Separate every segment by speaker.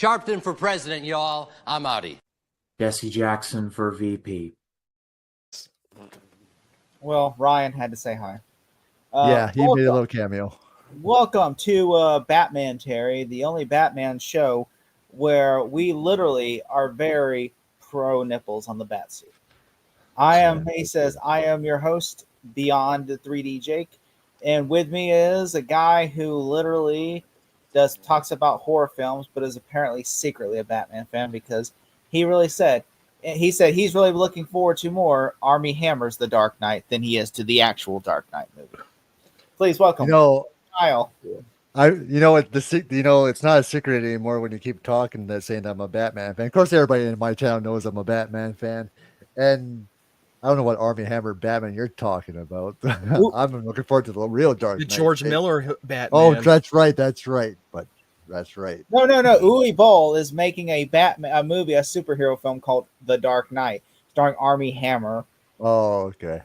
Speaker 1: Sharpton for president, y'all. I'm outie.
Speaker 2: Jesse Jackson for VP.
Speaker 3: Well, Ryan had to say hi.
Speaker 4: Yeah, he made a little cameo.
Speaker 3: Welcome to Batmantary, the only Batman show where we literally are very pro nipples on the Batsuit. He says, I am your host, Beyond the 3D Jake, and with me is a guy who literally talks about horror films, but is apparently secretly a Batman fan because he said he's really looking forward to more Army Hammer's The Dark Knight than he is to the actual Dark Knight movie. Please welcome Kyle.
Speaker 4: It's not a secret anymore when you keep talking that saying I'm a Batman fan. Of course, everybody in my town knows I'm a Batman fan, and I don't know what Army Hammer Batman you're talking about. I'm looking forward to the real Dark Knight.
Speaker 5: The George Miller Batman.
Speaker 4: Oh, that's right. But that's right.
Speaker 3: No. Uwe Boll is making a movie, a superhero film called The Dark Knight, starring Army Hammer.
Speaker 4: Oh, okay.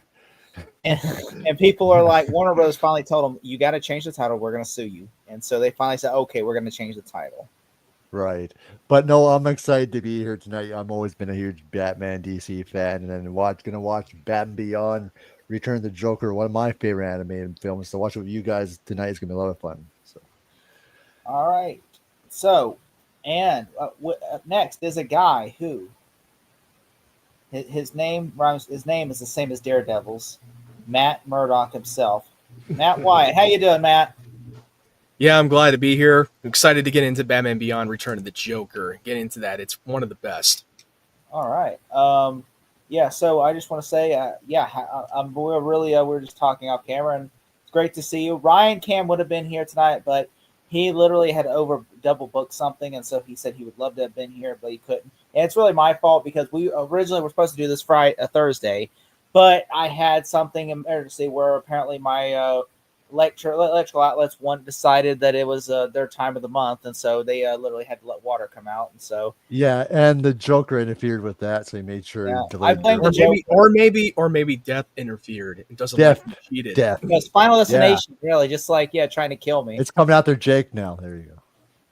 Speaker 3: And people are like, Warner Bros. Finally told them, you got to change the title. We're going to sue you. And so they finally said, okay, we're going to change the title.
Speaker 4: Right. But no, I'm excited to be here tonight. I've always been a huge Batman DC fan, and then going to watch Batman Beyond, Return of the Joker, one of my favorite animated films. So watch it with you guys tonight. It's going to be a lot of fun. So.
Speaker 3: All right. So, and next is a guy who his name is the same as Daredevil's, Matt Murdock himself. Matt Wyatt. How you doing, Matt?
Speaker 5: Yeah, I'm glad to be here. I'm excited to get into Batman Beyond Return of the Joker. Get into that. It's one of the best.
Speaker 3: All right. So I just want to say, we're just talking off camera, and it's great to see you. Ryan Cam would have been here tonight, but he literally had to double book something, and so he said he would love to have been here, but he couldn't. And it's really my fault because we originally were supposed to do this Thursday, but I had something emergency where apparently my electrical outlets decided that it was their time of the month, and so they literally had to let water come out, and so
Speaker 4: and the Joker interfered with that, so he made sure he
Speaker 3: I blame the Joker.
Speaker 5: or maybe Death interfered. It doesn't cheated.
Speaker 4: Death.
Speaker 3: Because Final Destination really just trying to kill me.
Speaker 4: It's coming out there, Jake. Now there you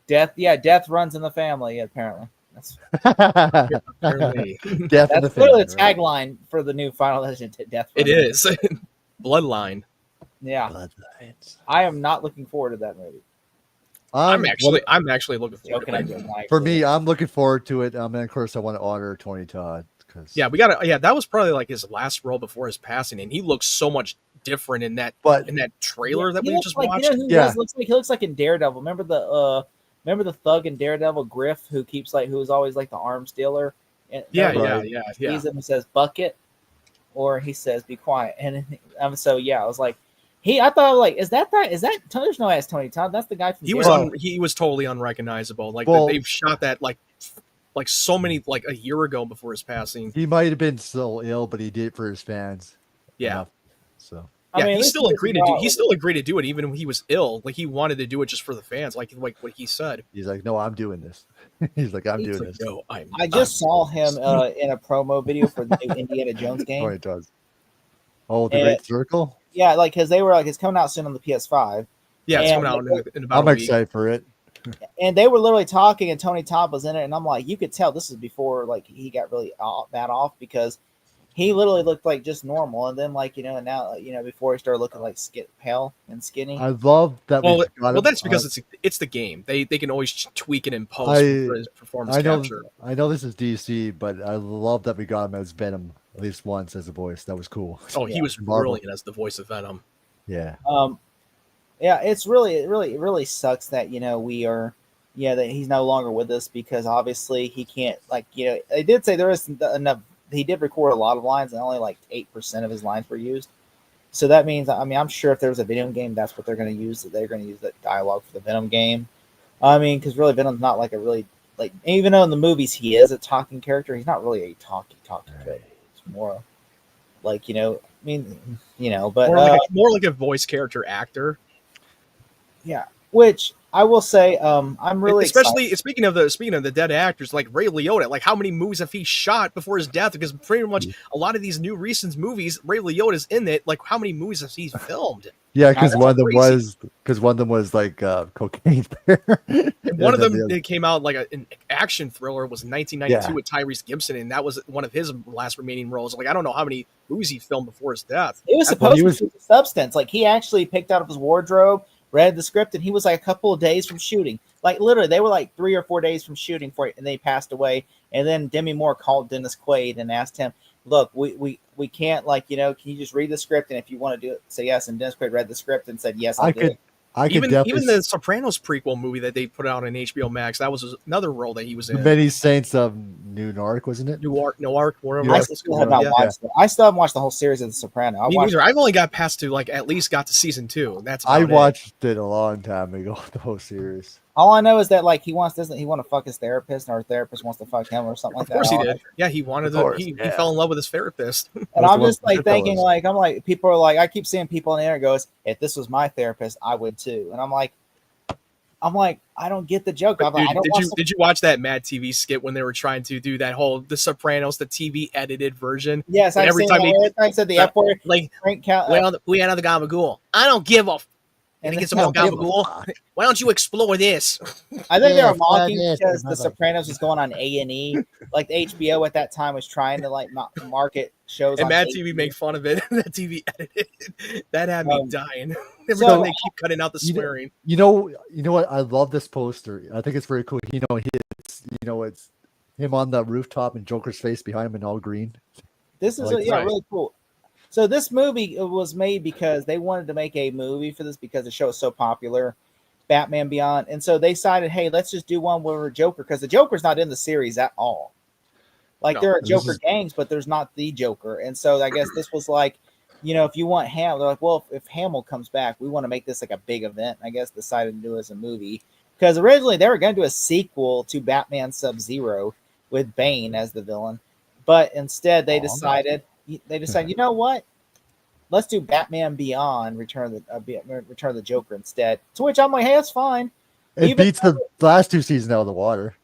Speaker 4: go.
Speaker 3: Death runs in the family. Apparently, that's
Speaker 5: Apparently.
Speaker 4: Death in the family.
Speaker 3: Literally the tagline for the new Final Destination. Death.
Speaker 5: It is Bloodline.
Speaker 3: Yeah,
Speaker 4: Bloodlines.
Speaker 3: I am not looking forward to that movie.
Speaker 5: I'm actually looking forward to it.
Speaker 4: For me, I'm looking forward to it. And of course, I want to honor Tony Todd.
Speaker 5: That was probably his last role before his passing, and he looks so much different in that trailer that we just watched.
Speaker 3: He looks like in Daredevil. Remember the thug in Daredevil, Griff, who was always like the arms dealer.
Speaker 5: Yeah.
Speaker 3: He's him and says bucket, or he says be quiet, and I was like. I thought is that there's no ass Tony Todd. That's the guy from
Speaker 5: he was totally unrecognizable. They've shot that so many a year ago before his passing.
Speaker 4: He might have been so ill, but he did it for his fans.
Speaker 5: Yeah.
Speaker 4: So
Speaker 5: he still agreed to do it even when he was ill. He wanted to do it just for the fans, like what he said.
Speaker 4: He's like, no, I'm doing this. He's like, I'm doing this.
Speaker 5: No,
Speaker 3: I just saw him in a promo video for the new Indiana Jones game.
Speaker 4: Oh, it does. Oh, the Great Circle.
Speaker 3: Yeah, because they were it's coming out soon on the PS5.
Speaker 5: Yeah, it's coming out in about a week.
Speaker 4: I'm excited for it.
Speaker 3: And they were literally talking, and Tony Todd was in it, and I'm like, you could tell this is before he got really bad off because he literally looked like just normal, and then and now before he started looking pale and skinny.
Speaker 4: I love that.
Speaker 5: Well, that's because it's the game. They can always tweak it in post for his performance capture.
Speaker 4: I know this is DC, but I love that we got him as Venom at least once as a voice. That was cool.
Speaker 5: Oh, he was brilliant as the voice of Venom.
Speaker 4: Yeah.
Speaker 3: It's really sucks that that he's no longer with us because obviously he can't they did say there isn't enough. He did record a lot of lines and only 8% of his lines were used. So that means I'm sure if there was a Venom game, that's what they're going to use. They're going to use that dialogue for the Venom game. Because really Venom's not a really even though in the movies he is a talking character, he's not really a talking character. It's more but
Speaker 5: more like a voice character actor.
Speaker 3: Yeah, which I will say, I'm really
Speaker 5: especially
Speaker 3: excited.
Speaker 5: speaking of the dead actors, like Ray Liotta. Like, how many movies have he shot before his death? Because pretty much a lot of these new recent movies, Ray Liotta's in it. Like, how many movies has he filmed?
Speaker 4: Yeah,
Speaker 3: I
Speaker 4: because
Speaker 3: know.
Speaker 4: one of them was like cocaine bear.
Speaker 5: And
Speaker 4: Yeah,
Speaker 5: one of
Speaker 4: then
Speaker 5: them
Speaker 4: the other-
Speaker 5: that came out like an action thriller was 1992
Speaker 4: Yeah.
Speaker 5: with Tyrese Gibson, and that was one of his last remaining roles. Like, I don't know how many movies he filmed before his death.
Speaker 3: It was
Speaker 4: Well, he
Speaker 3: supposed
Speaker 4: was
Speaker 3: to be substance. Like he actually picked out of his wardrobe, read the script, and he was like a couple of days from shooting. Like literally, they were like 3 or 4 days from shooting for it, and they passed away. And then Demi Moore called Dennis Quaid and asked him, "Look, we can't can you just read the script? And if you want to do it, say yes." And Dennis Quaid read the script and said, "Yes, I'll do it."
Speaker 4: I could
Speaker 5: Even
Speaker 4: definitely
Speaker 5: the Sopranos prequel movie that they put out on HBO Max, that was another role that he was
Speaker 4: the
Speaker 5: in.
Speaker 4: Many Saints of New Narc, wasn't it?
Speaker 5: Noir, whatever.
Speaker 3: I
Speaker 4: Yeah.
Speaker 5: it's
Speaker 3: still
Speaker 5: called.
Speaker 3: have not
Speaker 5: Yeah.
Speaker 3: watched it. I still haven't watched the whole series of The Sopranos. I
Speaker 5: Me
Speaker 3: watched.
Speaker 5: neither. I've only got past to like at least got to season 2. That's
Speaker 4: I
Speaker 5: about it.
Speaker 4: watched it a long time ago, the whole series.
Speaker 3: All I know is that like doesn't he want to fuck his therapist, or her therapist wants to fuck him, or something like
Speaker 5: Of
Speaker 3: that.
Speaker 5: course he
Speaker 3: All I
Speaker 5: did. Yeah, he wanted
Speaker 4: Of
Speaker 5: to.
Speaker 4: course,
Speaker 5: He
Speaker 4: yeah.
Speaker 5: fell in love with his therapist.
Speaker 3: And
Speaker 4: That's
Speaker 3: I'm
Speaker 4: the
Speaker 3: just
Speaker 4: one
Speaker 3: like
Speaker 4: from
Speaker 3: thinking,
Speaker 4: Goodfellas.
Speaker 3: people are like, I keep seeing people on the internet goes, if this was my therapist, I would too. And I'm like, I don't get the joke. I'm like,
Speaker 5: Dude,
Speaker 3: I don't want
Speaker 5: did you watch that Mad TV skit when they were trying to do that whole The Sopranos, the TV edited version?
Speaker 3: Yes,
Speaker 5: And
Speaker 3: I've
Speaker 5: every
Speaker 3: seen
Speaker 5: time
Speaker 3: that.
Speaker 5: he
Speaker 3: Every time I said the F word,
Speaker 5: like
Speaker 3: Frank count,
Speaker 5: we another gabagool. I don't give a.
Speaker 3: and
Speaker 5: And get
Speaker 3: then-
Speaker 5: some more
Speaker 4: Don't give a
Speaker 5: gabagool.
Speaker 4: fuck.
Speaker 5: Why don't you explore this?
Speaker 3: I think they were
Speaker 4: Yes,
Speaker 3: mocking
Speaker 4: yes,
Speaker 3: because
Speaker 4: yes,
Speaker 3: The Sopranos was going on A&E. Like the HBO at that time was trying to like market shows
Speaker 5: And
Speaker 3: on
Speaker 5: Mad
Speaker 3: A&E.
Speaker 5: TV make fun of it. That TV edited. That had me dying. Every
Speaker 3: so-
Speaker 5: time they keep cutting out the
Speaker 4: You know-
Speaker 5: swearing.
Speaker 4: You know what? I love this poster. I think it's very cool. It's him on the rooftop and Joker's face behind him in all green.
Speaker 3: This is
Speaker 4: Like,
Speaker 5: right.
Speaker 3: really cool. So this movie was made because they wanted to make a movie for this because the show is so popular, Batman Beyond, and so they decided, hey, let's just do one where Joker, because the Joker's not in the series at all. Like
Speaker 5: No,
Speaker 3: there are
Speaker 4: this
Speaker 3: Joker
Speaker 4: is-
Speaker 3: gangs, but there's not the Joker, and so I guess this was like, if you want Ham, they're like, well, if Hamill comes back, we want to make this like a big event. I guess decided to do it as a movie because originally they were going to do a sequel to Batman Sub-Zero with Bane as the villain, but instead they decided, you know what? Let's do Batman Beyond, Return of the Joker instead. To which I'm like, hey, that's fine.
Speaker 4: It
Speaker 3: Even
Speaker 4: beats the last 2 seasons out of the water.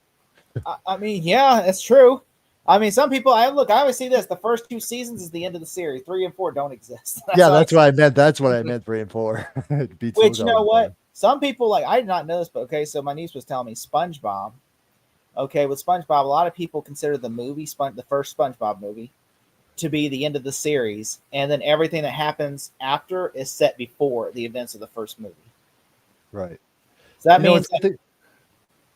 Speaker 3: I mean, yeah, that's true. I mean, some people, I always see this. The first 2 seasons is the end of the series. 3 and 4 don't exist.
Speaker 4: That's what I meant. That's what I meant. 3 and 4. It beats
Speaker 3: Which,
Speaker 4: those
Speaker 3: you
Speaker 4: out
Speaker 3: know
Speaker 4: of the
Speaker 3: what?
Speaker 4: water.
Speaker 3: Some people, like, I did not know this, but okay, so my niece was telling me SpongeBob. Okay, with SpongeBob, a lot of people consider the movie, the first SpongeBob movie, to be the end of the series, and then everything that happens after is set before the events of the first movie.
Speaker 4: Right.
Speaker 3: So that
Speaker 4: You know,
Speaker 3: means
Speaker 4: it's-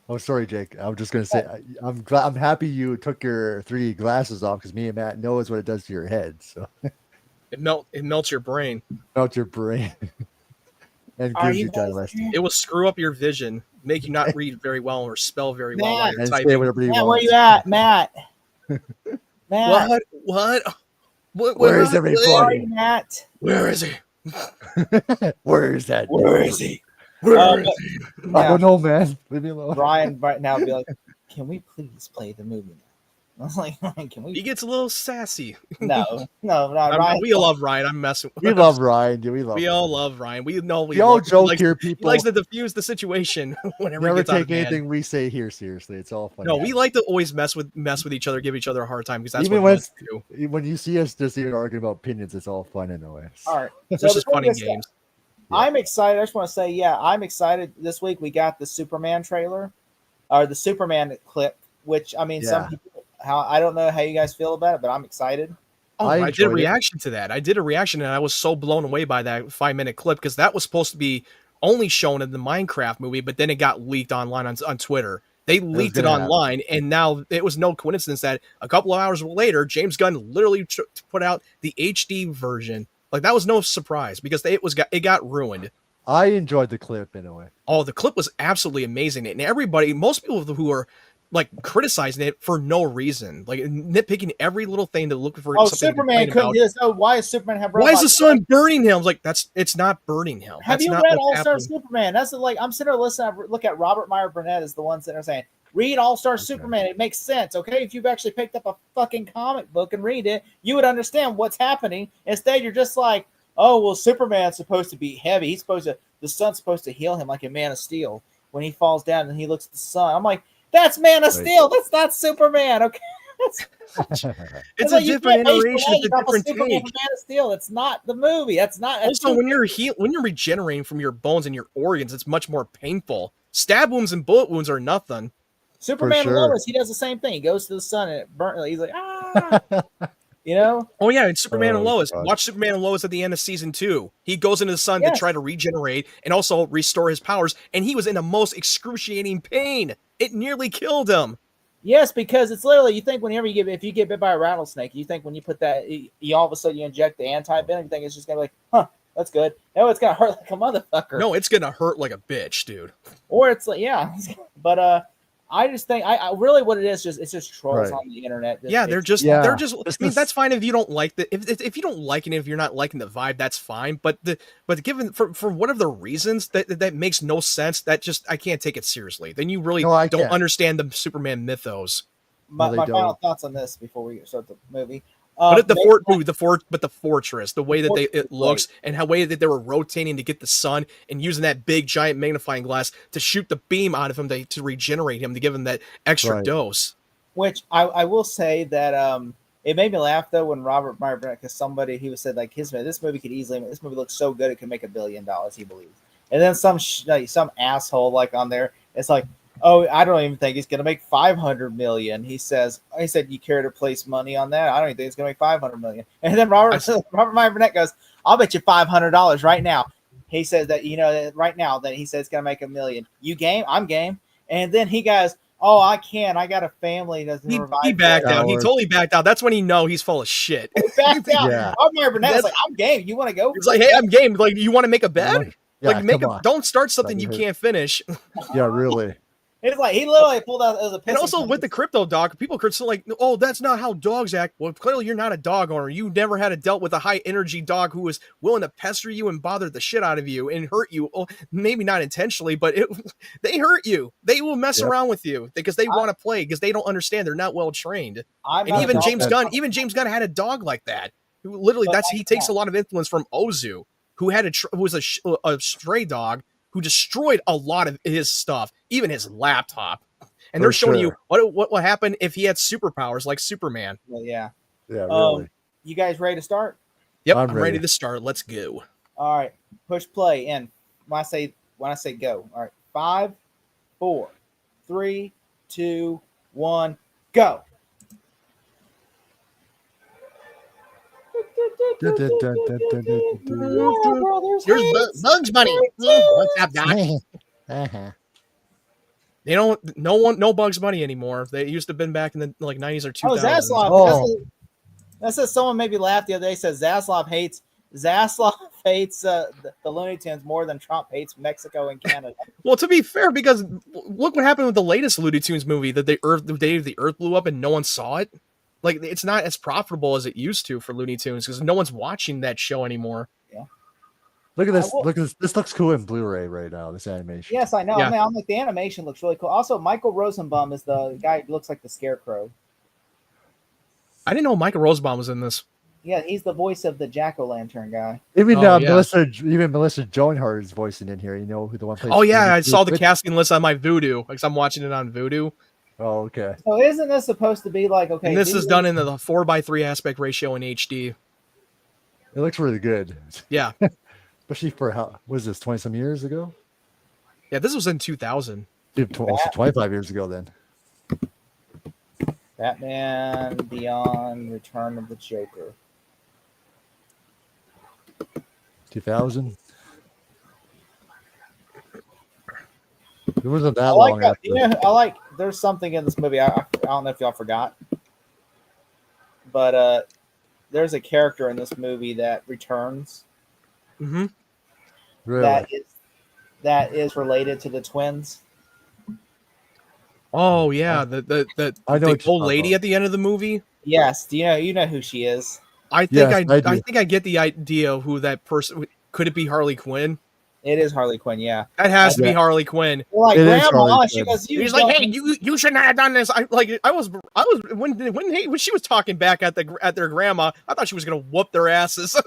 Speaker 4: Oh, sorry, Jake. I was just gonna say I'm happy you took your 3D glasses off because me and Matt knows what it does to your head. So
Speaker 5: It melts your brain.
Speaker 4: out your brain and
Speaker 3: Are
Speaker 4: gives
Speaker 3: you
Speaker 4: you digestion.
Speaker 5: It will screw up your vision, make you not read very well or spell very well while
Speaker 3: Matt.
Speaker 5: you're
Speaker 4: And say
Speaker 5: typing.
Speaker 4: whatever you
Speaker 3: Matt,
Speaker 4: want.
Speaker 3: where you at, Matt? Matt,
Speaker 5: What?
Speaker 4: Where is
Speaker 3: where are
Speaker 4: everybody?
Speaker 3: you, Matt?
Speaker 5: Where is he?
Speaker 4: Where is that?
Speaker 5: Where is he?
Speaker 4: I don't know, man. Leave me alone.
Speaker 3: Ryan right now would be like, "Can we please play the movie now?" I was like, "Can
Speaker 5: He
Speaker 3: we?"
Speaker 5: gets a little sassy.
Speaker 3: No, Ryan.
Speaker 5: We love Ryan. I'm messing with
Speaker 4: We love Ryan, dude. We love.
Speaker 5: We all love Ryan. We know
Speaker 4: We all
Speaker 5: love-
Speaker 4: joke
Speaker 5: he likes,
Speaker 4: here,
Speaker 5: He
Speaker 4: people.
Speaker 5: likes to diffuse the situation whenever he
Speaker 4: Never
Speaker 5: gets out of
Speaker 4: take
Speaker 5: hand.
Speaker 4: anything we say here seriously. It's all funny.
Speaker 5: No, we like to always mess with each other, give each other a hard time because that's
Speaker 4: Even
Speaker 5: what
Speaker 4: when
Speaker 5: we do.
Speaker 4: when you see us just even arguing about opinions, it's all fun in a way.
Speaker 3: All right,
Speaker 5: It's just
Speaker 3: before
Speaker 5: fun
Speaker 3: we
Speaker 5: and
Speaker 3: get started,
Speaker 5: games.
Speaker 3: I'm excited. I just want to say, I'm excited. This week we got the Superman trailer, or the Superman clip. Which I mean, some
Speaker 4: Yeah.
Speaker 3: people, I don't know how you guys feel about it, but I'm excited.
Speaker 5: Oh,
Speaker 4: I
Speaker 5: I did a
Speaker 4: enjoyed it.
Speaker 5: reaction to that. I did a reaction and I was so blown away by that 5-minute clip because that was supposed to be only shown in the Minecraft movie, but then it got leaked online on Twitter. They leaked it
Speaker 4: gonna happen.
Speaker 5: online, and now it was no coincidence that a couple of hours later, James Gunn literally put out the HD version. Like that was no surprise because it got ruined.
Speaker 4: I enjoyed the clip in a way.
Speaker 5: Oh, the clip was absolutely amazing, and most people who are like criticizing it for no reason, like nitpicking every little thing to look for.
Speaker 3: Oh,
Speaker 5: something to
Speaker 3: Superman
Speaker 5: complain
Speaker 3: couldn't
Speaker 5: about.
Speaker 3: do this. Oh, why is Superman have?
Speaker 5: Why is the
Speaker 3: robots?
Speaker 5: sun burning him? I was like, it's not burning him.
Speaker 3: Have
Speaker 5: That's
Speaker 3: you
Speaker 5: not
Speaker 3: read
Speaker 5: what's
Speaker 3: All Star
Speaker 5: happening.
Speaker 3: Superman? That's like I'm sitting there listening. Look at Robert Meyer Burnett is the ones that are saying read All Star Superman. It makes sense. Okay, if you've actually picked up a fucking comic book and read it, you would understand what's happening. Instead, you're just like, oh well, Superman's supposed to be heavy. The sun's supposed to heal him like a Man of Steel. when he falls down and he looks at the sun. I'm like, that's Man of Steel. That's not Superman. Okay.
Speaker 5: It's a
Speaker 3: like,
Speaker 5: different iteration. It's a different
Speaker 3: Superman
Speaker 5: take.
Speaker 3: from Man of Steel. It's not the movie. That's not.
Speaker 5: Also, when you're regenerating from your bones and your organs, it's much more painful. Stab wounds and bullet wounds are nothing.
Speaker 3: Superman and
Speaker 4: sure.
Speaker 3: Lois, he does the same thing. He goes to the sun and it burns. He's like, ah, you know.
Speaker 5: Oh yeah, it's Superman and
Speaker 4: Oh,
Speaker 5: Lois.
Speaker 4: God.
Speaker 5: Watch Superman and Lois at the end of season 2. He goes into the sun to
Speaker 3: Yes.
Speaker 5: try to regenerate and also restore his powers, and he was in the most excruciating pain. It nearly killed him.
Speaker 3: Yes, because it's literally, you think whenever if you get bit by a rattlesnake, you think when you put that, you all of a sudden you inject the anti-venom, you think it's just gonna be like, huh, that's good. No, it's gonna hurt like a motherfucker.
Speaker 5: No, it's gonna hurt like a bitch, dude.
Speaker 3: Or it's like, yeah, but I just think I really what it is it's just trolls
Speaker 4: Right.
Speaker 3: on the internet.
Speaker 5: Yeah, they're just
Speaker 4: Yeah.
Speaker 5: they're just.
Speaker 4: This
Speaker 5: I mean,
Speaker 4: is-
Speaker 5: that's fine if you don't like the if you don't like it, if you're not liking the vibe, that's fine. But given for whatever the reasons that makes no sense. That just I can't take it seriously. Then you really
Speaker 4: No, I
Speaker 5: don't
Speaker 4: can't.
Speaker 5: understand the Superman mythos.
Speaker 3: my,
Speaker 4: No, they
Speaker 3: my final
Speaker 4: don't.
Speaker 3: thoughts on this before we start the movie.
Speaker 5: But the
Speaker 3: Make-
Speaker 5: fortress, the way that it looks, and how way that they were rotating to get the sun and using that big giant magnifying glass to shoot the beam out of him to regenerate him to give him that extra
Speaker 4: Right.
Speaker 5: dose.
Speaker 3: Which I will say that it made me laugh though when Robert Meyer Burnett, because somebody he was said like this movie could easily, this movie looks so good it could make $1 billion, he believes. And then some asshole like on there, it's like, oh, I don't even think it's gonna make 500 million. He said, you care to place money on that? I don't even think it's gonna make 500 million. And then Robert Meyer Burnett goes, I'll bet you $500 right now. He says that right now that he says it's gonna make $1 million. You game? I'm game. And then he goes, oh, I can't. I got a family. Doesn't
Speaker 5: He
Speaker 3: revive
Speaker 5: backed
Speaker 3: me."
Speaker 5: out. He totally backed out. That's when he know he's full of shit.
Speaker 3: He backed out.
Speaker 4: Yeah.
Speaker 3: Robert Meyer Burnett was like, I'm game. You want to go?
Speaker 5: He's like, hey, I'm game. Like, you want to make a bet?
Speaker 4: Yeah,
Speaker 5: Like,
Speaker 4: come on.
Speaker 5: don't start something you
Speaker 4: That'd
Speaker 5: can't finish.
Speaker 4: Yeah, really.
Speaker 3: It's like he literally pulled out as a
Speaker 5: And also with the crypto dog, people are still like, oh, that's not how dogs act. Well, clearly you're not a dog owner. You never had to dealt with a high energy dog who was willing to pester you and bother the shit out of you and hurt you. Oh, maybe not intentionally, but they hurt you. They will mess
Speaker 4: Yep.
Speaker 5: around with you because they want to play, because they don't understand. They're not well trained.
Speaker 3: I'm
Speaker 5: And
Speaker 3: not a
Speaker 5: even
Speaker 3: dog
Speaker 5: James
Speaker 3: owner.
Speaker 5: Gunn, had a dog like that. Who literally,
Speaker 3: But
Speaker 5: he takes a lot of influence from Ozu, who was a stray dog who destroyed a lot of his stuff, even his laptop. And they're showing you what will happen if he had superpowers like Superman.
Speaker 3: Well, yeah.
Speaker 4: Yeah, really.
Speaker 3: You guys ready to start?
Speaker 5: Yep,
Speaker 4: I'm
Speaker 5: I'm ready
Speaker 4: ready.
Speaker 5: to start. Let's go.
Speaker 3: All right. Push play in. When I say go. All right. 5, 4, 3, 2, 1, go.
Speaker 5: Here's Bugs Bunny. What's up, Doc?
Speaker 4: Uh-huh.
Speaker 5: They don't. No Bugs Bunny anymore. They used to have been back in the 90s or 2000s.
Speaker 3: Oh, Zaslav.
Speaker 4: Oh.
Speaker 3: That says someone made me laugh the other day. Says Zaslav hates the Looney Tunes more than Trump hates Mexico and Canada.
Speaker 5: Well, to be fair, because look what happened with the latest Looney Tunes movie, that the day the Earth blew up and no one saw it. Like, it's not as profitable as it used to for Looney Tunes because no one's watching that show anymore.
Speaker 4: Look at this.
Speaker 3: I will-
Speaker 4: Look at this. This looks cool in Blu-ray right now. This animation.
Speaker 3: Yes, I know.
Speaker 5: Yeah.
Speaker 3: I mean, I'm like the animation looks really cool. Also, Michael Rosenbaum is the guy who looks like the Scarecrow.
Speaker 5: I didn't know Michael Rosenbaum was in this.
Speaker 3: Yeah, he's the voice of the Jack-o'-lantern guy.
Speaker 4: Even
Speaker 5: Oh, yeah.
Speaker 4: Melissa Joan Hart is voicing in here. You know who the one plays.
Speaker 5: Oh yeah, I
Speaker 4: Steve
Speaker 5: saw the
Speaker 4: Whit-
Speaker 5: casting list on my Vudu because I'm watching it on Vudu.
Speaker 4: Oh, okay.
Speaker 3: So isn't this supposed to be like okay?
Speaker 5: And this
Speaker 3: these
Speaker 5: is
Speaker 3: are-
Speaker 5: done in the 4:3 aspect ratio in HD.
Speaker 4: It looks really good,
Speaker 5: Yeah,
Speaker 4: especially for how was this 20-some years ago?
Speaker 5: yeah. This was in 2000.
Speaker 4: Dude, almost 25 years ago then.
Speaker 3: Batman Beyond: Return of the Joker.
Speaker 4: 2000. It wasn't that
Speaker 3: I like
Speaker 4: long
Speaker 3: that.
Speaker 4: after.
Speaker 3: I like. There's something in this movie. I don't know if y'all forgot, but there's a character in this movie that returns
Speaker 5: Mm-hmm.
Speaker 4: Really?
Speaker 3: that is related to the twins.
Speaker 5: Oh yeah, the
Speaker 4: I know
Speaker 5: the
Speaker 4: what you're
Speaker 5: old
Speaker 4: talking
Speaker 5: lady
Speaker 4: about.
Speaker 5: at the end of the movie.
Speaker 3: Yes, do you know who she is?
Speaker 5: I think
Speaker 4: Yes, I do.
Speaker 5: I think I get the idea of who that person could. It be Harley Quinn?
Speaker 3: It is Harley Quinn. Yeah,
Speaker 5: That has to be
Speaker 4: Yeah.
Speaker 5: Harley Quinn.
Speaker 3: well, like
Speaker 4: It is
Speaker 3: Grandma,
Speaker 4: Harley
Speaker 3: she
Speaker 4: Quinn.
Speaker 3: goes.
Speaker 5: He's like, hey, you should not have done this. I was when she was talking back at their grandma. I thought she was gonna whoop their asses.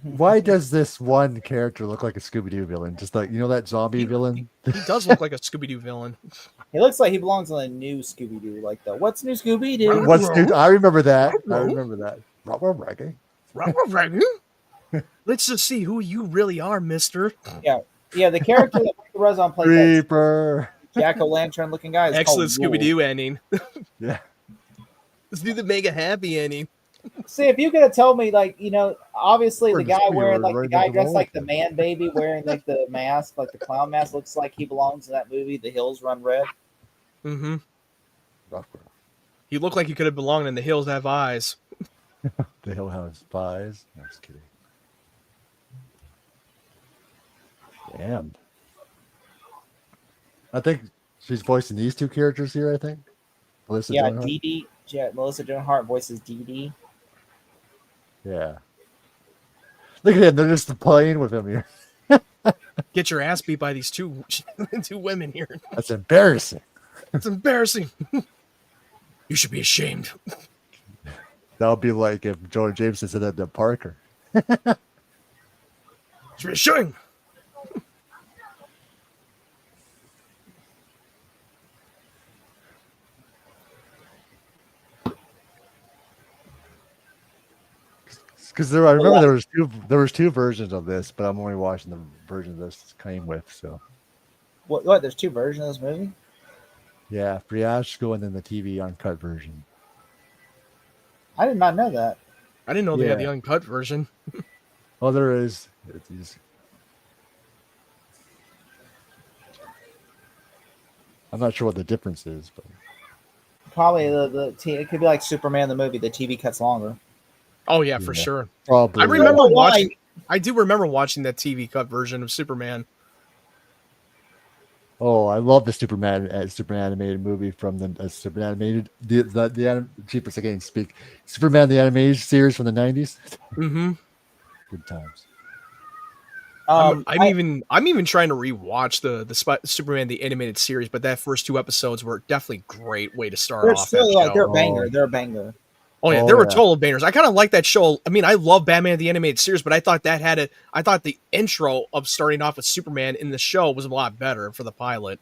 Speaker 4: Why does this one character look like a Scooby-Doo villain? Just like, that zombie villain?
Speaker 5: He does look like a Scooby-Doo villain.
Speaker 3: He looks like he belongs on a new Scooby Doo, like the What's New Scooby Doo?
Speaker 4: What's new? I remember that. I remember that.
Speaker 5: Let's just see who you really are, mister.
Speaker 3: Yeah, the character that Michael Rosen plays,
Speaker 4: Creeper.
Speaker 3: that Jack-o'-lantern looking guy, is
Speaker 5: Excellent
Speaker 3: called Rule.
Speaker 5: Scooby-Doo ending.
Speaker 4: Yeah.
Speaker 5: Let's do the mega happy ending.
Speaker 3: See, if you could have told me, like, obviously
Speaker 4: We're
Speaker 3: the
Speaker 4: just-
Speaker 3: guy
Speaker 4: we
Speaker 3: wearing,
Speaker 4: were
Speaker 3: like, the
Speaker 4: right
Speaker 3: guy
Speaker 4: in the
Speaker 3: dressed like
Speaker 4: role.
Speaker 3: the man baby wearing, like, the mask, like the clown mask, looks like he belongs in that movie, The Hills Run Red.
Speaker 5: Mm-hmm. He looked like he could have belonged in The Hills Have Eyes.
Speaker 4: The Hill House Spies. No, just kidding. Damn. I think she's voicing these two characters here, I think. Melissa
Speaker 3: Yeah,
Speaker 4: Joan Hart.
Speaker 3: Dee Dee. Melissa Joan Hart voices Dee Dee.
Speaker 4: Yeah. Look at him. They're just playing with him here.
Speaker 5: Get your ass beat by these two women here.
Speaker 4: That's embarrassing.
Speaker 5: It's embarrassing. You should be ashamed.
Speaker 4: That would be like if Jonah Jameson said that to Parker.
Speaker 5: You should be ashamed.
Speaker 4: Because I remember there was two versions of this, but I'm only watching the version this came with. So
Speaker 3: What? There's two versions of this movie?
Speaker 4: yeah, theatrical and then the TV uncut version.
Speaker 3: I did not know that.
Speaker 5: I didn't know they had
Speaker 4: Yeah.
Speaker 5: the uncut version.
Speaker 4: Oh, there is. I'm not sure what the difference is, but
Speaker 3: Probably it could be like Superman the movie. The TV cuts longer.
Speaker 5: Oh yeah, for
Speaker 4: Yeah.
Speaker 5: sure.
Speaker 4: probably.
Speaker 5: I remember
Speaker 3: Why?
Speaker 5: watching. I do remember watching that TV cut version of Superman.
Speaker 4: Oh, I love the Superman animated movie from the Superman animated cheapest I can't speak. Superman the animated series from the 90s.
Speaker 5: Mm-hmm.
Speaker 4: Good times.
Speaker 5: I'm even trying to rewatch the Superman the animated series, but that first two episodes were definitely a great way to start
Speaker 3: They're
Speaker 5: off
Speaker 3: still
Speaker 5: that
Speaker 3: like
Speaker 5: show.
Speaker 3: they're a banger.
Speaker 4: Oh.
Speaker 3: They're a banger.
Speaker 5: Oh yeah,
Speaker 4: Oh,
Speaker 5: they were
Speaker 4: yeah.
Speaker 5: total bangers. I kind of like that show. I mean, I love Batman the animated series, but I thought I thought the intro of starting off with Superman in the show was a lot better for the pilot.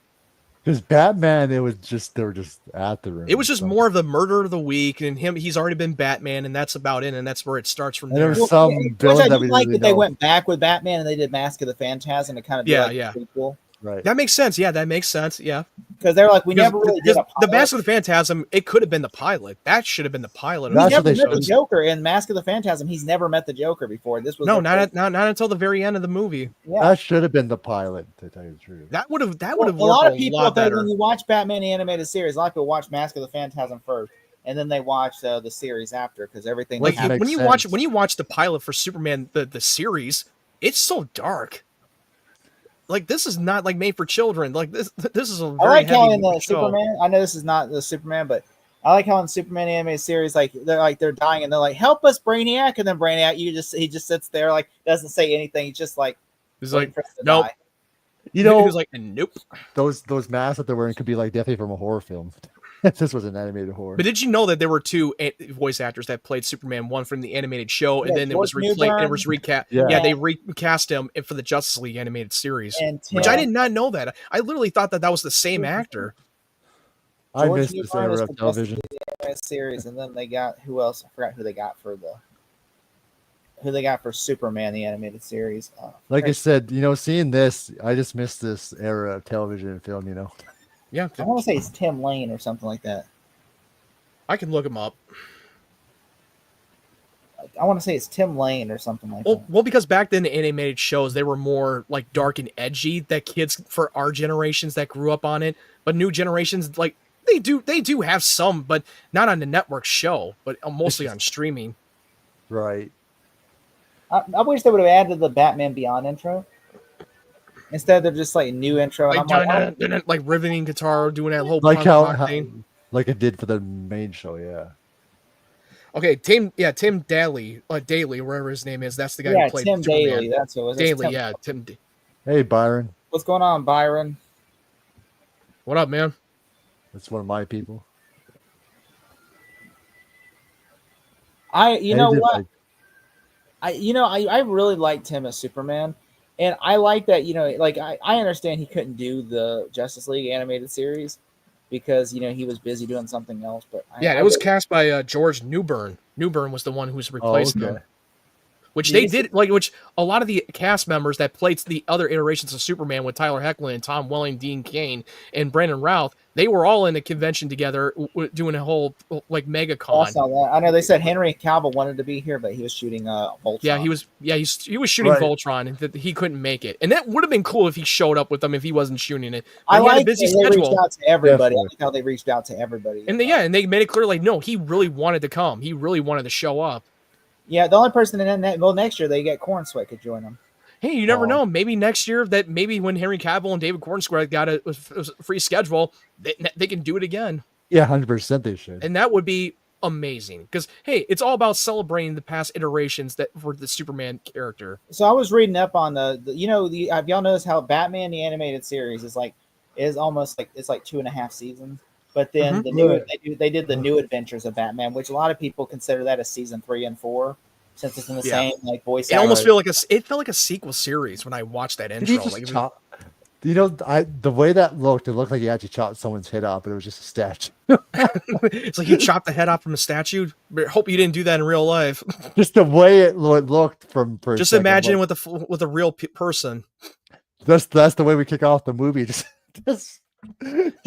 Speaker 4: Because Batman, they were just at the room.
Speaker 5: It was just more of the murder of the week, and he's already been Batman, and that's about it, and that's where it starts from
Speaker 4: And there
Speaker 5: there.
Speaker 4: was some
Speaker 3: Which
Speaker 4: villain
Speaker 3: I
Speaker 4: that
Speaker 3: do
Speaker 4: we
Speaker 3: like
Speaker 4: really
Speaker 3: that they
Speaker 4: know.
Speaker 3: went back with Batman and they did Mask of the Phantasm to kind of be
Speaker 5: Yeah,
Speaker 3: like
Speaker 5: yeah.
Speaker 3: a prequel.
Speaker 4: Right.
Speaker 5: That makes sense. Yeah, that makes sense. Yeah.
Speaker 3: Because they're like, we
Speaker 5: Because
Speaker 3: never really did a
Speaker 5: the
Speaker 3: pilot.
Speaker 5: Mask of the Phantasm, it could have been the pilot. That should have been the pilot. of
Speaker 3: We
Speaker 4: That's
Speaker 5: the
Speaker 4: what
Speaker 3: never
Speaker 4: they
Speaker 3: met the
Speaker 4: showed.
Speaker 3: Joker in Mask of the Phantasm. He's never met the Joker before. This was
Speaker 5: No,
Speaker 3: their first-
Speaker 5: not until the very end of the movie.
Speaker 3: yeah.
Speaker 4: That should have been the pilot, to tell you the truth.
Speaker 5: That would have
Speaker 3: A
Speaker 5: worked
Speaker 3: lot of
Speaker 5: a
Speaker 3: people,
Speaker 5: lot better.
Speaker 3: when you watch Batman the animated series, a lot of people watch Mask of the Phantasm first, and then they watch the series after because everything.
Speaker 5: Like
Speaker 3: that happens-
Speaker 4: makes
Speaker 5: when you
Speaker 4: sense.
Speaker 5: watch the pilot for Superman the series, it's so dark. Like this is not like made for children. Like this is a very
Speaker 3: I like how
Speaker 5: heavy
Speaker 3: in the
Speaker 5: show.
Speaker 3: Superman. I know this is not the Superman, but I like how in Superman the animated series, like they're dying and they're like, "Help us, Brainiac!" And then Brainiac, he just sits there, like doesn't say anything. He's just like,
Speaker 5: He's
Speaker 3: waiting
Speaker 5: like,
Speaker 3: for us to
Speaker 5: nope.
Speaker 3: die.
Speaker 4: You know,
Speaker 5: he was like, nope.
Speaker 4: those masks that they're wearing could be like definitely from a horror film. This was an animated horror.
Speaker 5: But did you know that there were two voice actors that played Superman? One from the animated show, and
Speaker 3: Yeah,
Speaker 5: then it was
Speaker 3: George
Speaker 5: replayed.
Speaker 3: Newbern.
Speaker 5: It was recast.
Speaker 4: Yeah.
Speaker 5: Yeah, they recast him for the Justice League animated series,
Speaker 3: And
Speaker 5: which I
Speaker 3: Tim-
Speaker 5: did not know that. I literally thought that was the same actor.
Speaker 4: I
Speaker 3: George
Speaker 4: missed this
Speaker 3: Newbern is
Speaker 4: era
Speaker 3: the
Speaker 4: of television.
Speaker 3: best of the animated series, and then they got who else? I forgot who they got for Superman the animated series.
Speaker 4: Like I said, seeing this, I just missed this era of television and film.
Speaker 5: Yeah,
Speaker 3: I want to say it's Tim Lane or something like that.
Speaker 5: I can look him up.
Speaker 3: I want to say it's Tim Lane or something like that.
Speaker 5: Well, because back then the animated shows they were more like dark and edgy that kids for our generations that grew up on it, but new generations like they do have some, but not on the network show, but mostly on streaming.
Speaker 4: Right.
Speaker 3: I wish they would have added the Batman Beyond intro instead of just like new intro. And
Speaker 5: Like,
Speaker 3: I'm like,
Speaker 5: like riveting guitar, doing that whole
Speaker 4: Like
Speaker 5: punk
Speaker 4: how,
Speaker 5: rock thing.
Speaker 4: like it did for the main show. Yeah.
Speaker 5: Okay, Tim Daly, Daly, wherever his name is, that's the guy
Speaker 3: yeah,
Speaker 5: who played
Speaker 3: Tim
Speaker 5: Superman.
Speaker 3: Daly. That's what it was. It's
Speaker 5: Daly,
Speaker 3: Tim-
Speaker 5: yeah, Tim.
Speaker 4: Hey, Byron.
Speaker 3: What's going on, Byron?
Speaker 5: What up, man?
Speaker 4: That's one of my people.
Speaker 3: You know
Speaker 4: did
Speaker 3: what?
Speaker 4: like-
Speaker 3: I really liked him as Superman, and I like that. Like I understand he couldn't do the Justice League animated series because he was busy doing something else. But
Speaker 5: Yeah,
Speaker 3: I
Speaker 5: it was
Speaker 3: really,
Speaker 5: cast by George Newbern. Newbern was the one who's
Speaker 4: Oh,
Speaker 5: replacing
Speaker 4: okay.
Speaker 5: him. Which
Speaker 3: Did
Speaker 5: they
Speaker 3: you see-
Speaker 5: did, which a lot of the cast members that played the other iterations of Superman with Tyler Hoechlin and Tom Welling, Dean Cain, and Brandon Routh, they were all in a convention together doing a whole like
Speaker 3: I
Speaker 5: MegaCon.
Speaker 3: saw that. I know they said Henry Cavill wanted to be here, but he was shooting Voltron.
Speaker 5: Yeah, he was shooting
Speaker 4: Right.
Speaker 5: Voltron and he couldn't make it. And that would have been cool if he showed up with them if he wasn't shooting it. But
Speaker 3: I
Speaker 5: he had a
Speaker 3: like
Speaker 5: busy
Speaker 3: that they reached
Speaker 5: schedule.
Speaker 3: out to everybody.
Speaker 4: Definitely.
Speaker 3: I like how they reached out to everybody.
Speaker 5: And they made it clear like no, he really wanted to come. He really wanted to show up.
Speaker 3: Yeah, the only person in that next year they get Corn Sweat could join them.
Speaker 5: Hey, you never
Speaker 4: Oh.
Speaker 5: know. Maybe next year maybe when Henry Cavill and David Cornsquare got a free schedule, they can do it again.
Speaker 4: Yeah, 100% they should.
Speaker 5: And that would be amazing because hey, it's all about celebrating the past iterations that for the Superman character.
Speaker 3: So I was reading up on have y'all noticed how Batman the animated series is almost like it's like 2.5 seasons, but then the new they did the new adventures of Batman, which a lot of people consider that a season 3 and 4 since it's in the same like voice.
Speaker 5: It almost
Speaker 3: actors.
Speaker 5: felt like a sequel series when I watched that
Speaker 4: Did he
Speaker 5: intro.
Speaker 4: just
Speaker 5: Like,
Speaker 4: chop? The way that looked, it looked like he actually chopped someone's head off, but it was just a statue.
Speaker 5: it's like you chopped the head off from a statue. But hope you didn't do that in real life.
Speaker 4: Just the way it looked from. For a
Speaker 5: Just
Speaker 4: second,
Speaker 5: imagine
Speaker 4: like,
Speaker 5: with a real person
Speaker 4: that's the way we kick off the movie. Just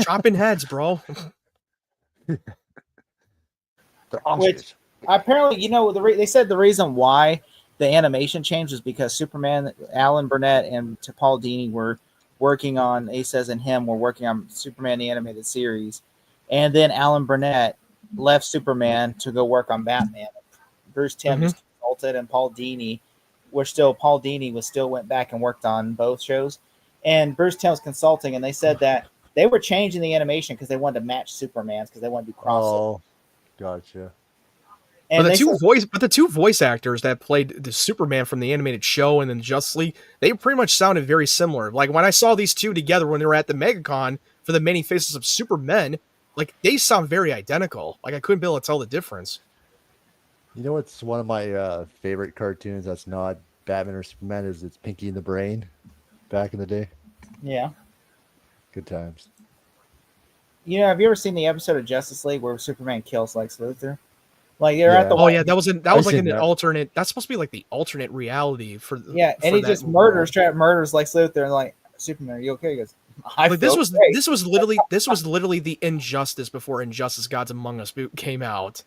Speaker 5: chopping heads, bro.
Speaker 4: they're
Speaker 3: Which-
Speaker 4: ostriches.
Speaker 3: Apparently, they said the reason why the animation changed was because Superman, Alan Burnett, and Paul Dini were working on. He says and him were working on Superman the animated series, and then Alan Burnett left Superman to go work on Batman. Bruce Timm just consulted, and Paul Dini went back and worked on both shows, and Bruce Timm was consulting, and they said that they were changing the animation because they wanted to match Superman's because they wanted to do crossover.
Speaker 4: Oh, gotcha.
Speaker 3: And
Speaker 5: But the two voice actors that played the Superman from the animated show and then Justice League, they pretty much sounded very similar. Like when I saw these two together when they were at the MegaCon for the Many Faces of Supermen, like they sound very identical. Like I couldn't be able to tell the difference.
Speaker 4: You know what's one of my favorite cartoons that's not Batman or Superman is it's Pinky and the Brain back in the day.
Speaker 3: yeah.
Speaker 4: Good times.
Speaker 3: Have you ever seen the episode of Justice League where Superman kills Lex Luthor? Like they're at the
Speaker 5: Oh yeah, that was like
Speaker 4: seen
Speaker 5: an
Speaker 4: that.
Speaker 5: alternate. That's supposed to be like the alternate reality for
Speaker 3: and
Speaker 5: for
Speaker 3: he
Speaker 5: that
Speaker 3: just
Speaker 5: world.
Speaker 3: straight up murders Lex Luthor and like Superman, are you okay? He goes, I
Speaker 5: Like
Speaker 3: feel
Speaker 5: this
Speaker 3: great.
Speaker 5: was literally the Injustice before Injustice Gods Among Us came out.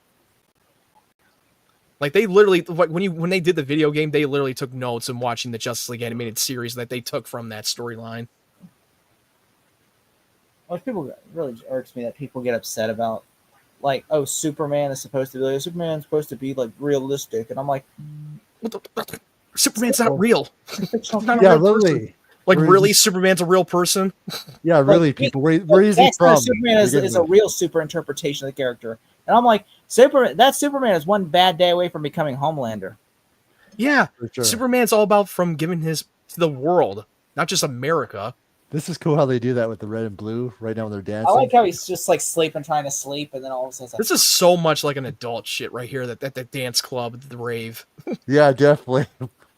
Speaker 5: Like they literally like when they did the video game, they literally took notes and watching the Justice League animated series that they took from that storyline.
Speaker 3: Which people really irks me that people get upset about, like, oh, Superman's supposed to be like realistic, and I'm like,
Speaker 5: Superman's not real.
Speaker 3: fictional
Speaker 5: Not a
Speaker 4: Yeah,
Speaker 5: real person.
Speaker 4: literally.
Speaker 5: Like
Speaker 4: Where
Speaker 5: really,
Speaker 4: is
Speaker 5: Superman's a real person.
Speaker 4: Yeah, really, people. Where is he
Speaker 3: That's
Speaker 4: from?
Speaker 3: Superman
Speaker 4: to begin
Speaker 3: is a
Speaker 4: with?
Speaker 3: real super interpretation of the character, and I'm like, Superman is one bad day away from becoming Homelander.
Speaker 5: Yeah,
Speaker 4: For sure.
Speaker 5: Superman's all about from giving his to the world, not just America.
Speaker 4: This is cool how they do that with the red and blue right now when they're dancing.
Speaker 3: I like how he's just like trying to sleep, and then all of a sudden, it's like,
Speaker 5: This is so much like an adult shit right here. That the dance club, the rave.
Speaker 4: Yeah, definitely.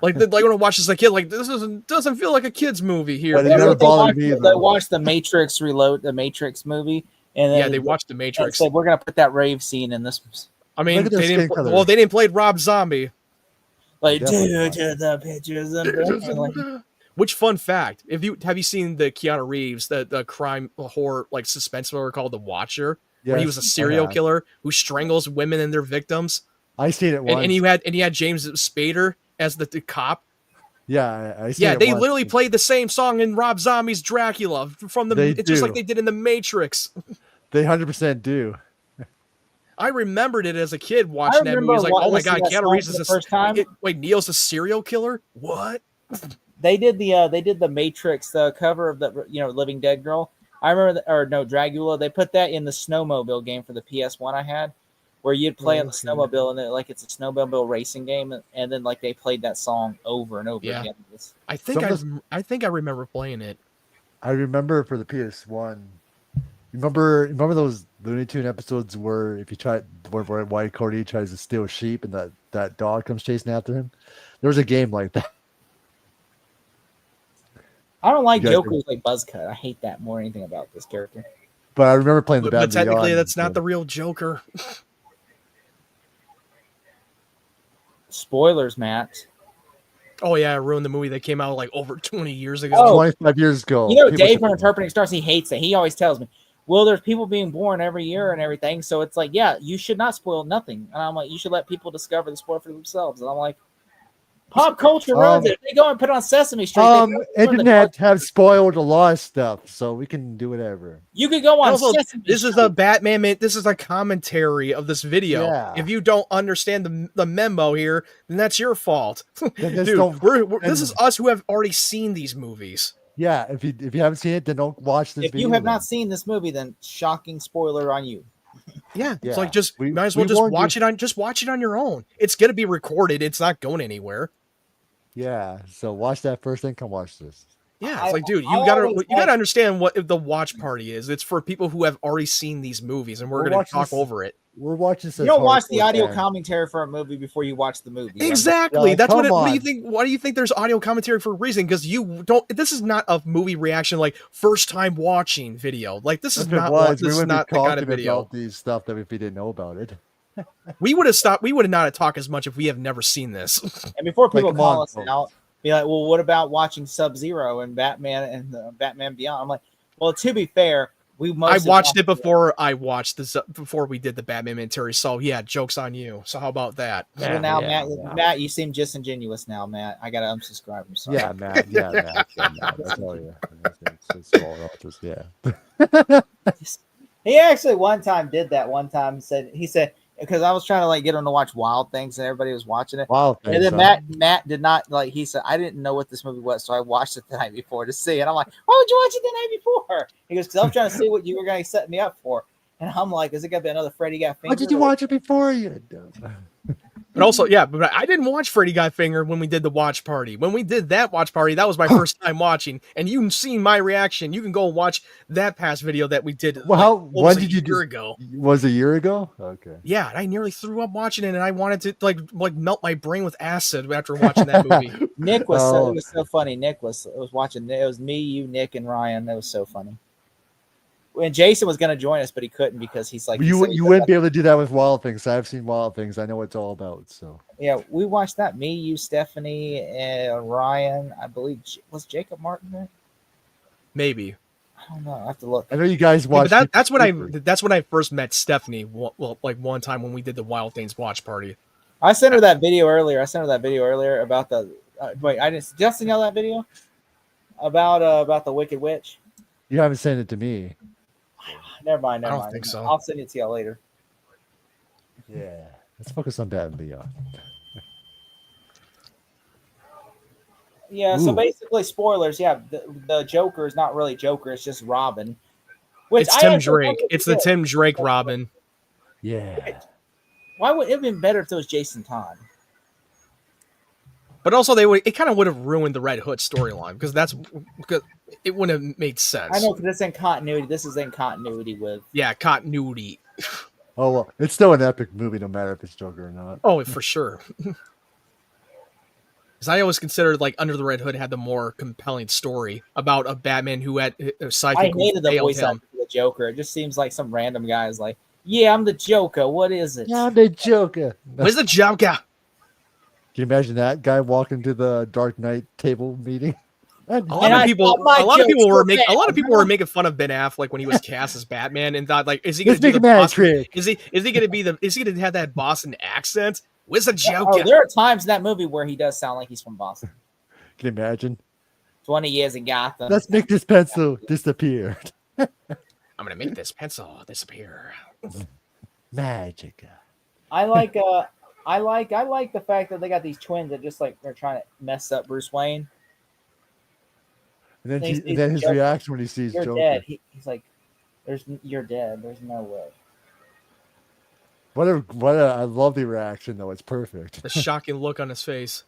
Speaker 5: Like when I watch this, like kid, like this doesn't feel like a kids movie here.
Speaker 4: But it never bothered me
Speaker 3: They
Speaker 4: either.
Speaker 3: watched the Matrix movie, and then
Speaker 5: They watched The Matrix.
Speaker 3: Said we're gonna put that rave scene in this.
Speaker 5: I mean,
Speaker 4: Look at their
Speaker 5: they didn't.
Speaker 4: skin color.
Speaker 5: Well, they didn't play Rob Zombie.
Speaker 3: Like,
Speaker 4: Definitely
Speaker 3: due
Speaker 4: not.
Speaker 3: to the pictures and like,
Speaker 5: Which fun fact? Have you seen the Keanu Reeves the crime horror like suspense thriller called The Watcher, where he was a
Speaker 4: Yes,
Speaker 5: serial
Speaker 4: I have.
Speaker 5: killer who strangles women and their victims,
Speaker 4: I seen it once.
Speaker 5: and you had James Spader as the cop.
Speaker 4: Yeah, I seen
Speaker 5: Yeah,
Speaker 4: it
Speaker 5: they
Speaker 4: once.
Speaker 5: literally played the same song in Rob Zombie's Dracula from the.
Speaker 4: They
Speaker 5: It's just
Speaker 4: do.
Speaker 5: like they did in The Matrix.
Speaker 4: They 100% do.
Speaker 5: I remembered it as a kid watching that movie. It's like, oh my god, Keanu Reeves is
Speaker 3: the first time.
Speaker 5: Wait, Neo's a serial killer? What?
Speaker 3: They did the Matrix cover of the Living Dead girl. I remember Dragula. They put that in the snowmobile game for the PS1 I had, where you'd play on the snowmobile and like it's a snowmobile racing game, and then like they played that song over and over
Speaker 5: Yeah.
Speaker 3: again.
Speaker 5: I think I remember playing it.
Speaker 4: I remember for the PS1, Remember those Looney Tune episodes where if you try where White Cody tries to steal sheep and that dog comes chasing after him? There was a game like that.
Speaker 3: I don't like
Speaker 4: You guys
Speaker 3: Joker's like Buzzcut. I hate that more than anything about this character.
Speaker 4: But I remember playing the
Speaker 5: But
Speaker 4: Batman
Speaker 5: technically,
Speaker 4: Beyond
Speaker 5: that's not
Speaker 4: game.
Speaker 5: the real Joker.
Speaker 3: Spoilers, Matt.
Speaker 5: Oh yeah, I ruined the movie that came out like over 20 years ago.
Speaker 3: Oh.
Speaker 4: 25 years ago.
Speaker 3: You know,
Speaker 4: people
Speaker 3: Dave
Speaker 4: should-
Speaker 3: from Interpreting Stars, he hates it. He always tells me, well, there's people being born every year and everything. So it's like, yeah, you should not spoil nothing. And I'm like, you should let people discover the spoil for themselves. And I'm like, pop culture runs it. If they go and put it on Sesame Street, they go and put it on the
Speaker 4: Internet
Speaker 3: dark-
Speaker 4: have spoiled a lot of stuff, so we can do whatever.
Speaker 3: You could go on
Speaker 5: Also,
Speaker 3: Sesame
Speaker 5: this is
Speaker 3: Street.
Speaker 5: the Batman. This is a commentary of this video.
Speaker 4: Yeah.
Speaker 5: If you don't understand the memo here, then that's your fault,
Speaker 4: Then just
Speaker 5: dude.
Speaker 4: don't-
Speaker 5: This is us who have already seen these movies.
Speaker 4: Yeah, if you haven't seen it, then don't watch this
Speaker 3: If
Speaker 4: video.
Speaker 3: you have
Speaker 4: then.
Speaker 3: not seen this movie, then shocking spoiler on you.
Speaker 5: Yeah, it's
Speaker 4: Yeah.
Speaker 5: like just
Speaker 4: We-
Speaker 5: might as well
Speaker 4: we
Speaker 5: just
Speaker 4: warned
Speaker 5: watch it on your own. It's gonna be recorded. It's not going anywhere.
Speaker 4: Yeah, so watch that first, then come watch this.
Speaker 5: Yeah,
Speaker 3: I-
Speaker 5: it's like, dude,
Speaker 3: I
Speaker 5: you gotta
Speaker 3: always like-
Speaker 5: understand what the watch party is. It's for people who have already seen these movies, and we're
Speaker 4: We're
Speaker 5: gonna
Speaker 4: watching
Speaker 5: talk
Speaker 4: this-
Speaker 5: over it.
Speaker 4: We're watching this.
Speaker 3: You
Speaker 4: as
Speaker 3: don't watch the
Speaker 4: hardcore
Speaker 3: audio
Speaker 4: fans.
Speaker 3: commentary for a movie before you watch the movie.
Speaker 5: Exactly.
Speaker 4: Yeah,
Speaker 5: That's what.
Speaker 4: come
Speaker 5: What do you
Speaker 4: on.
Speaker 5: think? Why do you think there's audio commentary for a reason? Because you don't. This is not a movie reaction like first time watching video. Like this is
Speaker 4: If it
Speaker 5: not.
Speaker 4: was,
Speaker 5: This
Speaker 4: we
Speaker 5: is
Speaker 4: wouldn't
Speaker 5: not
Speaker 4: be
Speaker 5: the kind
Speaker 4: talking
Speaker 5: of video.
Speaker 4: about these stuff that if we didn't know about it.
Speaker 5: We would have stopped. We would have not talked as much if we have never seen this.
Speaker 3: And before people
Speaker 4: come
Speaker 3: call
Speaker 4: on,
Speaker 3: us
Speaker 4: folks.
Speaker 3: out, be like, well, what about watching Sub-Zero and Batman and Batman Beyond? I'm like, well, to be fair, we
Speaker 5: I
Speaker 3: mostly
Speaker 5: watched it before I watched this before we did the Batmantary. So yeah, jokes on you. So how about that?
Speaker 3: So now,
Speaker 4: Yeah,
Speaker 3: Matt,
Speaker 4: yeah.
Speaker 3: Matt, you seem disingenuous now, Matt. I gotta unsubscribe. I'm sorry.
Speaker 4: Yeah, Matt. Yeah, Matt. Yeah, Matt. That's all. Yeah, it's all relatives, yeah.
Speaker 3: He actually one time did that. One time he said because I was trying to like get him to watch Wild Things and everybody was watching it.
Speaker 4: Wow.
Speaker 3: And then Matt did not like. He said I didn't know what this movie was, so I watched it the night before to see. And I'm like, why would you watch it the night before? He goes, because I'm trying to see what you were going to set me up for. And I'm like, is it going to be another Freddy Got Fingered?
Speaker 4: Why did you watch it before you?
Speaker 5: But also, yeah, but I didn't watch Freddy Got Fingered when we did the watch party. When we did that watch party, that was my first time watching, and you've seen my reaction. You can go and watch that past video that we did.
Speaker 4: Well, when
Speaker 5: almost
Speaker 4: did
Speaker 5: a
Speaker 4: you
Speaker 5: year
Speaker 4: do?
Speaker 5: ago?
Speaker 4: Was it a year ago? Okay.
Speaker 5: Yeah, I nearly threw up watching it, and I wanted to like melt my brain with acid after watching that movie.
Speaker 3: Nick was
Speaker 4: Oh.
Speaker 3: it was so funny. Nick was watching. It was me, you, Nick, and Ryan. That was so funny. And Jason was going to join us, but he couldn't because he's like
Speaker 4: You wouldn't be able to do that with Wild Things. I've seen Wild Things. I know what it's all about. So
Speaker 3: Yeah, we watched that. Me, you, Stephanie, and Ryan. I believe was Jacob Martin there.
Speaker 5: Maybe.
Speaker 3: I don't know. I have to look.
Speaker 4: I know you guys
Speaker 5: Yeah, but
Speaker 4: watched.
Speaker 5: that's when I first met Stephanie. Well, like one time when we did the Wild Things watch party.
Speaker 3: I sent her that video earlier. About the. Wait, I didn't. Did I send y'all that video about the Wicked Witch?
Speaker 4: You haven't sent it to me.
Speaker 3: Never mind.
Speaker 5: I don't think so.
Speaker 3: I'll send it to y'all later.
Speaker 4: Yeah. Let's focus on Batman Beyond.
Speaker 3: Yeah. So
Speaker 4: Ooh.
Speaker 3: basically, spoilers. Yeah, the Joker is not really Joker. It's just Robin. Which
Speaker 5: It's
Speaker 3: I
Speaker 5: Tim
Speaker 3: actually
Speaker 5: Drake.
Speaker 3: think
Speaker 5: It's the
Speaker 3: good.
Speaker 5: Tim Drake Robin.
Speaker 4: Yeah.
Speaker 3: Why would it have been better if it was Jason Todd?
Speaker 5: But also, it kind of would have ruined the Red Hood storyline because it wouldn't have made sense.
Speaker 3: I know because it's in continuity. This is in continuity with.
Speaker 5: Yeah, continuity.
Speaker 4: Oh well, it's still an epic movie, no matter if it's Joker or not.
Speaker 5: Oh, for sure. Because I always considered like Under the Red Hood had the more compelling story about a Batman who had a sidekick
Speaker 3: I
Speaker 5: who
Speaker 3: hated the
Speaker 5: failed
Speaker 3: voice
Speaker 5: him.
Speaker 3: actor for the Joker. It just seems like some random guy is like, "Yeah, I'm the Joker. What is it?"
Speaker 4: Yeah, I'm the Joker.
Speaker 5: Where's the Joker?
Speaker 4: Can you imagine that guy walking to the Dark Knight table meeting?
Speaker 5: A lot of people were making fun of Ben Affleck when he was cast as Batman and thought like, is he going
Speaker 4: Let's
Speaker 5: to do
Speaker 4: make
Speaker 5: the
Speaker 4: a mad
Speaker 5: Boston,
Speaker 4: trick.
Speaker 5: is he going to be the is he going to have that Boston accent? Where's the Joker?
Speaker 3: Oh, there are times in that movie where he does sound like he's from Boston.
Speaker 4: Can you imagine?
Speaker 3: 20 years in Gotham.
Speaker 4: Let's make this pencil disappear.
Speaker 5: I'm going to make this pencil disappear.
Speaker 4: Magic.
Speaker 3: I like the fact that they got these twins that just like they're trying to mess up Bruce Wayne.
Speaker 4: And then,
Speaker 3: He's-
Speaker 4: then his
Speaker 3: Joker.
Speaker 4: reaction when he sees
Speaker 3: You're
Speaker 4: Joker.
Speaker 3: dead. He's like, you're dead. There's no way.
Speaker 4: What a lovely reaction though. It's perfect.
Speaker 5: The shocking look on his face.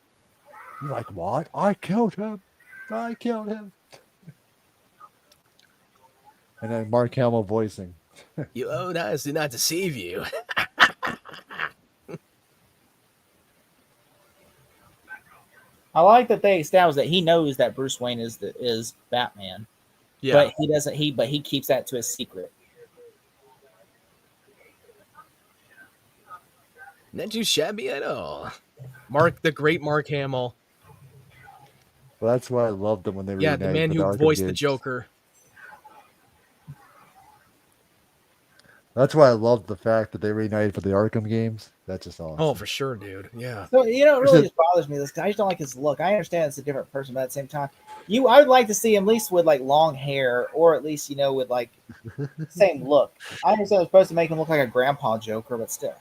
Speaker 4: You're like, what? I killed him. I killed him. And then Mark Hamill voicing.
Speaker 5: You owed us not to save you.
Speaker 3: I like that they established that he knows that Bruce Wayne is Batman,
Speaker 5: Yeah.
Speaker 3: but he doesn't. But he keeps that to a secret.
Speaker 5: Not too shabby at all. The great Mark Hamill.
Speaker 4: Well, that's why I loved them when they
Speaker 5: Yeah, the
Speaker 4: reunited
Speaker 5: man
Speaker 4: for
Speaker 5: who
Speaker 4: Arkham
Speaker 5: voiced the
Speaker 4: games.
Speaker 5: Joker.
Speaker 4: That's why I loved the fact that they reunited for the Arkham games. That's just awesome.
Speaker 5: Oh, for sure, dude. Yeah.
Speaker 3: So it really just bothers me. This guy, I just don't like his look. I understand it's a different person, but at the same time, I would like to see him at least with like long hair, or at least with like same look. I understand it's supposed to make him look like a grandpa Joker, but still,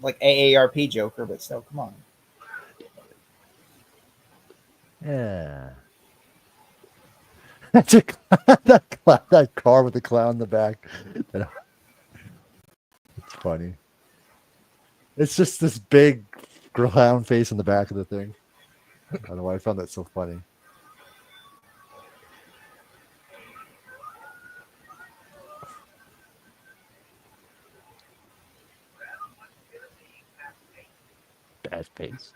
Speaker 3: like AARP Joker, but still, come on.
Speaker 4: Yeah. that car with the clown in the back. It's funny. It's just this big clown face in the back of the thing. I don't know why I found that so funny. Bad face.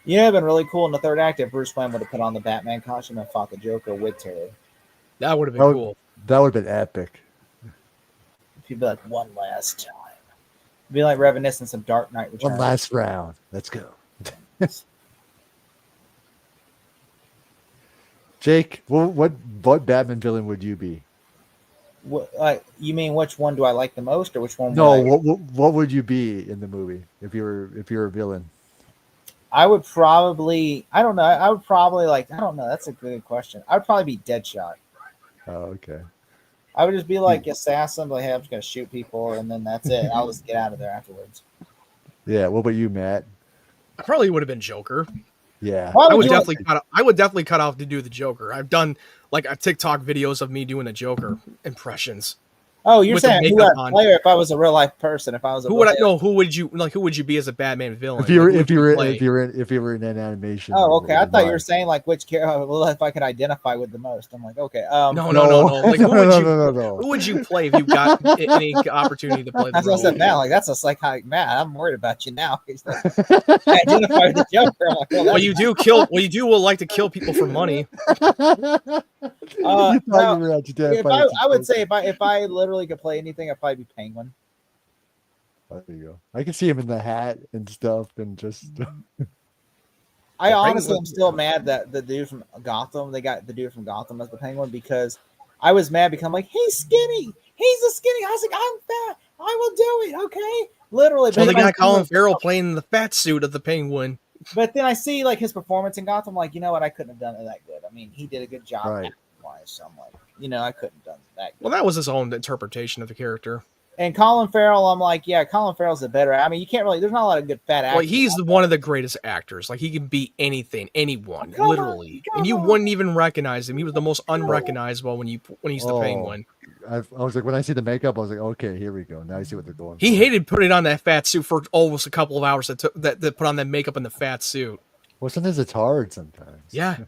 Speaker 3: Yeah, it'd been really cool in the third act if Bruce Wayne would have put on the Batman costume and fought the Joker with Terry.
Speaker 5: That would have been cool.
Speaker 4: That would have been epic.
Speaker 3: If he'd be like, one last time. It'd be like reminiscence of Dark Knight Returns.
Speaker 4: One last round. Let's go. Jake, what Batman villain would you be?
Speaker 3: You mean which one do I like the most, or which one?
Speaker 4: No, what would you be in the movie if you were a villain?
Speaker 3: I would probably. I don't know. I would probably like. I don't know. That's a good question. I would probably be Deadshot.
Speaker 4: Oh, okay.
Speaker 3: I would just be like assassin, like, hey, I'm just gonna shoot people, and then that's it. I'll just get out of there afterwards.
Speaker 4: Yeah. What about you, Matt?
Speaker 5: I probably would have been Joker.
Speaker 4: Yeah.
Speaker 5: I would definitely cut off to do the Joker. I've done like a TikTok videos of me doing the Joker impressions.
Speaker 3: Oh, you're
Speaker 5: with the
Speaker 3: saying who
Speaker 5: makeup
Speaker 3: I'd
Speaker 5: on.
Speaker 3: play, or if I was a real life person, if I was a
Speaker 5: Who would I know? Who would you be as a Batman villain?
Speaker 4: If you were
Speaker 5: Like,
Speaker 4: if you were in an animation.
Speaker 3: Oh, okay. I thought you were saying like which character, well, if I could identify with the most. I'm like, okay.
Speaker 5: No. Like,
Speaker 4: No.
Speaker 5: who would you play if you got any opportunity to play the
Speaker 3: That's what I
Speaker 5: role?
Speaker 3: said, Matt. Like, that's a psychotic Matt. I'm worried about you now. He's like, I identify with the Joker. I'm like,
Speaker 5: Well, you will like to kill people for money.
Speaker 3: No,
Speaker 4: I
Speaker 3: I would say if I literally could play anything, I'd probably be Penguin.
Speaker 4: There you go. I can see him in the hat and stuff, and just.
Speaker 3: I honestly am still mad that the dude from Gotham, they got the dude from Gotham as the Penguin, because I was mad because I'm like, he's skinny. He's a skinny. I was like, I'm fat. I will do it. Okay. Literally.
Speaker 5: So they got Colin Farrell playing the fat suit of the Penguin.
Speaker 3: But then I see like his performance in Gotham, like, you know what? I couldn't have done it that good. I mean, he did a good job
Speaker 4: Right.
Speaker 3: acting-wise. So I'm like, I couldn't have done that good.
Speaker 5: Well, that was his own interpretation of the character.
Speaker 3: And Colin Farrell, I'm like, yeah, Colin Farrell's a better. I mean, you can't really. There's not a lot of good fat actors.
Speaker 5: Well, he's one of the greatest actors. Like, he can be anything, anyone, literally, and you wouldn't even recognize him. He was the most unrecognizable when he's the Penguin.
Speaker 4: I was like, when I see the makeup, I was like, okay, here we go. Now I see what they're going.
Speaker 5: He hated putting on that fat suit for almost a couple of hours. That put on that makeup and the fat suit.
Speaker 4: Well, sometimes it's hard. Sometimes.
Speaker 5: Yeah.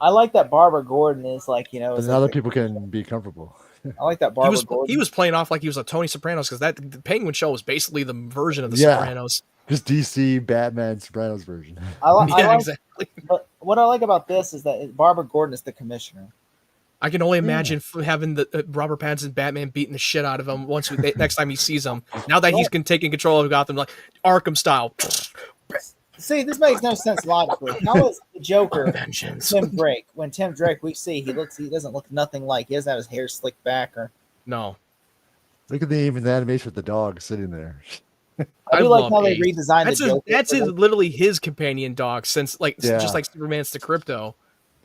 Speaker 3: I like that Barbara Gordon is like,
Speaker 4: But
Speaker 3: is
Speaker 4: then other
Speaker 3: like,
Speaker 4: people can be comfortable.
Speaker 3: I like that Barbara Gordon.
Speaker 5: He was playing off like he was a Tony Sopranos, because the Penguin show was basically the version of the
Speaker 4: Yeah.
Speaker 5: Sopranos.
Speaker 4: Just DC Batman Sopranos version.
Speaker 5: Exactly.
Speaker 3: But what I like about this is that Barbara Gordon is the commissioner.
Speaker 5: I can only imagine having the Robert Pattinson Batman beating the shit out of him next time he sees him. Now that he's taking control of Gotham, like Arkham style.
Speaker 3: See, this makes no sense logically. How is the Joker
Speaker 5: Vengeance.
Speaker 3: Tim Drake? When Tim Drake, we see he doesn't look nothing like. He doesn't have his hair slicked back or.
Speaker 5: No.
Speaker 4: Look at the animation with the dog sitting there.
Speaker 3: I do like how they redesigned the Joker.
Speaker 5: That's literally his companion dog, since just like Superman's to Crypto.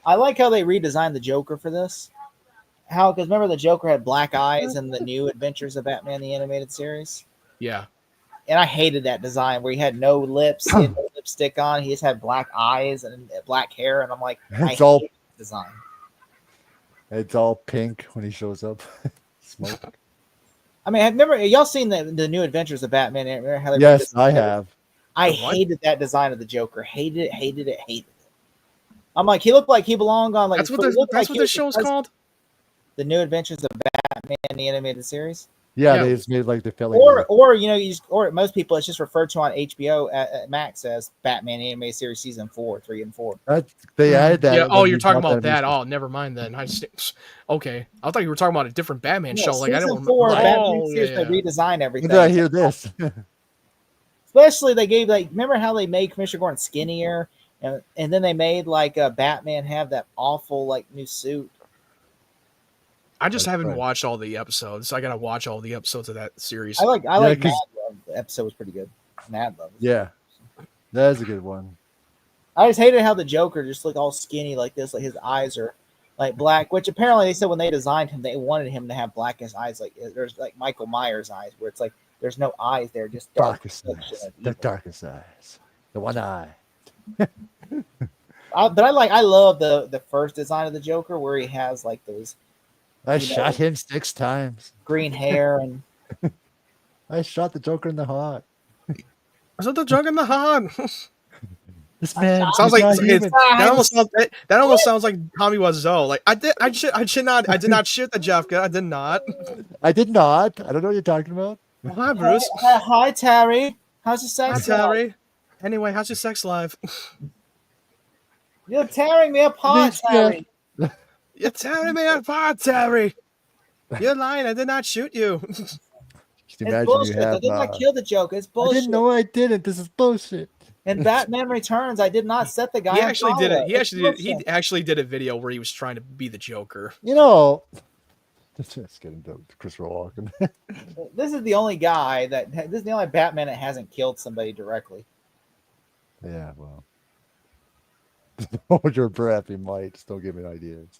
Speaker 3: I like how they redesigned the Joker for this. Because remember the Joker had black eyes in the New Adventures of Batman the Animated Series?
Speaker 5: Yeah.
Speaker 3: And I hated that design where he had no lips, he had no lipstick on, he just had black eyes and black hair, and I'm like,
Speaker 4: It's all
Speaker 3: design.
Speaker 4: It's all pink when he shows up. Smoke.
Speaker 3: I mean, have y'all seen the New Adventures of Batman?
Speaker 4: Yes, I have.
Speaker 3: I
Speaker 5: The what?
Speaker 3: hated that design of the Joker. Hated it. Hated it. Hated it. I'm like, he looked like he belonged on like.
Speaker 5: That's what
Speaker 3: he
Speaker 5: this,
Speaker 3: looked
Speaker 5: that's
Speaker 3: like
Speaker 5: what
Speaker 3: he
Speaker 5: this
Speaker 3: was
Speaker 5: show's
Speaker 3: the
Speaker 5: called.
Speaker 3: The New Adventures of Batman, the animated series.
Speaker 4: Yeah,
Speaker 5: Yeah.
Speaker 4: they just made like the Philly.
Speaker 3: Or or most people, it's just referred to on HBO at Max as Batman Anime Series Season 4, 3, and 4.
Speaker 4: They added that.
Speaker 5: Yeah. Oh,
Speaker 4: when
Speaker 5: you're
Speaker 4: they
Speaker 5: talking
Speaker 4: dropped
Speaker 5: about that.
Speaker 4: animation.
Speaker 5: Oh, never mind then. Okay. I thought you were talking about a different Batman
Speaker 3: No,
Speaker 5: show. Like I
Speaker 3: Season
Speaker 5: don't.
Speaker 3: 4
Speaker 5: Like,
Speaker 3: Batman
Speaker 5: oh,
Speaker 3: Series,
Speaker 5: yeah.
Speaker 3: they redesigned
Speaker 4: When
Speaker 3: everything.
Speaker 4: did I hear this?
Speaker 3: Especially they gave remember how they made Commissioner Gordon skinnier, and then they made Batman have that awful new suit.
Speaker 5: I just
Speaker 4: That's
Speaker 5: haven't
Speaker 4: right.
Speaker 5: watched all the episodes. I gotta watch all the episodes of that series.
Speaker 3: I like
Speaker 4: Yeah,
Speaker 3: Mad
Speaker 4: 'cause-
Speaker 3: Love. The episode was pretty good. Mad Love.
Speaker 4: Yeah, that is a good one.
Speaker 3: I just hated how the Joker just looked all skinny like this, like his eyes are like black. Which apparently they said when they designed him, they wanted him to have blackest eyes, like there's like Michael Myers' eyes, where it's like there's no eyes there, just dark.
Speaker 4: Darkest
Speaker 3: reflection
Speaker 4: eyes.
Speaker 3: of
Speaker 4: The
Speaker 3: evil.
Speaker 4: darkest eyes. The one eye.
Speaker 3: But I love the first design of the Joker where he has like those
Speaker 4: I
Speaker 3: You know-
Speaker 4: shot him 6 times.
Speaker 3: green hair and
Speaker 4: I shot the Joker in the heart.
Speaker 5: Is that the drug in the heart?
Speaker 4: This man
Speaker 5: Sounds
Speaker 4: is
Speaker 5: like
Speaker 4: not
Speaker 5: it's-
Speaker 4: human.
Speaker 5: that almost sounds like Tommy Wiseau. Like I did not shoot the Jeff. I did not.
Speaker 4: I did not. I don't know what you're talking about.
Speaker 5: Well, hi, Bruce.
Speaker 3: Hi Terry, how's your
Speaker 5: Hi,
Speaker 3: sex life?
Speaker 5: Terry. Anyway, how's your sex life?
Speaker 3: You're tearing me apart,
Speaker 4: Please,
Speaker 3: Terry.
Speaker 5: You're tearing me apart, Terry. You're lying. I did not shoot you.
Speaker 4: Just
Speaker 3: It's
Speaker 4: imagine
Speaker 3: bullshit.
Speaker 4: you
Speaker 3: I
Speaker 4: have.
Speaker 3: did not kill the Joker. It's
Speaker 4: I
Speaker 3: bullshit.
Speaker 4: didn't know I didn't. This is bullshit.
Speaker 3: In Batman Returns, I did not set the guy.
Speaker 5: He
Speaker 3: on
Speaker 5: actually did
Speaker 3: fire.
Speaker 5: it.
Speaker 3: It's
Speaker 5: He
Speaker 3: bullshit.
Speaker 5: actually did a video where he was trying to be the Joker.
Speaker 4: You know. Let's get into Christopher Walken.
Speaker 3: This is the only guy this is the only Batman that hasn't killed somebody directly.
Speaker 4: Yeah, well. Hold your breath. He might. Just don't give me ideas.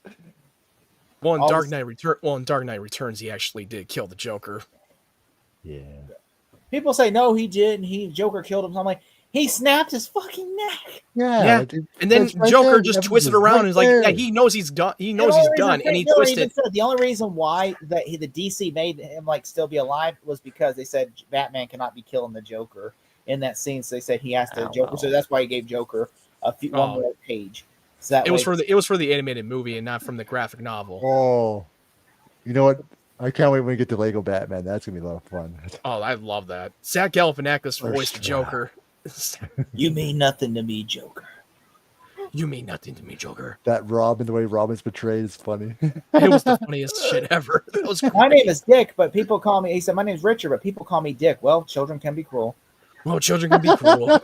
Speaker 5: Well, in
Speaker 3: All
Speaker 5: Dark
Speaker 3: this-
Speaker 5: Knight Returns, he actually did kill the Joker.
Speaker 4: Yeah.
Speaker 3: People say no, he did, and Joker killed him. So I'm like, he snapped his fucking neck.
Speaker 5: Yeah.
Speaker 4: dude,
Speaker 5: And then
Speaker 4: that's right
Speaker 5: Joker
Speaker 4: there.
Speaker 5: just
Speaker 4: Evidence
Speaker 5: twisted
Speaker 4: is
Speaker 5: around
Speaker 4: right
Speaker 5: and is like,
Speaker 4: there.
Speaker 5: yeah, he knows he's done. He knows
Speaker 3: The
Speaker 5: he's
Speaker 3: only reason-
Speaker 5: done, and he
Speaker 3: no,
Speaker 5: twisted.
Speaker 3: even said the only reason why the DC made him still be alive was because they said Batman cannot be killing the Joker in that scene. So they said he has to
Speaker 4: Oh,
Speaker 3: Joker.
Speaker 4: wow.
Speaker 3: So that's why he gave Joker one
Speaker 5: Oh.
Speaker 3: more page. So that
Speaker 5: It was
Speaker 3: way-
Speaker 5: for the animated movie and not from the graphic novel.
Speaker 4: Oh. You know what? I can't wait when we get to Lego Batman. That's going to be a lot of fun.
Speaker 5: Oh, I love that. Zach Galifianakis
Speaker 4: First
Speaker 5: voiced the Joker.
Speaker 3: You mean nothing to me, Joker.
Speaker 5: You mean nothing to me, Joker.
Speaker 4: That Robin, the way Robin's portrayed is funny.
Speaker 5: It was the funniest shit ever. That was
Speaker 3: My
Speaker 5: great.
Speaker 3: name is Dick, but people call me. He said, "My name is Richard, but people call me Dick." Well, children can be cruel.
Speaker 5: Well, children can be cruel.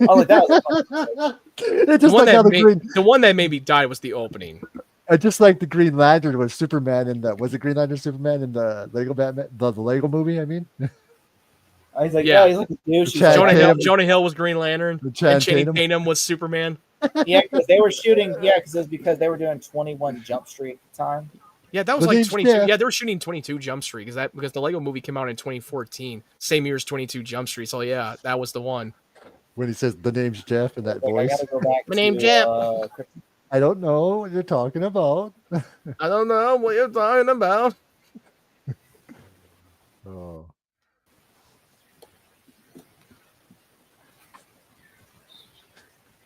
Speaker 3: Oh, like that was
Speaker 4: It's just like how
Speaker 5: The one that made me die was the opening.
Speaker 4: just like the Green Lantern was Superman in the was it Green Lantern Superman in the Lego Batman the Lego movie? I mean,
Speaker 3: He's like,
Speaker 5: Yeah.
Speaker 3: yeah, he's like a douche. He's
Speaker 4: Chad
Speaker 3: like,
Speaker 4: Tatum.
Speaker 5: Jonah Hill was Green Lantern,
Speaker 4: the Channing
Speaker 5: and Channing
Speaker 4: Tatum.
Speaker 5: Tatum was Superman.
Speaker 3: yeah, because they were shooting. Yeah, because it was because they were doing 21 Jump Street at the time.
Speaker 5: Yeah, that was
Speaker 4: The
Speaker 5: like
Speaker 4: name's
Speaker 5: 22.
Speaker 4: Jeff.
Speaker 5: Yeah, they were shooting 22 Jump Street because the Lego movie came out in 2014, same year as 22 Jump Street. So yeah, that was the one.
Speaker 4: When he says the name's Jeff in that
Speaker 3: Like, I
Speaker 4: voice.
Speaker 3: gotta go back.
Speaker 5: My name's
Speaker 3: to,
Speaker 5: Jeff.
Speaker 4: I don't know what you're talking about.
Speaker 5: I don't know what you're talking about.
Speaker 4: Oh.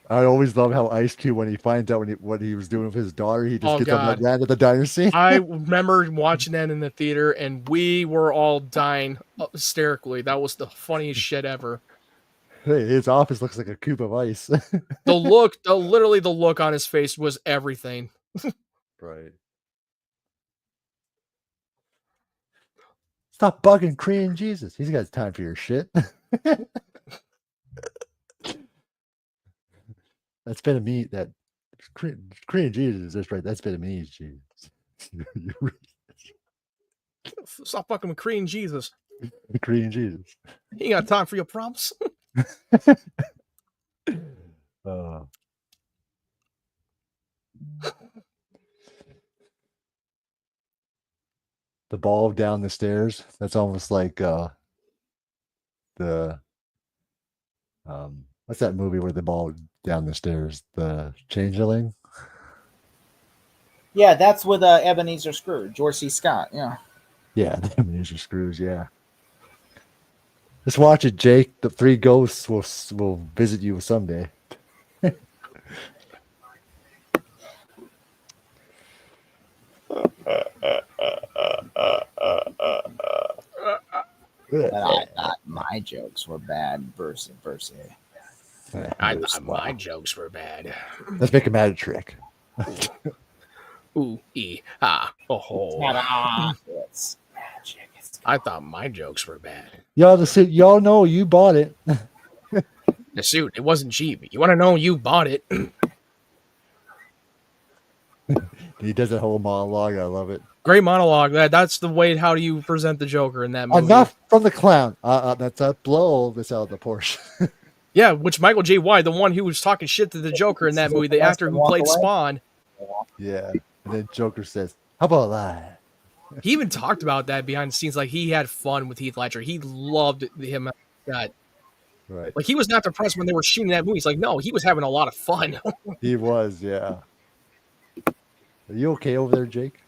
Speaker 4: I always love how Ice Cube, when he finds out what he was doing with his daughter, he just
Speaker 5: Oh,
Speaker 4: gets on
Speaker 5: God.
Speaker 4: that land at the diner scene.
Speaker 5: I remember watching that in the theater, and we were all dying hysterically. That was the funniest shit ever.
Speaker 4: Hey, his office looks like a cube of ice.
Speaker 5: Literally the look on his face was everything.
Speaker 4: Right. Stop bugging Korean Jesus. He's got time for your shit. That's Vietnamese. That Korean Jesus. That's right. That's Vietnamese Jesus.
Speaker 5: Stop fucking with Korean Jesus.
Speaker 4: Korean Jesus.
Speaker 5: He ain't got time for your problems.
Speaker 4: The ball down the stairs. That's almost like the what's that movie where the ball down the stairs? The Changeling.
Speaker 3: Yeah, that's with Ebenezer Scrooge, George C. Scott. Yeah.
Speaker 4: Yeah, the Ebenezer Scrooge. Yeah. Just watch it, Jake. The three ghosts will visit you someday.
Speaker 3: But I thought my jokes were bad versus.
Speaker 5: I thought my jokes were bad.
Speaker 4: Let's make a magic trick.
Speaker 5: Ooh, oh.
Speaker 3: It's magic.
Speaker 5: I thought my jokes were bad.
Speaker 4: Y'all know you bought it.
Speaker 5: The suit, it wasn't cheap. You want to know you bought it?
Speaker 4: He does a whole monologue. I love it.
Speaker 5: Great monologue. That's the way. How do you present the Joker in that movie?
Speaker 4: Enough from the clown. That's a blow this out of the Porsche.
Speaker 5: Yeah, which Michael J. White, the one who was talking shit to the Joker in that movie, the actor who played Spawn.
Speaker 4: Yeah. And then Joker says, "How about that?"
Speaker 5: He even talked about that behind the scenes. Like, he had fun with Heath Ledger. He loved him. That,
Speaker 4: Right.
Speaker 5: like, he was not depressed when they were shooting that movie. He's like, no, he was having a lot of fun.
Speaker 4: He was, yeah. Are you okay over there, Jake?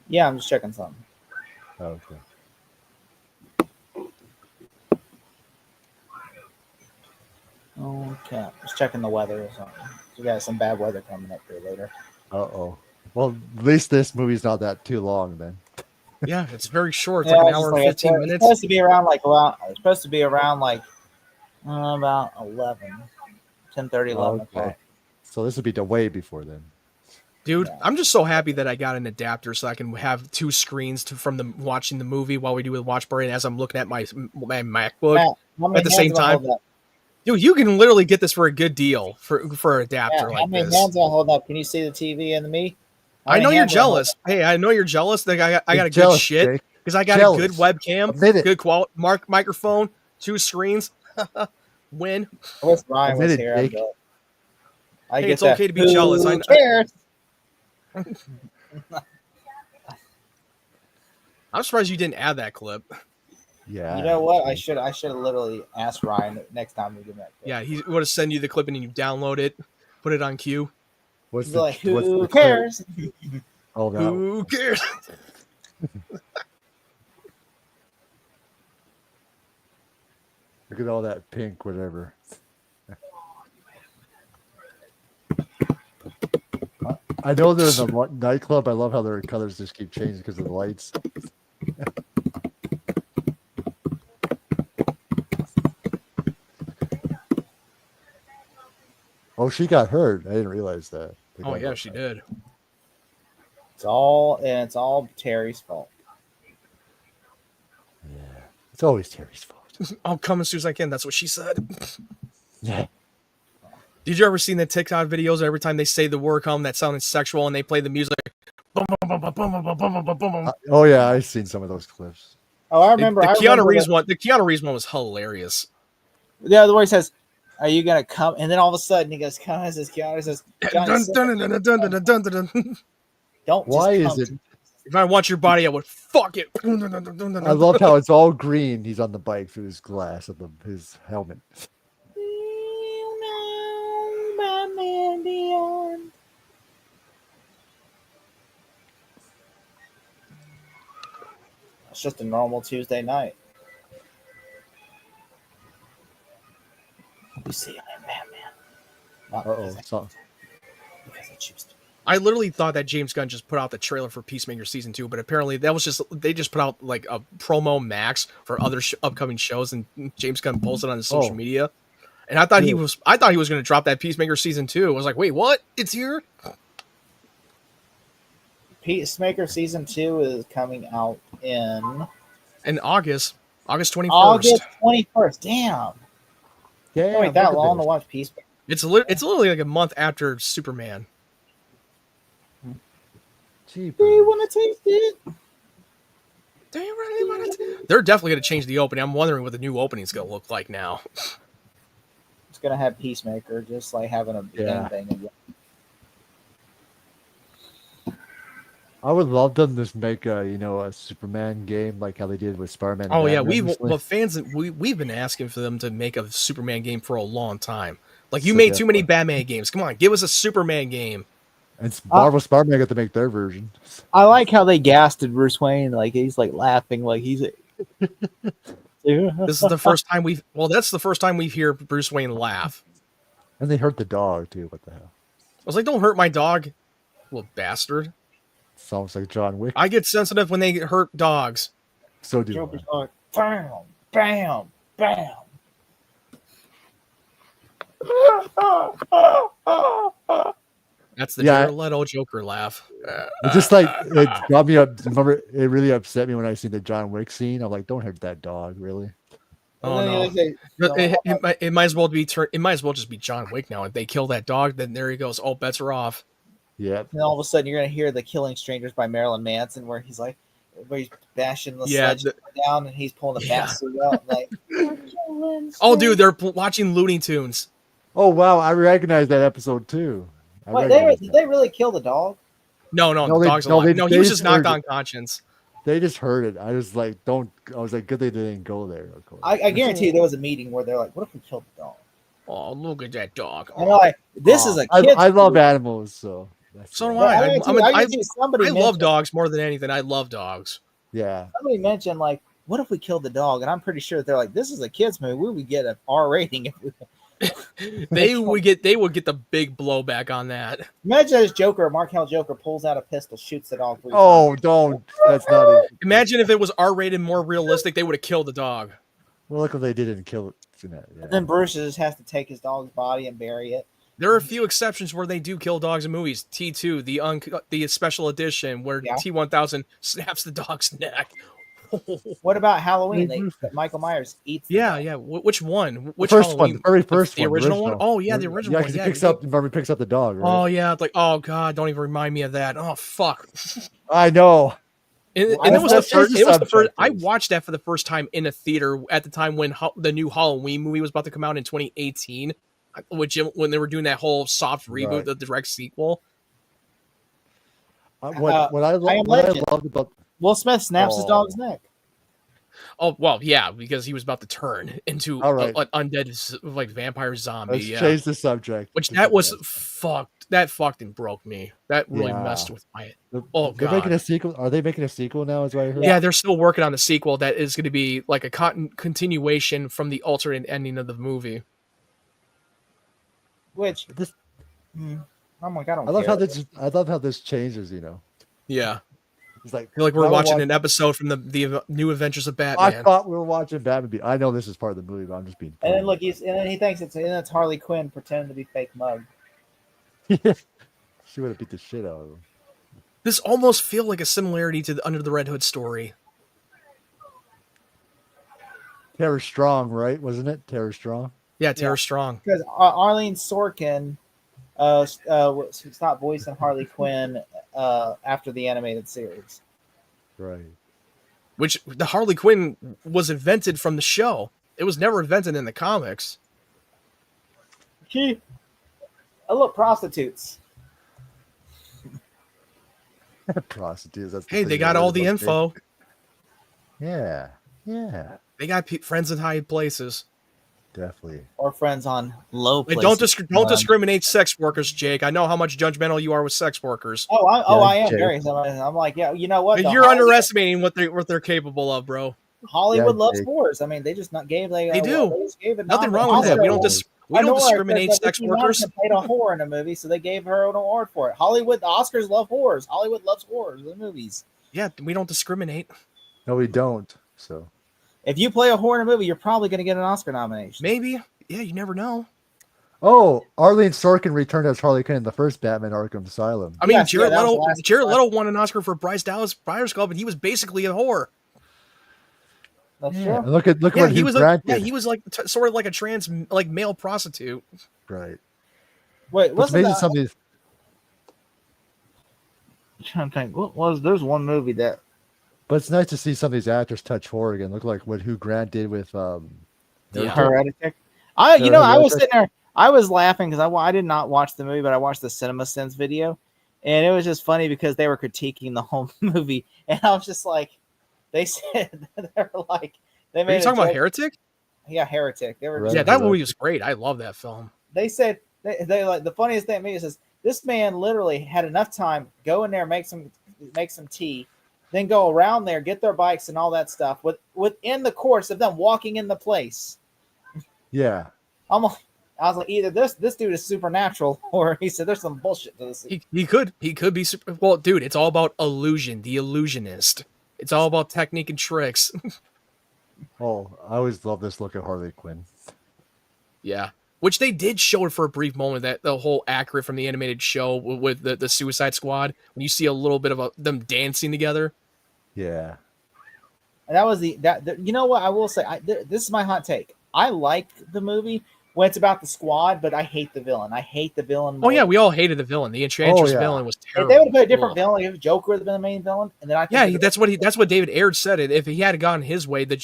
Speaker 3: Yeah, I'm just checking something.
Speaker 4: Okay.
Speaker 3: Okay, just checking the weather or something. We got some bad weather coming up here later.
Speaker 4: Uh-oh. Well, at least this movie's not that too long then.
Speaker 5: Yeah, it's very short. It's like an hour and 15 minutes.
Speaker 3: It's supposed to be around about 10:30, 11 o'clock.
Speaker 4: So this would be way before then.
Speaker 5: Dude,
Speaker 3: Yeah.
Speaker 5: I'm just so happy that I got an adapter so I can have two screens from watching the movie while we do the watch party, and as I'm looking at my MacBook
Speaker 3: Matt,
Speaker 5: at the same time. Dude, you can literally get this for a good deal for an adapter
Speaker 3: how
Speaker 5: like
Speaker 3: many
Speaker 5: this.
Speaker 3: hands will hold up? Can you see the TV and me? How
Speaker 5: I
Speaker 3: many
Speaker 5: know you're
Speaker 3: hands will hold
Speaker 5: jealous.
Speaker 3: up?
Speaker 5: Hey, I know you're jealous. That I got a good
Speaker 4: Jealous,
Speaker 5: shit
Speaker 4: Jake.
Speaker 5: because I got
Speaker 4: Jealous.
Speaker 5: a good webcam,
Speaker 4: Admit it.
Speaker 5: good quality microphone, two screens. Win.
Speaker 3: I wish Ryan
Speaker 4: Admit
Speaker 3: was
Speaker 4: it,
Speaker 3: here.
Speaker 4: Jake.
Speaker 5: Hey,
Speaker 3: get
Speaker 5: it's okay to be jealous.
Speaker 3: Who cares?
Speaker 5: I'm surprised you didn't add that clip.
Speaker 4: Yeah.
Speaker 3: You know what? I should have literally asked Ryan next time we get back.
Speaker 5: Yeah, he would have sent you the clip and you download it, put it on queue.
Speaker 4: What's
Speaker 3: He's
Speaker 4: the,
Speaker 3: like,
Speaker 4: what's
Speaker 3: who
Speaker 4: the
Speaker 3: cares?
Speaker 4: clip? Oh, that one.
Speaker 5: Who cares?
Speaker 4: Look at all that pink, whatever. I know they're in the nightclub. I love how their colors just keep changing because of the lights. Oh, she got hurt. I didn't realize that.
Speaker 5: Oh yeah, she did.
Speaker 3: It's all Terry's fault.
Speaker 4: Yeah. It's always Terry's fault.
Speaker 5: I'll come as soon as I can. That's what she said.
Speaker 4: Yeah.
Speaker 5: Did you ever see the TikTok videos? Every time they say the word "come," that sounded sexual, and they play the music. Boom, boom, boom, boom, boom, boom, boom, boom, boom, boom.
Speaker 4: Oh yeah, I've seen some of those clips.
Speaker 3: Oh, I remember.
Speaker 5: The
Speaker 3: I
Speaker 5: Keanu
Speaker 3: remember
Speaker 5: Reeves one. The Keanu Reeves one was hilarious.
Speaker 3: The other one says, "Are you gonna come?" And then all of a sudden he goes, "Keanu says, Keanu says,
Speaker 5: Dun, dun, dun, dun, dun, dun, dun, dun, dun, dun.
Speaker 3: don't."
Speaker 4: Why
Speaker 3: just
Speaker 4: is
Speaker 3: come
Speaker 4: it?
Speaker 5: If I want your body, I would fuck it.
Speaker 4: I love how it's all green. He's on the bike through his glass of his helmet.
Speaker 3: Batman Beyond. It's just a normal Tuesday night. You see, I am Batman. Not because I choose to be.
Speaker 5: I literally thought that James Gunn just put out the trailer for Peacemaker season 2, but apparently that was just they just put out like a promo max for other upcoming shows, and James Gunn posted on his social media. And I thought he was going to drop that Peacemaker season 2. I was like, wait, what? It's here?
Speaker 3: Peacemaker season 2 is coming out in
Speaker 5: August 21st.
Speaker 3: August 21st. Damn.
Speaker 4: Yeah.
Speaker 3: Wait that long to watch Peacemaker.
Speaker 5: It's literally like a month after Superman.
Speaker 3: Do you want to taste it?
Speaker 5: Do you really want to? They're definitely going to change the opening. I'm wondering what the new opening is going to look like now.
Speaker 3: It's gonna have Peacemaker, just like having a thing again.
Speaker 4: I would love them to make a Superman game like how they did with Spider-Man.
Speaker 5: Oh yeah,
Speaker 4: recently.
Speaker 5: we've been asking for them to make a Superman game for a long time. Like you made too many Batman games. Come on, give us a Superman game.
Speaker 4: And Marvel Spider-Man got to make their version.
Speaker 3: I like how they gassed Bruce Wayne, like he's like laughing, like he's
Speaker 5: This is the first time that's the first time we hear Bruce Wayne laugh.
Speaker 4: And they hurt the dog too. What the hell?
Speaker 5: I was like, don't hurt my dog, little bastard.
Speaker 4: Sounds like John Wick.
Speaker 5: I get sensitive when they hurt dogs.
Speaker 4: So do
Speaker 3: Joker's
Speaker 4: I.
Speaker 3: like, bam, bam, bam.
Speaker 5: That's the
Speaker 4: Yeah.
Speaker 5: Jared Leto Joker laugh.
Speaker 4: It's just like it got me up. Remember, it really upset me when I seen the John Wick scene. I'm like, don't hurt that dog, really.
Speaker 5: Oh
Speaker 3: And then
Speaker 5: no.
Speaker 3: they say,
Speaker 5: It might as well be it might as well just be John Wick now. If they kill that dog, then there he goes. All bets are off.
Speaker 4: Yeah.
Speaker 3: and all of a sudden you're gonna hear the Killing Strangers by Marilyn Manson, where he's like, where he's bashing the sledge down and he's pulling the
Speaker 5: Yeah.
Speaker 3: bat suit out. Like,
Speaker 5: Oh, dude, they're watching Looney Tunes.
Speaker 4: Oh wow, I recognize that episode too. I
Speaker 3: Wait,
Speaker 4: recognize
Speaker 3: did
Speaker 4: that.
Speaker 3: they really kill the dog?
Speaker 5: No,
Speaker 4: No,
Speaker 5: the
Speaker 4: they-
Speaker 5: dog's
Speaker 4: no,
Speaker 5: alive.
Speaker 4: they-
Speaker 5: No,
Speaker 4: they
Speaker 5: he was
Speaker 4: just
Speaker 5: just knocked
Speaker 4: heard
Speaker 5: unconscious.
Speaker 4: They just heard it. I was like, don't. I was like, good thing they didn't go there. Of course.
Speaker 3: I guarantee you there was a meeting where they're like, what if we killed the dog?
Speaker 5: Oh, look at that dog.
Speaker 3: And they're like, this is a kid.
Speaker 4: I love animals, so. That's
Speaker 5: So do
Speaker 4: fine.
Speaker 5: I.
Speaker 3: Somebody
Speaker 5: I love
Speaker 3: mentioned-
Speaker 5: dogs more than anything. I love dogs.
Speaker 4: Yeah.
Speaker 3: Somebody mentioned like, what if we killed the dog? And I'm pretty sure they're like, this is a kids movie. We would get an R rating if we
Speaker 5: They would get the big blowback on that.
Speaker 3: imagine this Joker, Mark Hamill Joker pulls out a pistol, shoots the dog. 3 times.
Speaker 4: Oh, don't. That's not it.
Speaker 5: Imagine if it was R-rated, more realistic, they would have killed the dog.
Speaker 4: Well, look what they didn't kill it. Yeah.
Speaker 3: Then Bruce just has to take his dog's body and bury it.
Speaker 5: There are a few exceptions where they do kill dogs in movies. T2, the special edition, where
Speaker 3: Yeah.
Speaker 5: T1000 snaps the dog's neck.
Speaker 3: What about Halloween? That Michael Myers eats. the
Speaker 5: Yeah,
Speaker 3: dog.
Speaker 5: yeah. Which one?
Speaker 4: The
Speaker 5: Which
Speaker 4: first
Speaker 5: Halloween?
Speaker 4: one, the very first
Speaker 5: The
Speaker 4: one,
Speaker 5: original one? Oh, yeah, the original
Speaker 4: Yeah,
Speaker 5: one.
Speaker 4: because
Speaker 5: Yeah,
Speaker 4: he picks up. Remember, he picks up the dog. Right?
Speaker 5: Oh yeah, it's like, oh god, don't even remind me of that. Oh fuck.
Speaker 4: I know.
Speaker 5: And
Speaker 3: Well,
Speaker 5: it was the
Speaker 4: that's
Speaker 5: first.
Speaker 4: just
Speaker 5: It was the first.
Speaker 4: subjective.
Speaker 5: I watched that for the first time in a theater at the time when the new Halloween movie was about to come out in 2018, when they were doing that whole soft reboot,
Speaker 4: Right.
Speaker 5: the direct sequel.
Speaker 4: What
Speaker 3: I Am
Speaker 4: I
Speaker 3: Legend.
Speaker 4: loved about
Speaker 3: Will Smith snaps his
Speaker 4: Oh.
Speaker 3: dog's neck.
Speaker 5: Oh well, yeah, because he was about to turn into
Speaker 4: All right.
Speaker 5: an undead like vampire zombie.
Speaker 4: let's
Speaker 5: Yeah,
Speaker 4: change the subject.
Speaker 5: which that was fucked. That fucking broke me. That really
Speaker 4: Yeah.
Speaker 5: messed with my.
Speaker 4: They're,
Speaker 5: Oh,
Speaker 4: they're making
Speaker 5: God.
Speaker 4: a sequel. Are they making a sequel now? Is what I heard.
Speaker 5: Yeah, they're still working on the sequel that is going to be like a continuation from the alternate ending of the movie.
Speaker 3: Which,
Speaker 4: This-
Speaker 3: oh my god, I
Speaker 4: I
Speaker 3: don't
Speaker 4: love
Speaker 3: care.
Speaker 4: how this. I love how this changes. You know,
Speaker 5: Yeah.
Speaker 4: it's like
Speaker 5: I feel like we're
Speaker 4: I would
Speaker 5: watching
Speaker 4: watch-
Speaker 5: an episode from the New Adventures of
Speaker 4: I
Speaker 5: Batman.
Speaker 4: thought we were watching Batman. I know this is part of the movie, but I'm just being.
Speaker 3: And then look, and then he thinks it's Harley Quinn pretending to be fake mug.
Speaker 4: She would have beat the shit out of him.
Speaker 5: This almost feel like a similarity to the Under the Red Hood story.
Speaker 4: Tara Strong, right? Wasn't it Tara Strong?
Speaker 5: Yeah, Tara Strong.
Speaker 3: Because Arlene Sorkin, stopped voicing Harley Quinn after the animated series.
Speaker 4: Right.
Speaker 5: Which the Harley Quinn was invented from the show. It was never invented in the comics.
Speaker 3: I look prostitutes.
Speaker 4: Prostitutes. That's the
Speaker 5: Hey,
Speaker 4: thing
Speaker 5: they
Speaker 4: I
Speaker 5: got
Speaker 4: heard
Speaker 5: all the
Speaker 4: about
Speaker 5: info.
Speaker 4: Yeah. Yeah.
Speaker 5: They got friends in high places.
Speaker 4: Definitely.
Speaker 3: Or friends on low
Speaker 5: Hey,
Speaker 3: places.
Speaker 5: don't discriminate sex workers, Jake. I know how much judgmental you are with sex workers.
Speaker 3: I am
Speaker 4: Jake.
Speaker 3: very. I'm like, yeah, you know what?
Speaker 5: And
Speaker 3: The
Speaker 5: you're
Speaker 3: Hollywood-
Speaker 5: underestimating what they're capable of, bro.
Speaker 3: Hollywood
Speaker 4: Yeah,
Speaker 3: loves
Speaker 4: Jake.
Speaker 3: whores. I mean, they just not gave.
Speaker 5: They do.
Speaker 3: They just gave it
Speaker 5: Nothing
Speaker 3: an
Speaker 5: wrong with that.
Speaker 3: Oscar.
Speaker 5: We don't discriminate sex workers.
Speaker 3: Played a whore in a movie, so they gave her an award for it. Hollywood, the Oscars love whores. Hollywood loves whores in movies.
Speaker 5: Yeah, we don't discriminate.
Speaker 4: No, we don't. So
Speaker 3: If you play a whore in a movie, you're probably going to get an Oscar nomination.
Speaker 5: Maybe. Yeah, you never know.
Speaker 4: Oh, Arlene Sorkin returned as Harley Quinn in the first Batman Arkham Asylum.
Speaker 5: I mean,
Speaker 3: Yes, yeah, that was last-
Speaker 5: Jared Leto won an Oscar for Bryce Dallas Buyers Club, and he was basically a whore.
Speaker 3: That's
Speaker 4: Yeah.
Speaker 3: true.
Speaker 4: And look
Speaker 5: Yeah,
Speaker 4: what
Speaker 5: he
Speaker 4: Hugh
Speaker 5: was
Speaker 4: Grant
Speaker 5: like,
Speaker 4: did.
Speaker 5: he was like sort of like a trans like male prostitute.
Speaker 4: Right.
Speaker 3: Wait,
Speaker 4: It's
Speaker 3: what's
Speaker 4: amazing
Speaker 3: that?
Speaker 4: some of these.
Speaker 3: I'm trying to think. What was? There's one movie that.
Speaker 4: But it's nice to see some of these actors touch horror again. Look like what Hugh Grant did with
Speaker 5: Yeah.
Speaker 3: Heretic. I was
Speaker 4: Heretic.
Speaker 3: sitting there. I was laughing because I did not watch the movie, but I watched the Cinema Sins video, and it was just funny because they were critiquing the whole movie, and I was just like, they said they were like they
Speaker 5: Are
Speaker 3: made.
Speaker 5: you
Speaker 3: a
Speaker 5: talking about
Speaker 3: joke-
Speaker 5: Heretic?
Speaker 3: Yeah, Heretic. They were.
Speaker 4: Right.
Speaker 5: Yeah, that movie was great. I love that film.
Speaker 3: They said they like the funniest thing to me is this man literally had enough time go in there make some tea, then go around there, get their bikes and all that stuff within the course of them walking in the place.
Speaker 4: Yeah.
Speaker 3: I was like, either this dude is supernatural, or he said there's some bullshit to this.
Speaker 5: He could be super. Well, dude, it's all about illusion. The illusionist. It's all about technique and tricks.
Speaker 4: Oh, I always love this look at Harley Quinn.
Speaker 5: Yeah. Which they did show it for a brief moment, that the whole accurate from the animated show with the Suicide Squad, when you see a little bit of them dancing together.
Speaker 4: Yeah.
Speaker 3: And that was you know what I will say, this is my hot take. I like the movie when it's about the squad, but I hate the villain. I hate the villain.
Speaker 5: Oh yeah, we all hated the villain. The Enchantress villain was
Speaker 3: If
Speaker 5: terrible.
Speaker 3: they would have put a different villain, like if Joker would have been the main villain, and then I think
Speaker 5: that's what David Ayer said. It if he had gone his way, the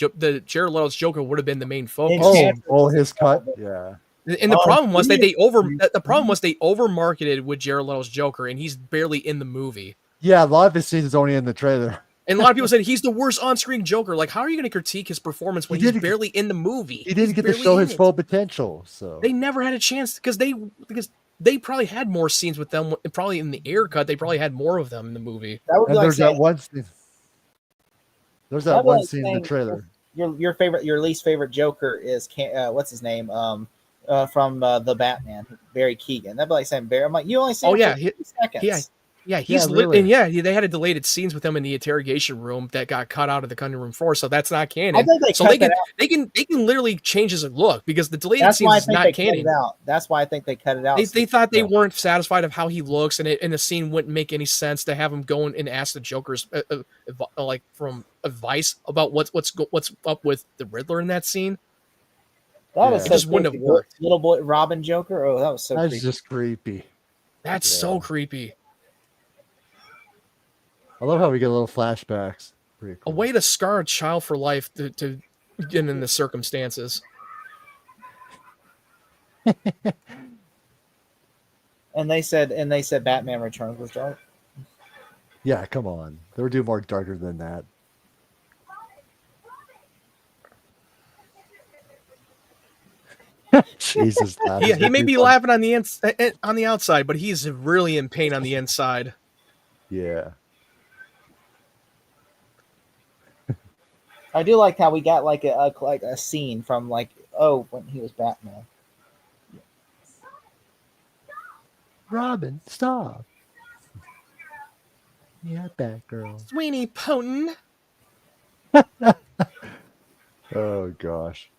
Speaker 5: Jared Leto's Joker would have been the main focus.
Speaker 4: His cut. Yeah.
Speaker 5: And the problem was that they over marketed with Jared Leto's Joker, and he's barely in the movie.
Speaker 4: Yeah, a lot of his scenes is only in the trailer.
Speaker 5: And a lot of people said he's the worst on-screen Joker. Like, how are you going to critique his performance when he's barely in the movie?
Speaker 4: He didn't get to show his full potential. So
Speaker 5: they never had a chance because they probably had more scenes with them. Probably in the Ayer cut, they probably had more of them in the movie.
Speaker 3: That would be
Speaker 4: there's that one scene. There's that one scene in the trailer.
Speaker 3: Your least favorite Joker is what's his name? From the Batman, Barry Keoghan. That'd be like saying Barry. I'm like, you only see him for 50 seconds.
Speaker 5: Yeah, he's
Speaker 4: really.
Speaker 5: And they had deleted scenes with him in the interrogation room that got cut out of the Cutting Room 4, so that's not canon.
Speaker 3: I think
Speaker 5: they can literally change his look because the deleted scenes is not canon.
Speaker 3: That's why I think they cut it out.
Speaker 5: They thought they weren't satisfied of how he looks, and the scene wouldn't make any sense to have him go and ask the Joker's like from advice about what's up with the Riddler in that scene.
Speaker 3: That is
Speaker 5: just wouldn't have worked.
Speaker 3: Little boy Robin Joker. Oh, that was so.
Speaker 4: That's just creepy.
Speaker 5: That's so creepy.
Speaker 4: I love how we get little flashbacks. Pretty cool.
Speaker 5: A way to scar a child for life to get in the circumstances.
Speaker 3: And they said Batman Returns was dark.
Speaker 4: Yeah, come on. They were doing more darker than that. Jesus.
Speaker 5: Yeah, he may be laughing on the outside, but he's really in pain on the inside.
Speaker 4: Yeah.
Speaker 3: I do like how we got like a scene from when he was Batman.
Speaker 4: Robin, stop. Yeah, Batgirl.
Speaker 5: Sweeney Poten.
Speaker 4: Oh gosh.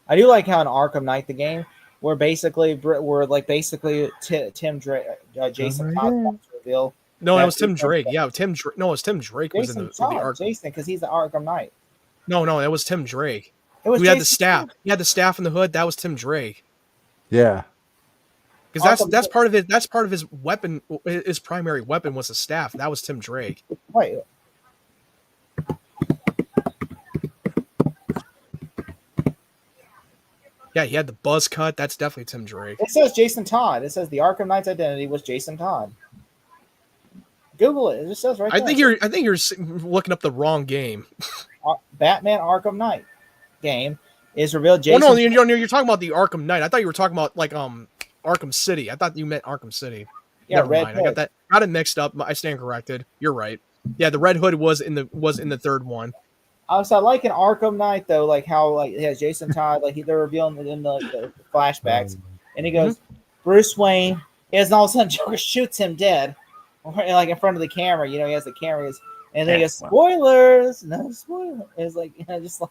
Speaker 3: I do like how in Arkham Knight, the game, where basically Tim Drake, Jason Todd wants to reveal.
Speaker 5: No, it was Tim Drake. Yeah, it was Tim Drake was in the Arkham.
Speaker 3: Jason, because he's the Arkham Knight.
Speaker 5: No, that was Tim Drake.
Speaker 3: It was
Speaker 5: had the staff. He had the staff in the hood. That was Tim Drake.
Speaker 4: Yeah.
Speaker 5: Because that's part of it. That's part of his weapon. His primary weapon was the staff. That was Tim Drake.
Speaker 3: Right.
Speaker 5: Yeah, he had the buzz cut. That's definitely Tim Drake.
Speaker 3: It says Jason Todd. It says the Arkham Knight's identity was Jason Todd. Google it. It just says right there.
Speaker 5: I think you're looking up the wrong game.
Speaker 3: Batman Arkham Knight game is revealed. Jason.
Speaker 5: Oh no, you're talking about the Arkham Knight. I thought you were talking about Arkham City. I thought you meant Arkham City.
Speaker 3: Yeah,
Speaker 5: Never mind. I got it mixed up. I stand corrected. You're right. Yeah, the Red Hood was in the third one.
Speaker 3: So I like in Arkham Knight though, like how it has Jason Todd, they're revealing it in the flashbacks, and he goes, Bruce Wayne, and all of a sudden Joker shoots him dead, like in front of the camera. He has the cameras, and then he goes, spoilers, no spoilers. It's just like,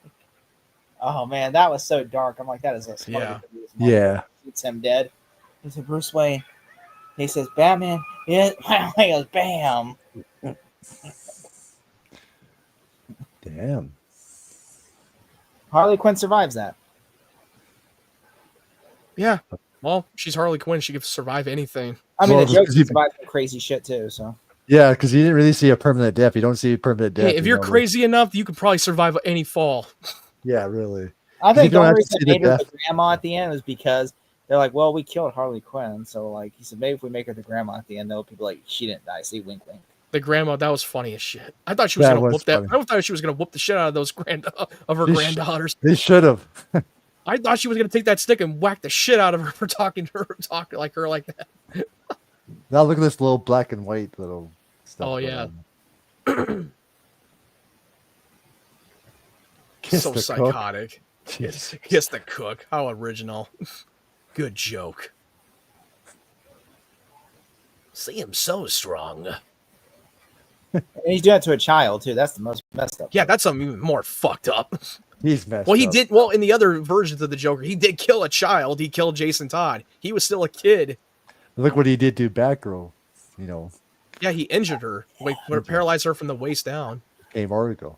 Speaker 3: oh man, that was so dark. I'm like, that is a smart.
Speaker 4: Yeah.
Speaker 3: Shoots him dead. He said, Bruce Wayne. He says, Batman. Yeah. He goes, bam.
Speaker 4: Damn.
Speaker 3: Harley Quinn survives that.
Speaker 5: Yeah. Well, she's Harley Quinn. She could survive anything.
Speaker 3: I mean, the Joker survived some crazy shit too. So.
Speaker 4: Yeah, because you didn't really see a permanent death. You don't see a permanent death.
Speaker 5: Hey, if you're crazy enough, you could probably survive any fall.
Speaker 4: Yeah, really.
Speaker 3: I think the only reason they made her the grandma at the end was because they're like, well, we killed Harley Quinn. So, he said, maybe if we make her the grandma at the end, they'll people she didn't die. See, wink, wink.
Speaker 5: The grandma, that was funny as shit. I thought she was going to whoop that. I thought she was going to whoop the shit out of those granddaughters.
Speaker 4: They should have.
Speaker 5: I thought she was going to take that stick and whack the shit out of her for talking like her like that.
Speaker 4: Now look at this little black and white little stuff.
Speaker 5: Oh yeah.
Speaker 4: Kiss
Speaker 5: So
Speaker 4: the
Speaker 5: psychotic.
Speaker 4: cook. Jeez.
Speaker 5: Kiss the cook. How original. Good joke. See him so strong.
Speaker 3: And he's doing it to a child too. That's the most messed up.
Speaker 5: Yeah,
Speaker 3: part.
Speaker 5: that's something even more fucked up.
Speaker 4: He's messed
Speaker 5: Well, he
Speaker 4: up.
Speaker 5: did. Well, in the other versions of the Joker, he did kill a child. He killed Jason Todd. He was still a kid.
Speaker 4: Look what he did to Batgirl. You know,
Speaker 5: Yeah, he injured her. Like, paralyzed her from the waist down.
Speaker 4: Game Argo.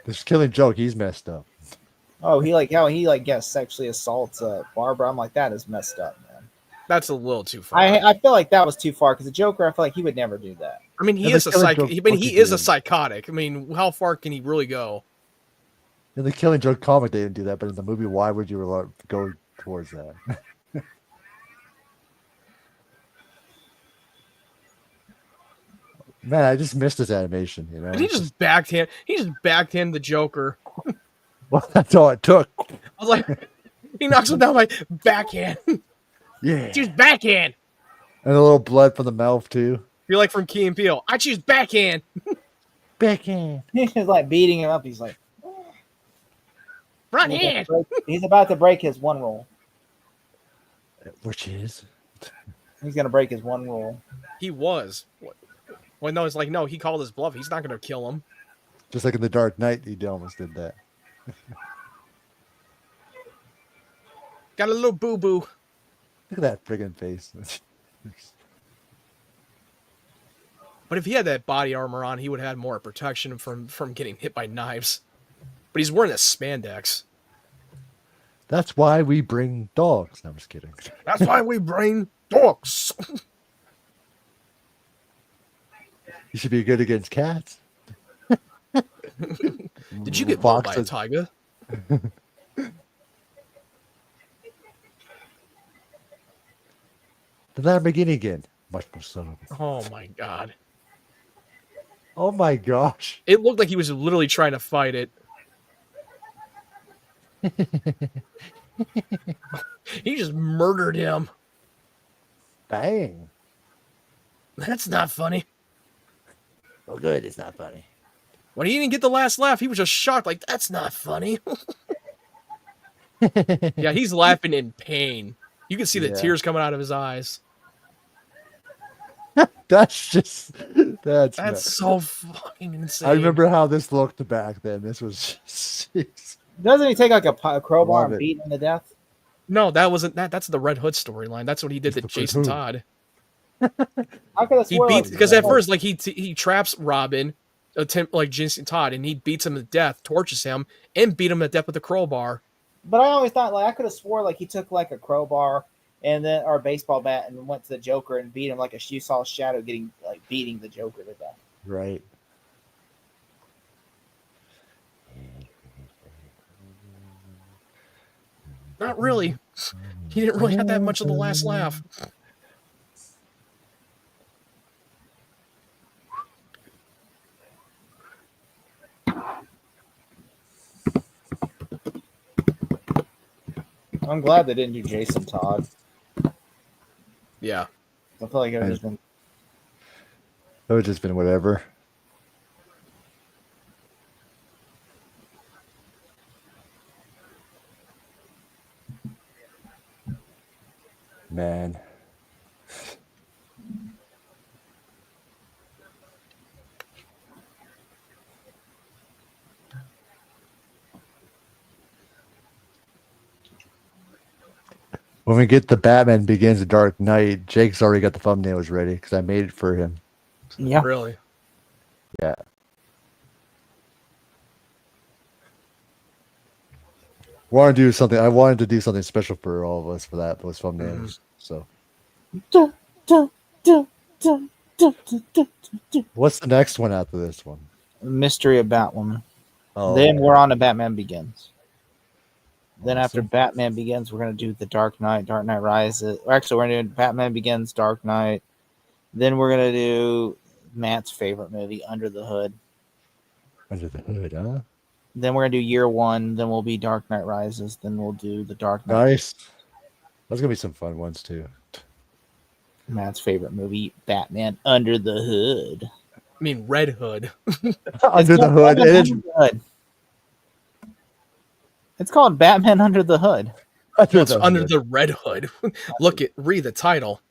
Speaker 4: This killing joke, he's messed up.
Speaker 3: Oh, he gets sexually assaults Barbara. I'm like, that is messed up, man.
Speaker 5: That's a little too far.
Speaker 3: I feel like that was too far because the Joker, I feel like he would never do that.
Speaker 5: I mean, he
Speaker 4: And
Speaker 5: is
Speaker 4: the
Speaker 5: a
Speaker 4: killing
Speaker 5: psych.
Speaker 4: joke
Speaker 5: I mean, he
Speaker 4: fucking
Speaker 5: is a
Speaker 4: did.
Speaker 5: psychotic. I mean, how far can he really go?
Speaker 4: In the Killing Joke comic, they didn't do that, but in the movie, why would you go towards that? Man, I just missed his animation. You know,
Speaker 5: And he just backhand. He just backhand the Joker.
Speaker 4: well, that's all it took.
Speaker 5: I was like, he knocks him down by backhand.
Speaker 4: Yeah,
Speaker 5: Choose backhand.
Speaker 4: and a little blood from the mouth too.
Speaker 5: You're like from Key and Peele. I choose backhand.
Speaker 4: Backhand.
Speaker 3: He's like beating him up. He's like,
Speaker 5: Front hand.
Speaker 3: he's about to break his one rule.
Speaker 4: Which is
Speaker 3: He's gonna break his one rule.
Speaker 5: He was. Well, no, it's like, no, he called his bluff. He's not going to kill him.
Speaker 4: just like in the Dark Knight, he almost did that.
Speaker 5: Got a little boo-boo.
Speaker 4: Look at that friggin' face.
Speaker 5: But if he had that body armor on, he would have had more protection from getting hit by knives. But he's wearing a spandex.
Speaker 4: That's why we bring dogs. No, I'm just kidding.
Speaker 5: That's why we bring dogs.
Speaker 4: You should be good against cats.
Speaker 5: Did you get bought by a
Speaker 4: Foxes.
Speaker 5: tiger?
Speaker 4: The Lamborghini again. Much more subtle.
Speaker 5: Oh my god.
Speaker 4: Oh my gosh.
Speaker 5: It looked like he was literally trying to fight it. He just murdered him.
Speaker 4: Bang.
Speaker 5: That's not funny.
Speaker 4: Oh, good. It's not funny.
Speaker 5: When he didn't get the last laugh, he was just shocked, like, that's not funny. Yeah, he's laughing in pain. You can see the
Speaker 4: Yeah.
Speaker 5: tears coming out of his eyes.
Speaker 4: That's just that's nuts.
Speaker 5: so fucking insane.
Speaker 4: I remember how this looked back then. This was just,
Speaker 3: Doesn't he take like a crowbar
Speaker 4: Love
Speaker 3: and
Speaker 4: it.
Speaker 3: beat him to death?
Speaker 5: No, that wasn't that. That's the Red Hood storyline. That's what he did to
Speaker 4: Christopher
Speaker 5: Jason
Speaker 4: who?
Speaker 5: Todd.
Speaker 3: I could have
Speaker 5: He
Speaker 3: sworn
Speaker 5: beats
Speaker 3: like-
Speaker 5: because at first, like he traps Robin, like Jason Todd, and he beats him to death, tortures him, and beat him to death with a crowbar.
Speaker 3: But I always thought like I could have swore like he took like a crowbar and then or a baseball bat and went to the Joker and beat him like you saw Shadow beating the Joker to death.
Speaker 4: right.
Speaker 5: Not really. He didn't really have that much of the last laugh.
Speaker 3: I'm glad they didn't do Jason Todd.
Speaker 5: Yeah.
Speaker 3: I feel like it would have just been
Speaker 4: It would just been whatever. Man. When we get the Batman Begins the Dark Knight, Jake's already got the thumbnails ready because I made it for him.
Speaker 3: yeah.
Speaker 5: Really.
Speaker 4: Yeah. Want to do something? I wanted to do something special for all of us for those thumbnails. So, what's the next one after this one?
Speaker 3: Mystery of Batwoman.
Speaker 4: Oh,
Speaker 3: Then we're on to Batman Begins. Then after
Speaker 4: awesome.
Speaker 3: Batman Begins, we're gonna do the Dark Knight Rises. Actually, we're gonna do Batman Begins, Dark Knight. Then we're gonna do Matt's favorite movie, Under the Hood.
Speaker 4: Under the Hood, huh?
Speaker 3: Then we're gonna do Year One. Then we'll be Dark Knight Rises. Then we'll do the Dark Knight.
Speaker 4: Nice. Those gonna be some fun ones too.
Speaker 3: Matt's favorite movie, Batman Under the Hood.
Speaker 5: I mean, Red Hood.
Speaker 4: Under the
Speaker 3: called
Speaker 4: hood.
Speaker 3: Batman
Speaker 4: It is
Speaker 3: Under the Hood. It's called Batman Under the Hood.
Speaker 4: under
Speaker 5: No, it's
Speaker 4: the
Speaker 5: under
Speaker 4: hood.
Speaker 5: the Red Hood. Read the title.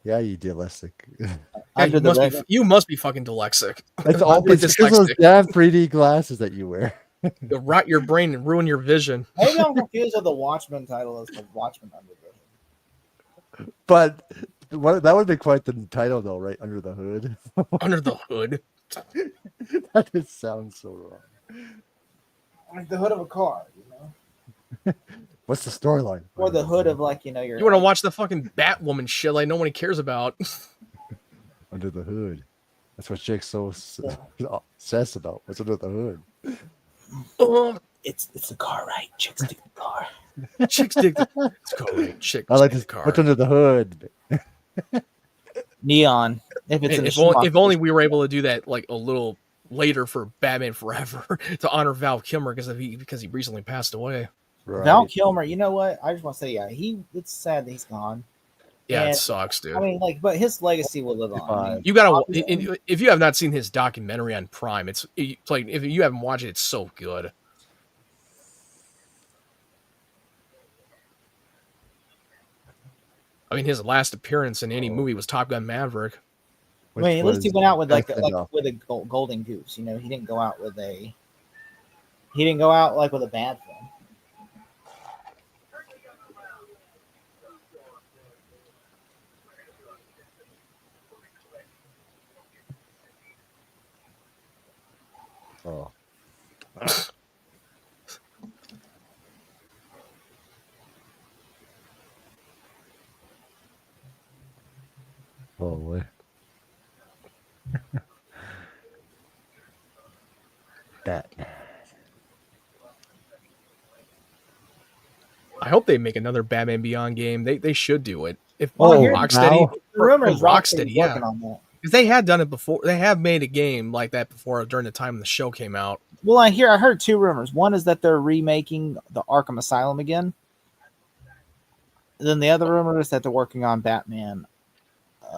Speaker 4: Yeah, you dyslexic.
Speaker 5: Yeah,
Speaker 3: Under the Red.
Speaker 5: you must be fucking dyslexic.
Speaker 4: It's all
Speaker 5: You're
Speaker 4: it's because of those
Speaker 5: dyslexic.
Speaker 4: damn 3D glasses that you wear.
Speaker 5: You'll rot your brain and ruin your vision.
Speaker 3: Maybe I'm confused with the Watchmen title as the Watchmen Under the Hood.
Speaker 4: But that would be quite the title, though, right? Under the hood.
Speaker 5: Under the hood.
Speaker 4: That just sounds so wrong.
Speaker 3: Like the hood of a car, you know?
Speaker 4: What's the storyline?
Speaker 3: Or the hood of, like, you know, your.
Speaker 5: You want to watch the fucking Batwoman shit like nobody cares about.
Speaker 4: Under the hood. That's what Jake's so obsessed about. What's under the hood?
Speaker 3: It's the car, right? Chicks dig the car.
Speaker 5: Chicks dig the it's called chick.
Speaker 4: I like
Speaker 5: dig
Speaker 4: this.
Speaker 5: the car.
Speaker 4: What's under the hood?
Speaker 3: Neon. If it's
Speaker 5: If only we were able to do that like a little later for Batman Forever to honor Val Kilmer because he recently passed away.
Speaker 4: Right.
Speaker 3: Val Kilmer, you know what? I just want to say, yeah, it's sad that he's gone.
Speaker 5: Yeah,
Speaker 3: And,
Speaker 5: it sucks, dude.
Speaker 3: I mean, like, but his legacy will live on. I mean,
Speaker 5: You gotta if you have not seen his documentary on Prime, it's like if you haven't watched it, it's so good. I mean, his last appearance in any movie was Top Gun Maverick.
Speaker 3: I mean, at least he went out with like
Speaker 4: enough.
Speaker 3: with a golden goose. You know, he didn't go out with a. He didn't go out like with a bad film.
Speaker 4: Oh. Oh boy. Batman.
Speaker 5: I hope they make another Batman Beyond game. They should do it. If
Speaker 4: Oh,
Speaker 5: Rocksteady,
Speaker 4: wow.
Speaker 3: The rumor is
Speaker 5: Rocksteady,
Speaker 3: Rocksteady working on that.
Speaker 5: if they had done it before, they have made a game like that before during the time the show came out.
Speaker 3: Well, I heard two rumors. One is that they're remaking the Arkham Asylum again. Then the other rumor is that they're working on Batman.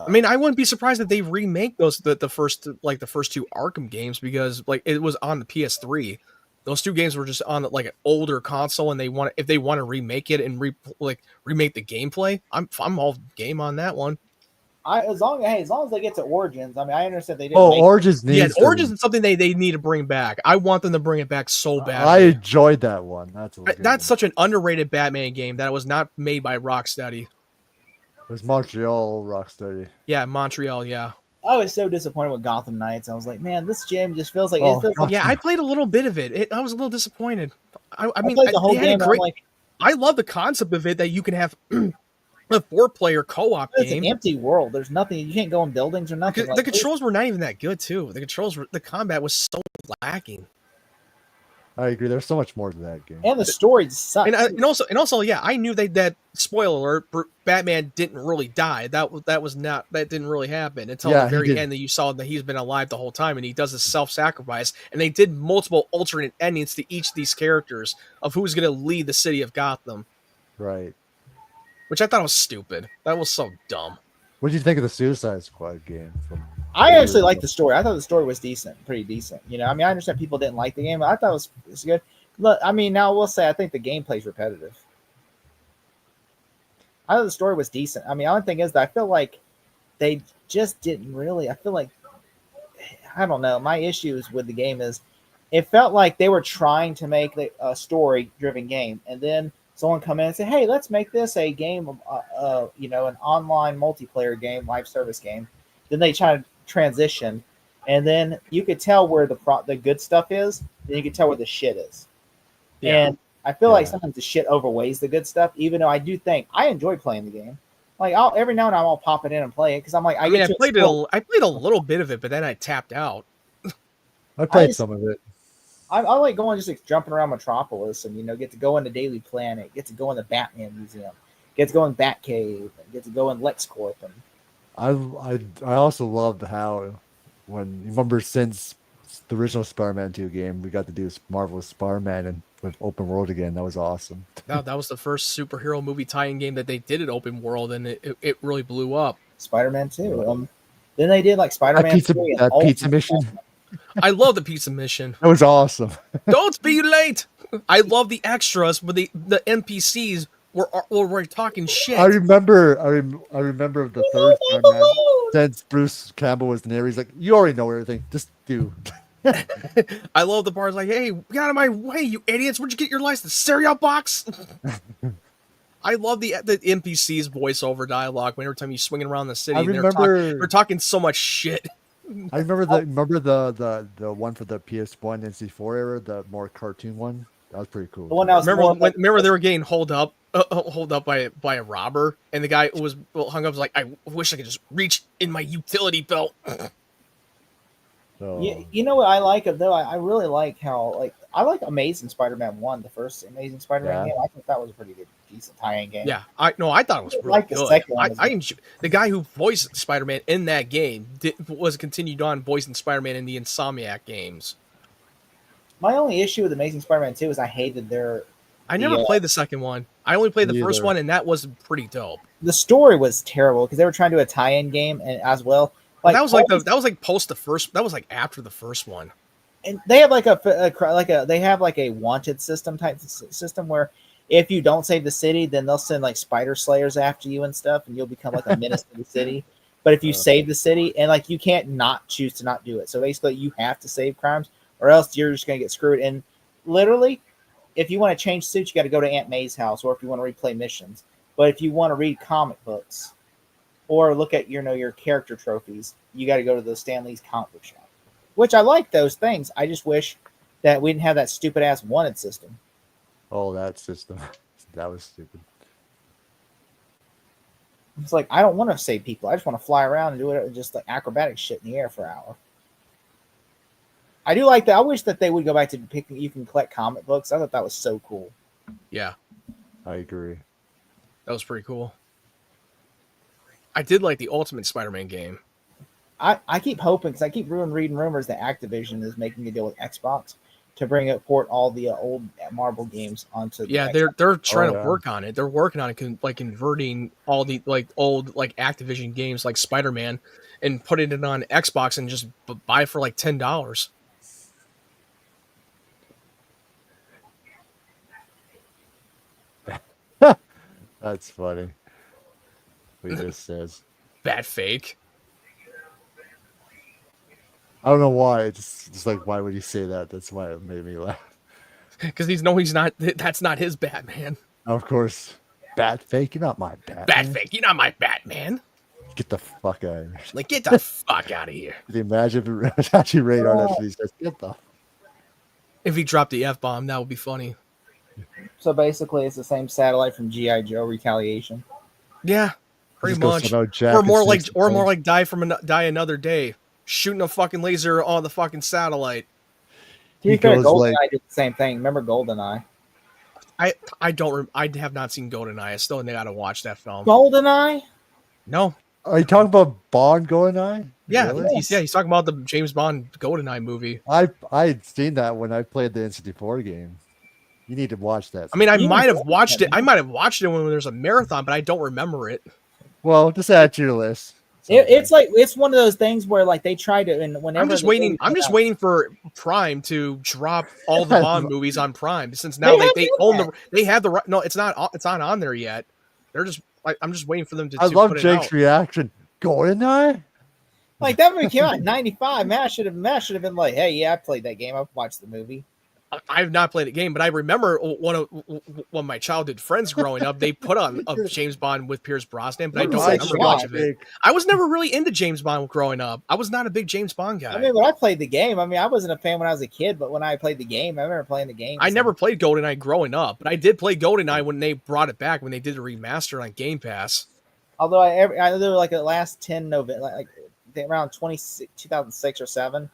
Speaker 5: I mean, I wouldn't be surprised if they remake the first two Arkham games because like it was on the PS3. Those two games were just on like an older console, and if they want to remake it and remake the gameplay, I'm all game on that one.
Speaker 3: As long as they get to Origins, I mean, I understand they didn't.
Speaker 4: Oh,
Speaker 3: make
Speaker 4: Origins needs.
Speaker 5: Origins is something they need to bring back. I want them to bring it back so
Speaker 4: I
Speaker 5: badly.
Speaker 4: enjoyed that one.
Speaker 5: That's such an underrated Batman game that was not made by Rocksteady.
Speaker 4: It was Montreal Rocksteady.
Speaker 5: Yeah, Montreal. Yeah.
Speaker 3: I was so disappointed with Gotham Knights. I was like, man, this game just feels like.
Speaker 4: Oh,
Speaker 3: It feels like
Speaker 5: Yeah, I played a little bit of it. I was a little disappointed. I mean,
Speaker 3: played the whole
Speaker 5: they had
Speaker 3: game.
Speaker 5: a
Speaker 3: And I'm
Speaker 5: great.
Speaker 3: like,
Speaker 5: I love the concept of it that you can have a 4-player co-op
Speaker 3: it's
Speaker 5: game.
Speaker 3: an empty world. There's nothing. You can't go in buildings or nothing.
Speaker 5: The controls were not even that good too. The combat was so lacking.
Speaker 4: I agree. There's so much more to that game.
Speaker 3: And the story sucks.
Speaker 5: And also, yeah, I knew that spoiler alert, Batman didn't really die. That didn't really happen until
Speaker 4: Yeah,
Speaker 5: the
Speaker 4: he
Speaker 5: very
Speaker 4: did.
Speaker 5: end that you saw that he's been alive the whole time, and he does his self-sacrifice. And they did multiple alternate endings to each of these characters of who's going to lead the city of Gotham,
Speaker 4: Right.
Speaker 5: which I thought was stupid. That was so dumb.
Speaker 4: What did you think of the Suicide Squad game?
Speaker 3: I actually liked the story. I thought the story was pretty decent. You know, I mean, I understand people didn't like the game, but I thought it was good. Look, I mean, now we'll say I think the gameplay's repetitive. I thought the story was decent. I mean, the only thing is that I feel like they just didn't really. I feel like I don't know. My issues with the game is it felt like they were trying to make a story-driven game, and then someone come in and say, "Hey, let's make this a game of, an online multiplayer game, live service game." Then they try to transition, and then you could tell where the good stuff is, then you could tell where the shit is.
Speaker 5: Yeah.
Speaker 3: And I feel like sometimes the shit overweighs the good stuff, even though I do think I enjoy playing the game. Like every now and then I'll pop it in and play it because I'm like,
Speaker 5: I played a little bit of it, but then I tapped out.
Speaker 4: I played some of it.
Speaker 3: I like going just like jumping around Metropolis and get to go into Daily Planet, get to go in the Batman Museum, get to go in Batcave, and get to go in LexCorp. And
Speaker 4: I also loved how when you remember since the original Spider-Man 2 game, we got to do Marvel's Spider-Man, and with open world again. That was awesome.
Speaker 5: That was the first superhero movie tie-in game that they did at open world, and it really blew up.
Speaker 3: Spider-Man 2. Then they did like Spider-Man 3 and
Speaker 4: That pizza
Speaker 3: Ultimate
Speaker 4: mission.
Speaker 3: Spider-Man.
Speaker 5: I love the pizza mission.
Speaker 4: That was awesome.
Speaker 5: Don't be late. I love the extras, but the NPCs were talking shit.
Speaker 4: I remember the third Spider-Man. Since Bruce Campbell was the narrator, he's like, "You already know everything. Just do."
Speaker 5: I love the parts like, "Hey, get out of my way, you idiots! Where'd you get your license? Cereal box?" I love the NPCs voiceover dialogue. Every time you swinging around the city,
Speaker 4: I remember
Speaker 5: they're talking so much shit.
Speaker 4: I remember the one for the PS1 and C4 era, the more cartoon one. That was pretty cool.
Speaker 3: The one that was
Speaker 5: Remember they were getting holed up by a robber, and the guy who was hung up was like, "I wish I could just reach in my utility belt."
Speaker 4: So,
Speaker 3: you know what I like of though? I really like how I like Amazing Spider-Man 1, the first Amazing Spider-Man game. I think that was a pretty good, decent tie-in game.
Speaker 5: Yeah, I thought it was really
Speaker 3: like the
Speaker 5: good.
Speaker 3: second one.
Speaker 5: I enjoyed, the guy who voiced Spider-Man in that game was continued on voicing Spider-Man in the Insomniac games.
Speaker 3: My only issue with Amazing Spider-Man 2 is I hated
Speaker 5: I never played the second one. I only played the first one, and that was pretty dope.
Speaker 3: the story was terrible because they were trying to do a tie-in game and as well. Like
Speaker 5: that was like post the first. That was like after the first one.
Speaker 3: And they have they have like a wanted system type system where if you don't save the city, then they'll send like spider slayers after you and stuff, and you'll become like a menace to the city. But if you save the city, and like you can't not choose to not do it, so basically you have to save crimes, or else you're just gonna get screwed. And literally, if you want to change suits, you got to go to Aunt May's house, or if you want to replay missions. But if you want to read comic books, or look at your character trophies, you got to go to the Stan Lee's comic book shop. Which I like those things. I just wish that we didn't have that stupid ass wanted system.
Speaker 4: oh, that system. That was stupid.
Speaker 3: It's like I don't want to save people. I just want to fly around and do it just like acrobatic shit in the air for an hour. I do like that. I wish that they would go back to picking. You can collect comic books. I thought that was so cool.
Speaker 5: Yeah,
Speaker 4: I agree.
Speaker 5: that was pretty cool. I did like the Ultimate Spider-Man game.
Speaker 3: I keep hoping because I keep reading rumors that Activision is making a deal with Xbox to port all the old Marvel games onto.
Speaker 5: They're trying to work on it. They're working on it, like converting all the old Activision games like Spider-Man and putting it on Xbox and just buy for like $10.
Speaker 4: That's funny. What he just says.
Speaker 5: Bat fake.
Speaker 4: I don't know why. It's just like, why would he say that? That's why it made me laugh.
Speaker 5: Because he's not. That's not his Batman.
Speaker 4: Of course, bat fake. You're not my Batman.
Speaker 5: Bat fake. You're not my Batman.
Speaker 4: Get the fuck out of here.
Speaker 5: Like, get the fuck out of here.
Speaker 4: Can you imagine if it was actually radar? That's what he says. Get the.
Speaker 5: If he dropped the F-bomb, that would be funny.
Speaker 3: So basically, it's the same satellite from GI Joe Retaliation.
Speaker 5: Yeah, pretty
Speaker 4: Just go
Speaker 5: much.
Speaker 4: somehow Jack
Speaker 5: Or more
Speaker 4: and
Speaker 5: like,
Speaker 4: Six
Speaker 5: die another day, shooting a fucking laser on the fucking satellite.
Speaker 3: To be
Speaker 4: He
Speaker 3: fair,
Speaker 4: goes
Speaker 3: GoldenEye
Speaker 4: like-
Speaker 3: did the same thing. Remember GoldenEye?
Speaker 5: I have not seen GoldenEye. I still gotta watch that film.
Speaker 3: GoldenEye?
Speaker 5: No.
Speaker 4: Are you talking about Bond going on?
Speaker 5: Yeah,
Speaker 4: Really?
Speaker 5: he's talking about the James Bond GoldenEye movie.
Speaker 4: I'd seen that when I played the N64 game. You need to watch that.
Speaker 5: I mean, I
Speaker 3: You
Speaker 5: might have
Speaker 3: watched
Speaker 5: watched
Speaker 3: that,
Speaker 5: it. I might have watched it when there's a marathon, but I don't remember it.
Speaker 4: Well, just add to your list.
Speaker 3: It's like it's one of those things where like they try to and whenever
Speaker 5: I'm just waiting. I'm just waiting for Prime to drop all the Bond movies on Prime since now they own they have the right. No, it's not. It's not on there yet. They're just. I'm just waiting for them to.
Speaker 4: I
Speaker 5: to
Speaker 4: love
Speaker 5: put it
Speaker 4: Jake's
Speaker 5: out.
Speaker 4: reaction. GoldenEye?
Speaker 3: Like that movie came out in '95. Man, I should have been like, hey, yeah, I played that game. I've watched the movie.
Speaker 5: I've not played a game, but I remember one of my childhood friends growing up. They put on a James Bond with Pierce Brosnan, but I don't remember much of it. I was never really into James Bond growing up. I was not a big James Bond guy.
Speaker 3: I mean, when I played the game, I mean, I wasn't a fan when I was a kid, but when I played the game, I remember playing the game.
Speaker 5: I never played GoldenEye growing up, but I did play GoldenEye when they brought it back when they did a remaster on Game Pass.
Speaker 3: Although I there were like the last 10 November, like around 2006 or 7.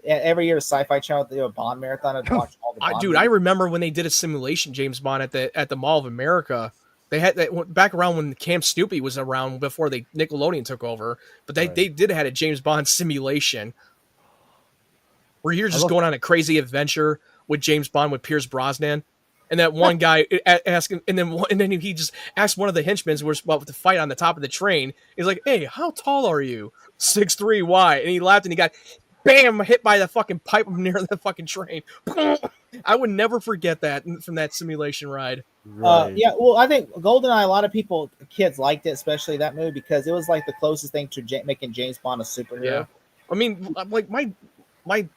Speaker 3: Every year, Sci-Fi Channel they do a Bond marathon. I'd watch all the Bond
Speaker 5: I
Speaker 3: movies.
Speaker 5: remember when they did a simulation James Bond at the Mall of America. They had that back around when Camp Snoopy was around before Nickelodeon took over. But they did had a James Bond simulation where you're just going on a crazy adventure with James Bond with Pierce Brosnan. And that one guy asking, and then he just asked one of the henchmen who was about to fight on the top of the train. He's like, "Hey, how tall are you?" 6'3". Why? And he laughed and he got, bam, hit by the fucking pipe near the fucking train. I would never forget that from that simulation ride.
Speaker 4: Right.
Speaker 3: Yeah, well, I think GoldenEye, a lot of kids liked it, especially that movie, because it was like the closest thing to making James Bond a superhero.
Speaker 5: Yeah. I mean, like my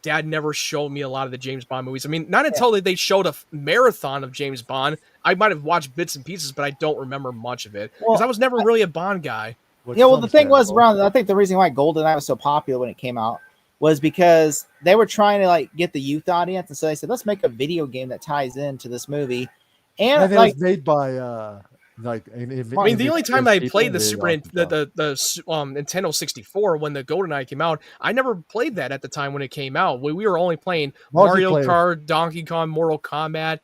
Speaker 5: dad never showed me a lot of the James Bond movies. I mean, not until they showed a marathon of James Bond. I might have watched bits and pieces, but I don't remember much of it because I was never really a Bond guy.
Speaker 3: Yeah, well, the thing was, around, I think the reason why GoldenEye was so popular when it came out was because they were trying to like get the youth audience, and so they said, let's make a video game that ties into this movie. And
Speaker 4: it
Speaker 3: like,
Speaker 4: was made by I
Speaker 5: mean, the only time I played the Nintendo 64 when the GoldenEye came out, I never played that at the time when it came out. We were only playing Mario Kart, Donkey Kong, Mortal Kombat,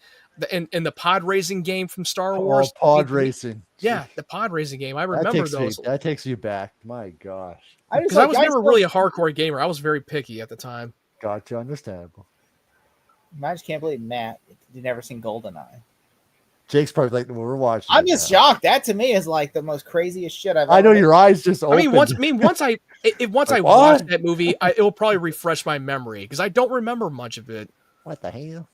Speaker 5: and the pod racing game from Star Wars.
Speaker 4: Pod racing.
Speaker 5: Yeah, the pod racing game. I remember those.
Speaker 4: That takes you back. My gosh.
Speaker 5: Because I was never really a hardcore gamer. I was very picky at the time.
Speaker 4: Gotcha. Understandable.
Speaker 3: I just can't believe Matt, you've never seen GoldenEye.
Speaker 4: Jake's probably like, well, we're watching.
Speaker 3: I'm just shocked. That to me is like the most craziest shit I've ever.
Speaker 4: I know your eyes just opened.
Speaker 5: I mean, once I watch that movie, it will probably refresh my memory because I don't remember much of it.
Speaker 4: What the hell?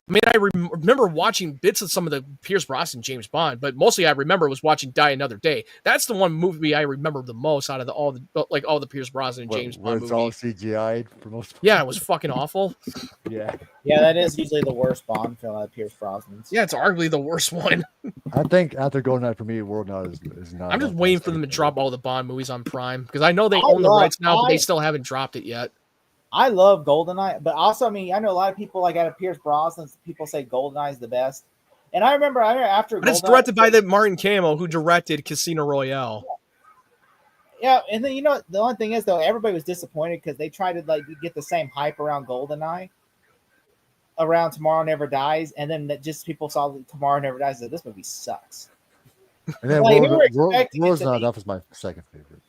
Speaker 5: I mean, I remember watching bits of some of the Pierce Brosnan James Bond, but mostly I remember was watching Die Another Day. That's the one movie I remember the most out of all the Pierce Brosnan James Bond movies.
Speaker 4: It's all CGI'd for most.
Speaker 5: Yeah, it was fucking awful.
Speaker 4: Yeah,
Speaker 3: that is usually the worst Bond film out of Pierce Brosnan's.
Speaker 5: Yeah, it's arguably the worst one.
Speaker 4: I think after GoldenEye for me, World Now is not.
Speaker 5: I'm just waiting for them to drop all the Bond movies on Prime because I know they own the rights now, but they still haven't dropped it yet.
Speaker 3: I love GoldenEye, but also, I mean, I know a lot of people like out of Pierce Brosnan, people say GoldenEye is the best. And I remember after
Speaker 5: but it's directed by the Martin Campbell who directed Casino Royale.
Speaker 3: Yeah, and then the only thing is though, everybody was disappointed because they tried to like get the same hype around GoldenEye, around Tomorrow Never Dies, and then just people saw Tomorrow Never Dies and said this movie sucks.
Speaker 4: And then World's Not Enough is my second favorite.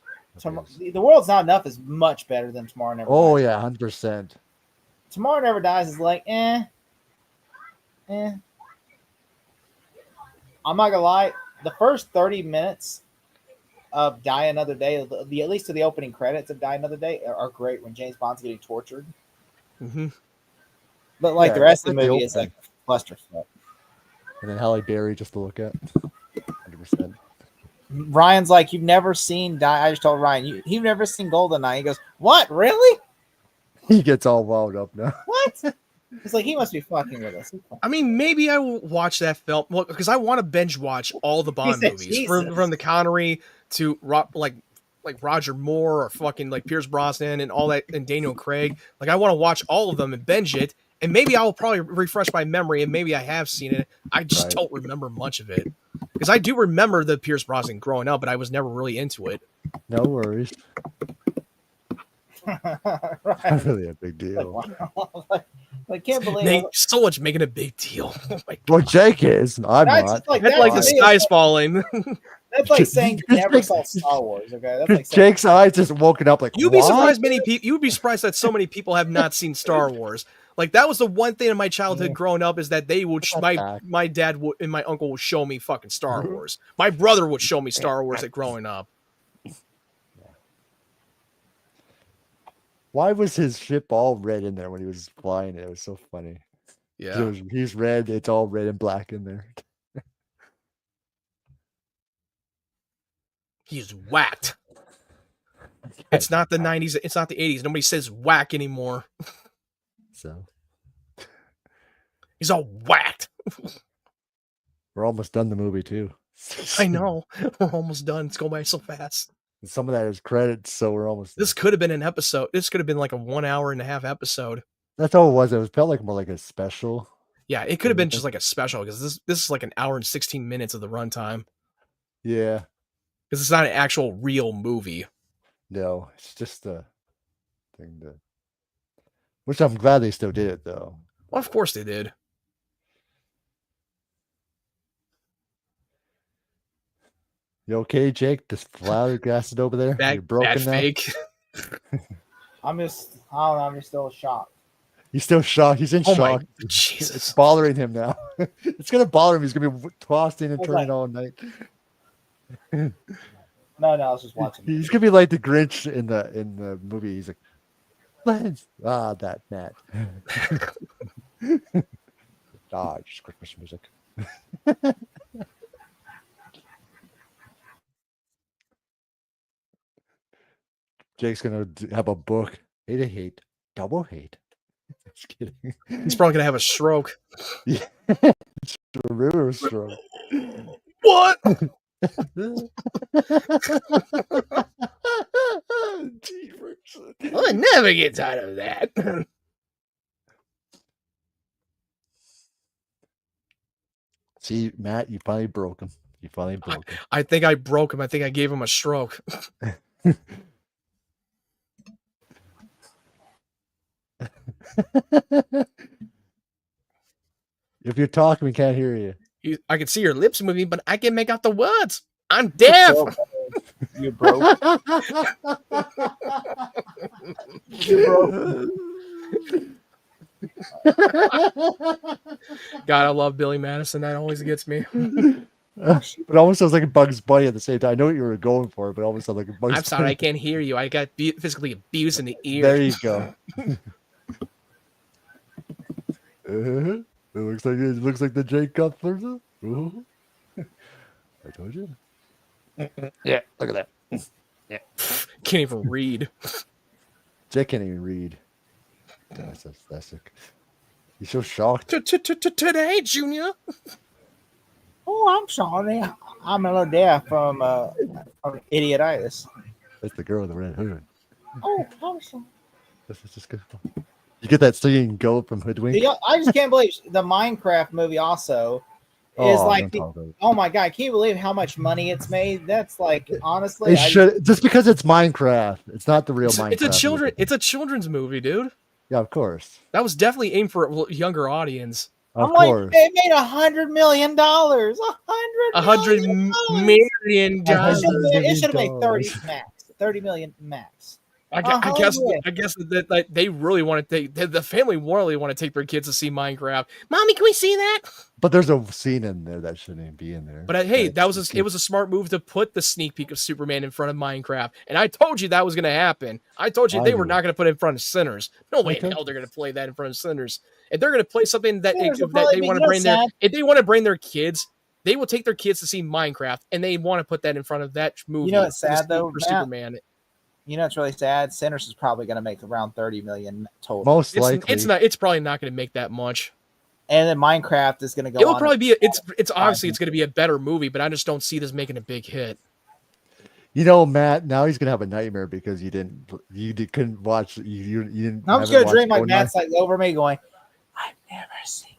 Speaker 3: The World's Not Enough is much better than Tomorrow Never Dies.
Speaker 4: Oh yeah, 100%.
Speaker 3: Tomorrow Never Dies is like I'm not gonna lie. The first 30 minutes of Die Another Day, at least to the opening credits of Die Another Day, are great when James Bond's getting tortured.
Speaker 5: Mm-hmm.
Speaker 3: But like the rest of the movie is like clusterfuck.
Speaker 4: And then Halle Berry just to look at. 100%.
Speaker 3: Ryan's like, you've never seen I just told Ryan, you've never seen GoldenEye. He goes, what? Really?
Speaker 4: He gets all wound up now.
Speaker 3: What? He's like, he must be fucking with us.
Speaker 5: I mean, maybe I will watch that film because I want to binge watch all the Bond movies from the Connery to like Roger Moore or fucking like Pierce Brosnan and all that and Daniel Craig. Like I want to watch all of them and binge it. And maybe I will probably refresh my memory, and maybe I have seen it. I just don't remember much of it. Because I do remember the Pierce Brosnan growing up, but I was never really into it.
Speaker 4: No worries. Not really a big deal.
Speaker 3: I can't believe
Speaker 5: so much making a big deal.
Speaker 4: Well, Jake is. I'm not.
Speaker 5: That's like the sky's falling.
Speaker 3: That's like saying you never saw Star Wars. Okay, that's like
Speaker 4: Jake's eyes just woken up like.
Speaker 5: You'd be surprised you'd be surprised that so many people have not seen Star Wars. Like that was the one thing in my childhood growing up is that they would my dad would and my uncle would show me fucking Star Wars. My brother would show me Star Wars growing up.
Speaker 4: Why was his ship all red in there when he was flying? It was so funny.
Speaker 5: Yeah,
Speaker 4: he's red. It's all red and black in there.
Speaker 5: He's whacked. It's not the 90s. It's not the 80s. Nobody says whack anymore.
Speaker 4: So
Speaker 5: he's all whacked.
Speaker 4: We're almost done the movie too.
Speaker 5: I know. We're almost done. It's going by so fast.
Speaker 4: And some of that is credits, so we're almost.
Speaker 5: This could have been an episode. This could have been like a 1 hour and a half episode.
Speaker 4: That's all it was. It felt like more like a special.
Speaker 5: Yeah, it could have been just like a special because this is like an hour and 16 minutes of the runtime.
Speaker 4: Yeah,
Speaker 5: because it's not an actual real movie.
Speaker 4: No, it's just a thing to. Which I'm glad they still did it, though.
Speaker 5: Well, of course they did.
Speaker 4: You okay, Jake? This flower grass is over there. You're broken now.
Speaker 5: Fake.
Speaker 3: I'm just still shocked.
Speaker 4: He's still shocked. He's in
Speaker 5: Oh
Speaker 4: shock.
Speaker 5: my Jesus!
Speaker 4: It's bothering him now. It's gonna bother him. He's gonna be tossing and
Speaker 3: Hold
Speaker 4: turning
Speaker 3: on.
Speaker 4: all night.
Speaker 3: No, I was just watching.
Speaker 4: He's gonna be like the Grinch in the movie. He's like, Lens. That Matt. Just Christmas music. Jake's gonna have a book. Hate, double hate. Just kidding.
Speaker 5: He's probably gonna have a stroke.
Speaker 4: Yeah. River stroke.
Speaker 5: What? I'll never get tired of that.
Speaker 4: See, Matt, you finally broke him. You finally broke him.
Speaker 5: I think I broke him. I think I gave him a stroke.
Speaker 4: If you're talking, we can't hear you.
Speaker 5: I can see your lips moving, but I can make out the words. I'm deaf.
Speaker 3: You broke. You broke.
Speaker 5: God, I love Billy Madison. That always gets me.
Speaker 4: It almost sounds like a Bugs Bunny at the same time. I know what you were going for, but it almost sounds like a Bugs Bunny.
Speaker 5: I'm sorry, I can't hear you. I got physically abused in the ear.
Speaker 4: There you go. It looks like the Jake Cutler. I told you. Yeah, look at that.
Speaker 5: Yeah, can't even read.
Speaker 4: Jake can't even read. That's sick. He's so shocked.
Speaker 5: Today, Junior.
Speaker 3: Oh, I'm sorry. I'm a little deaf from idiotitis.
Speaker 4: That's the girl with the red hood.
Speaker 3: Oh, I'm sorry.
Speaker 4: This is just good. You get that singing goat from Hoodwink?
Speaker 3: I just can't believe the Minecraft movie also is like, oh my God, can you believe how much money it's made? That's like, honestly,
Speaker 4: just because it's Minecraft. It's not the real Minecraft.
Speaker 5: It's a children's movie, dude.
Speaker 4: Yeah, of course.
Speaker 5: That was definitely aimed for a younger audience.
Speaker 4: Of course.
Speaker 3: Like, they made $100 million. $100
Speaker 5: million.
Speaker 3: It should have made 30 max. 30 million max.
Speaker 5: I guess that they really want to take the family really want to take their kids to see Minecraft. Mommy, can we see that?
Speaker 4: But there's a scene in there that shouldn't even be in there.
Speaker 5: But hey, it was a smart move to put the sneak peek of Superman in front of Minecraft. And I told you that was going to happen. I told you they were not going to put it in front of Sinners. No way in hell they're going to play that in front of Sinners. If they're going to play something that they want to bring if they want to bring their kids, they will take their kids to see Minecraft, and they want to put that in front of that movie.
Speaker 3: You know what's sad though,
Speaker 5: for Superman.
Speaker 3: You know it's really sad. Sinners is probably going to make around 30 million total.
Speaker 4: Most likely,
Speaker 5: it's probably not going to make that much.
Speaker 3: And then Minecraft is going to go.
Speaker 5: It'll probably be. It's obviously it's going to be a better movie, but I just don't see this making a big hit.
Speaker 4: You know, Matt. Now he's going to have a nightmare because you couldn't watch. You didn't.
Speaker 3: I'm just going to dream like Matt's like over me going, I've never seen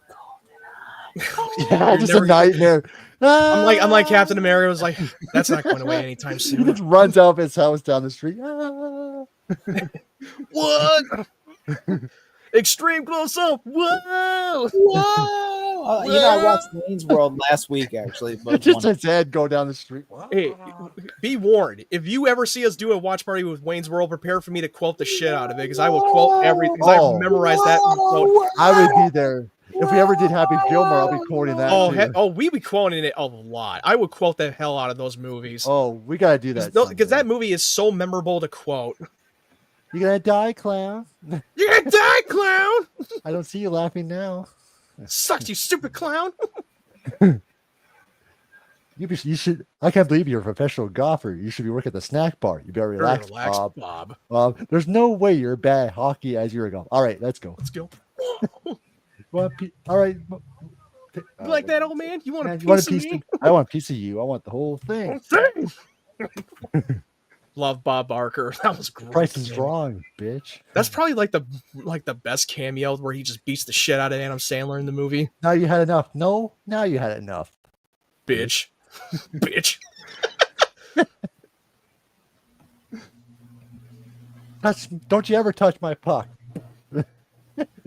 Speaker 3: GoldenEye.
Speaker 4: Yeah, just a nightmare.
Speaker 5: I'm like Captain America was like, that's not going away anytime soon.
Speaker 4: He just runs out of his house down the street.
Speaker 5: What? Extreme close up. Whoa!
Speaker 3: Whoa! You know, I watched Wayne's World last week actually. But
Speaker 4: just his head go down the street. Wow.
Speaker 5: Hey, be warned. If you ever see us do a watch party with Wayne's World, prepare for me to quote the shit out of it because I will quote everything. I've memorized that quote.
Speaker 4: I would be there. If we ever did Happy Gilmore, I'll be quoting that.
Speaker 5: We be quoting it a lot. I would quote the hell out of those movies.
Speaker 4: Oh, we gotta do that
Speaker 5: because that movie is so memorable to quote.
Speaker 4: You're gonna die, clown.
Speaker 5: You're gonna die, clown.
Speaker 4: I don't see you laughing now.
Speaker 5: Sucks, you stupid clown.
Speaker 4: You should. I can't believe you're a professional golfer. You should be working at the snack bar. You better relax, Bob. There's no way you're bad at hockey as you're a golfer. All right, let's go.
Speaker 5: Let's go.
Speaker 4: All right.
Speaker 5: You like that, old man? You want a piece of me?
Speaker 4: I want a piece of you. I want the whole thing.
Speaker 5: Love Bob Barker. That was great.
Speaker 4: Price is wrong, bitch.
Speaker 5: That's probably like the best cameo where he just beats the shit out of Adam Sandler in the movie.
Speaker 4: Now you had enough. No, now you had enough.
Speaker 5: Bitch. Bitch.
Speaker 4: Don't you ever touch my puck.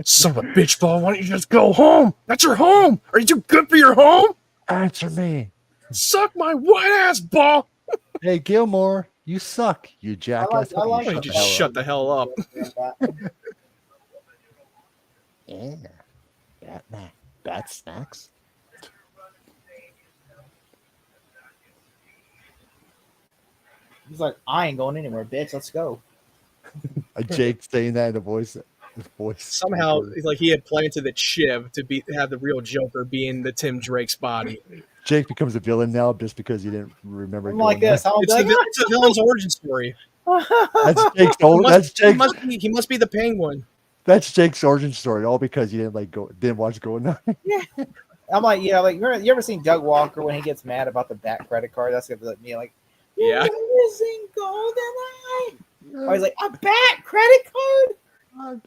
Speaker 5: Son of a bitch, Ball. Why don't you just go home? That's your home. Are you too good for your home?
Speaker 4: Answer me.
Speaker 5: Suck my white ass, Ball.
Speaker 4: Hey, Gilmore, you suck, you jackass.
Speaker 5: Shut the hell up.
Speaker 4: Yeah. Batman. Bat snacks.
Speaker 3: He's like, I ain't going anywhere, bitch. Let's go.
Speaker 4: Jake saying that in a voice.
Speaker 5: Somehow, like he had planted the chiv to have the real Joker being the Tim Drake's body.
Speaker 4: Jake becomes a villain now just because you didn't remember.
Speaker 3: I'm like this. I'm
Speaker 5: It's,
Speaker 3: like,
Speaker 5: it's a villain's origin story.
Speaker 4: That's Jake's old. That's Jake's.
Speaker 5: He must be the Penguin.
Speaker 4: That's Jake's origin story. All because you didn't watch Golden Eye.
Speaker 3: yeah. I'm like, yeah, like you ever seen Doug Walker when he gets mad about the Bat credit card? That's gonna be like me, like,
Speaker 5: Yeah.
Speaker 3: You ever seen Golden Eye? Or he's like, a Bat credit card?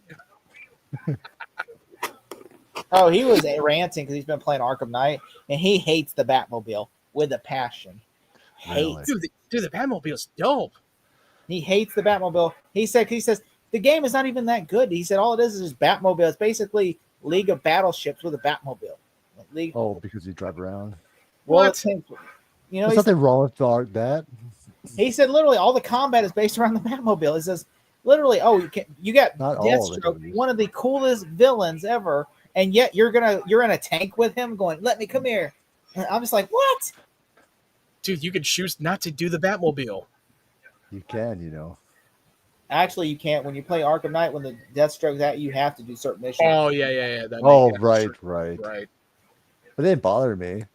Speaker 3: Oh, he was ranting because he's been playing Arkham Knight and he hates the Batmobile with a passion. Hates.
Speaker 5: Dude, the Batmobile's dope.
Speaker 3: He hates the Batmobile. He says the game is not even that good. He said all it is Batmobile. It's basically League of Battleships with a Batmobile.
Speaker 4: Oh, because you drive around.
Speaker 3: Well,
Speaker 5: What?
Speaker 3: you know,
Speaker 4: There's nothing wrong with that.
Speaker 3: he said literally all the combat is based around the Batmobile. He says literally, you got
Speaker 4: Not all of
Speaker 3: Deathstroke,
Speaker 4: it.
Speaker 3: one of the coolest villains ever, and yet you're in a tank with him, going, "Let me come here." And I'm just like, what?
Speaker 5: Dude, you could choose not to do the Batmobile.
Speaker 4: You can.
Speaker 3: Actually, you can't. When you play Arkham Knight, when the Deathstroke's at you, you have to do certain missions.
Speaker 5: Oh yeah.
Speaker 4: Right. But it didn't bother me.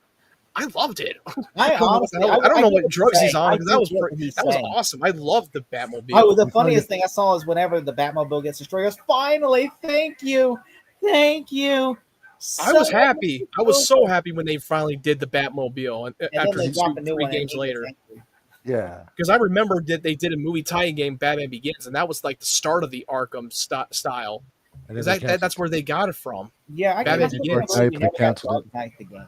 Speaker 5: I loved it.
Speaker 3: I honestly,
Speaker 5: I don't know
Speaker 3: get
Speaker 5: what
Speaker 3: what
Speaker 5: drugs
Speaker 3: you're
Speaker 5: he's
Speaker 3: saying.
Speaker 5: on
Speaker 3: I
Speaker 5: because
Speaker 3: do get what he's
Speaker 5: that was
Speaker 3: saying.
Speaker 5: awesome. I loved the Batmobile.
Speaker 3: Oh, the funniest thing I saw is whenever the Batmobile gets destroyed, he goes, finally, thank you.
Speaker 5: I was happy. I was so happy when they finally did the Batmobile, and
Speaker 3: And
Speaker 5: after
Speaker 3: then they drop a new
Speaker 5: 3
Speaker 3: one.
Speaker 5: games later.
Speaker 4: Yeah.
Speaker 5: Because I remember that they did a movie tie-in game, Batman Begins, and that was like the start of the Arkham style.
Speaker 4: And
Speaker 5: Because
Speaker 4: then
Speaker 5: that's where they got it from.
Speaker 3: Yeah, I
Speaker 5: Batman
Speaker 3: can't
Speaker 5: Begins.
Speaker 3: believe we
Speaker 4: They
Speaker 3: never got
Speaker 4: canceled
Speaker 3: Dark Knight the game.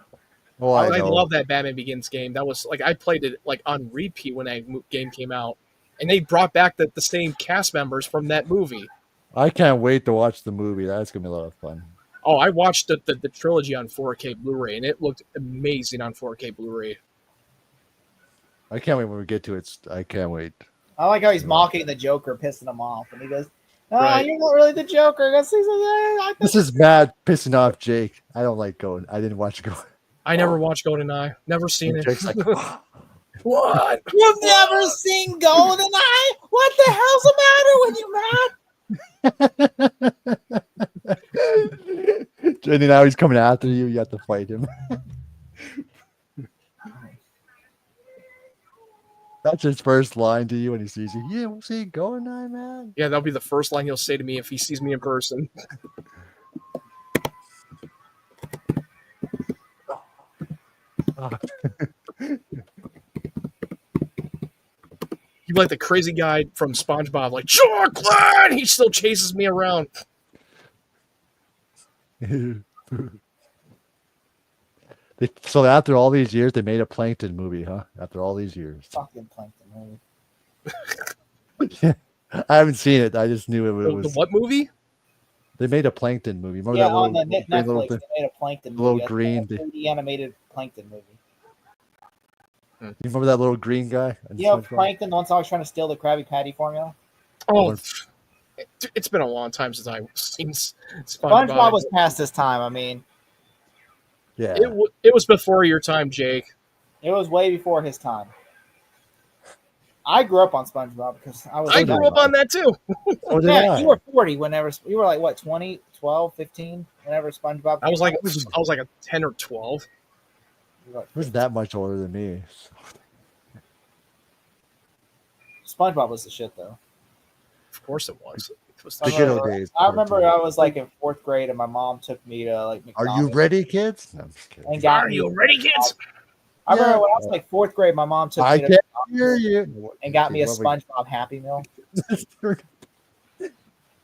Speaker 4: Oh,
Speaker 5: I
Speaker 4: know.
Speaker 5: love that Batman Begins game. That was like I played it like on repeat when that game came out, and they brought back the same cast members from that movie.
Speaker 4: I can't wait to watch the movie. That's gonna be a lot of fun.
Speaker 5: Oh, I watched the trilogy on 4K Blu-ray, and it looked amazing on 4K Blu-ray.
Speaker 4: I can't wait when we get to it. I can't wait.
Speaker 3: I like how he's mocking the Joker, pissing him off. And he goes, "Oh,
Speaker 5: Right.
Speaker 3: you're not really the Joker."
Speaker 4: This is Matt pissing off Jake. I don't like going. I didn't watch Going.
Speaker 5: I never watched GoldenEye. Never seen it.
Speaker 4: Jake's like,
Speaker 5: What?
Speaker 3: You've never seen GoldenEye? What the hell's the matter with you, Matt?
Speaker 4: and now he's coming after you. You have to fight him. That's his first line to you when he sees you. Yeah, we'll see GoldenEye, man.
Speaker 5: Yeah, that'll be the first line he'll say to me if he sees me in person. You like the crazy guy from SpongeBob, like chocolate. He still chases me around.
Speaker 4: So after all these years, they made a Plankton movie, huh? After all these years,
Speaker 3: Fucking Plankton
Speaker 4: I haven't seen it. I just knew it was.
Speaker 5: The what movie?
Speaker 4: They made a Plankton movie. Remember
Speaker 3: Yeah,
Speaker 4: that
Speaker 3: on the
Speaker 4: green
Speaker 3: Netflix,
Speaker 4: little
Speaker 3: they
Speaker 4: thing?
Speaker 3: made a Plankton
Speaker 4: Little
Speaker 3: movie.
Speaker 4: green-
Speaker 3: 3D animated Plankton movie.
Speaker 4: You remember that little green guy? in
Speaker 3: You know,
Speaker 4: SpongeBob?
Speaker 3: Plankton, the one's always trying to steal the Krabby Patty formula.
Speaker 5: Oh, it's been a long time since I've seen
Speaker 3: SpongeBob was past his time. I mean,
Speaker 4: Yeah.
Speaker 5: It was before your time, Jake.
Speaker 3: it was way before his time. I grew up on SpongeBob because I was.
Speaker 5: I grew up on that too.
Speaker 4: So did
Speaker 3: Yeah,
Speaker 4: I.
Speaker 3: you were 40 whenever you were like what 20, 12, 15 whenever SpongeBob.
Speaker 5: I was like a 10 or 12.
Speaker 3: You were like,
Speaker 4: He was that much older than me.
Speaker 3: SpongeBob was the shit though.
Speaker 5: Of course it was. It was
Speaker 4: The good old days.
Speaker 3: I remember I was like in 4th grade and my mom took me to like
Speaker 4: Are
Speaker 3: McDonald's.
Speaker 4: you ready, kids? No, I'm just kidding.
Speaker 3: And got
Speaker 5: Are
Speaker 3: me-
Speaker 5: you ready, kids?
Speaker 3: I remember when I was like 4th grade, my mom took
Speaker 4: I
Speaker 3: me to
Speaker 4: can't
Speaker 3: McDonald's
Speaker 4: hear you.
Speaker 3: and got me a
Speaker 4: What we-
Speaker 3: SpongeBob Happy Meal.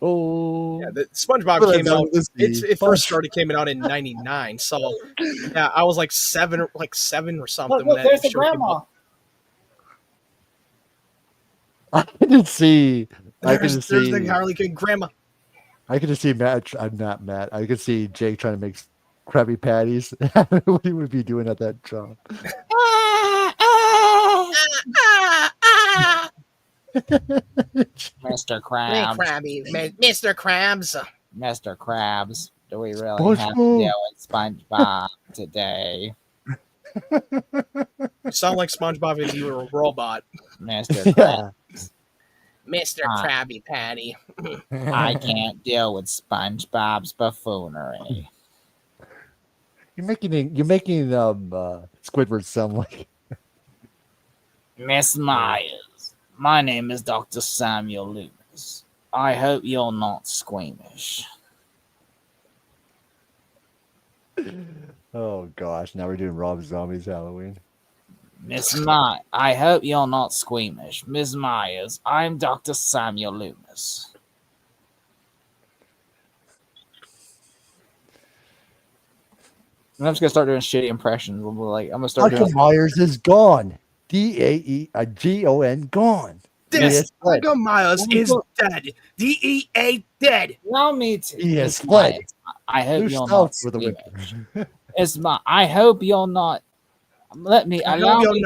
Speaker 4: Oh.
Speaker 5: Yeah, the SpongeBob
Speaker 4: Well,
Speaker 5: came
Speaker 4: I know
Speaker 5: out.
Speaker 4: this
Speaker 5: It
Speaker 4: is-
Speaker 5: first started came out in '99. So yeah, I was like seven or something.
Speaker 3: Look,
Speaker 5: when
Speaker 3: look,
Speaker 5: that
Speaker 3: there's the
Speaker 5: show came
Speaker 3: grandma.
Speaker 5: out.
Speaker 4: I could see. I could
Speaker 5: There's
Speaker 4: see.
Speaker 5: the Harley Quinn grandma.
Speaker 4: I could just see Matt. I'm not Matt. I could see Jake trying to make Krabby Patties. What he would be doing at that job.
Speaker 3: Mr.
Speaker 5: Hey,
Speaker 3: Krabs.
Speaker 5: Krabby, Mr. Krabs.
Speaker 3: Mr. Krabs. Do we really have to deal with SpongeBob today,
Speaker 5: You sound like SpongeBob if you were a robot.
Speaker 3: Mr.
Speaker 4: Yeah.
Speaker 3: Krabs?
Speaker 5: Mr.
Speaker 3: Ah.
Speaker 5: Krabby Patty.
Speaker 3: I can't deal with SpongeBob's buffoonery.
Speaker 4: You're making Squidward sound like
Speaker 3: Miss Myers, my name is Dr. Samuel Loomis. I hope you're not squeamish.
Speaker 4: oh gosh, now we're doing Rob Zombie's Halloween.
Speaker 3: I hope you're not squeamish. Miss Myers, I'm Dr. Samuel Loomis. I'm just gonna start doing shitty impressions. Like I'm gonna start
Speaker 4: Dr.
Speaker 3: doing.
Speaker 4: Myers is gone. DAEGON gone.
Speaker 5: This
Speaker 4: fled.
Speaker 5: Dr. Miles is dead. DEA dead.
Speaker 3: Allow me to.
Speaker 4: He has
Speaker 3: Miss
Speaker 4: fled.
Speaker 3: Myers, I hope
Speaker 4: Loose
Speaker 3: you're
Speaker 4: south
Speaker 3: not
Speaker 4: for the
Speaker 3: squeamish.
Speaker 4: winter.
Speaker 3: I hope you're not. Let me allow me.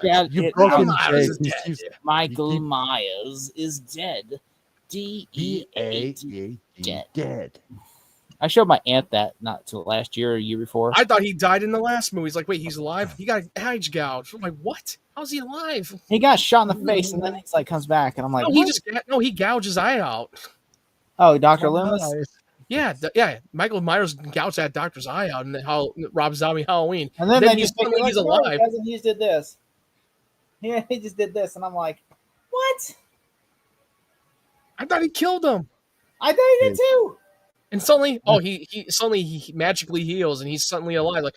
Speaker 3: Yeah,
Speaker 4: You
Speaker 3: it-
Speaker 4: broken
Speaker 5: Myers is
Speaker 4: Jake.
Speaker 5: dead.
Speaker 3: Michael
Speaker 4: You-
Speaker 3: Myers is dead. DEA
Speaker 4: DAEG dead.
Speaker 3: I showed my aunt that not till last year or year before.
Speaker 5: I thought he died in the last movie. He's like, wait, he's alive? He got age gouged. I'm like, what? How's he alive?
Speaker 3: He got shot in the face and then he's like comes back and I'm like,
Speaker 5: No, he gouged his eye out.
Speaker 3: oh, Dr. Loomis.
Speaker 5: Yeah, Michael Myers gouged that doctor's eye out and how Rob Zombie Halloween.
Speaker 3: And then
Speaker 5: Then
Speaker 3: they
Speaker 5: you
Speaker 3: just
Speaker 5: suddenly
Speaker 3: like,
Speaker 5: he's
Speaker 3: no,
Speaker 5: alive.
Speaker 3: he hasn't. He just did this. Yeah, he just did this, and I'm like, what?
Speaker 5: I thought he killed him.
Speaker 3: I thought he did too.
Speaker 5: And suddenly, he magically heals and he's suddenly alive. Like,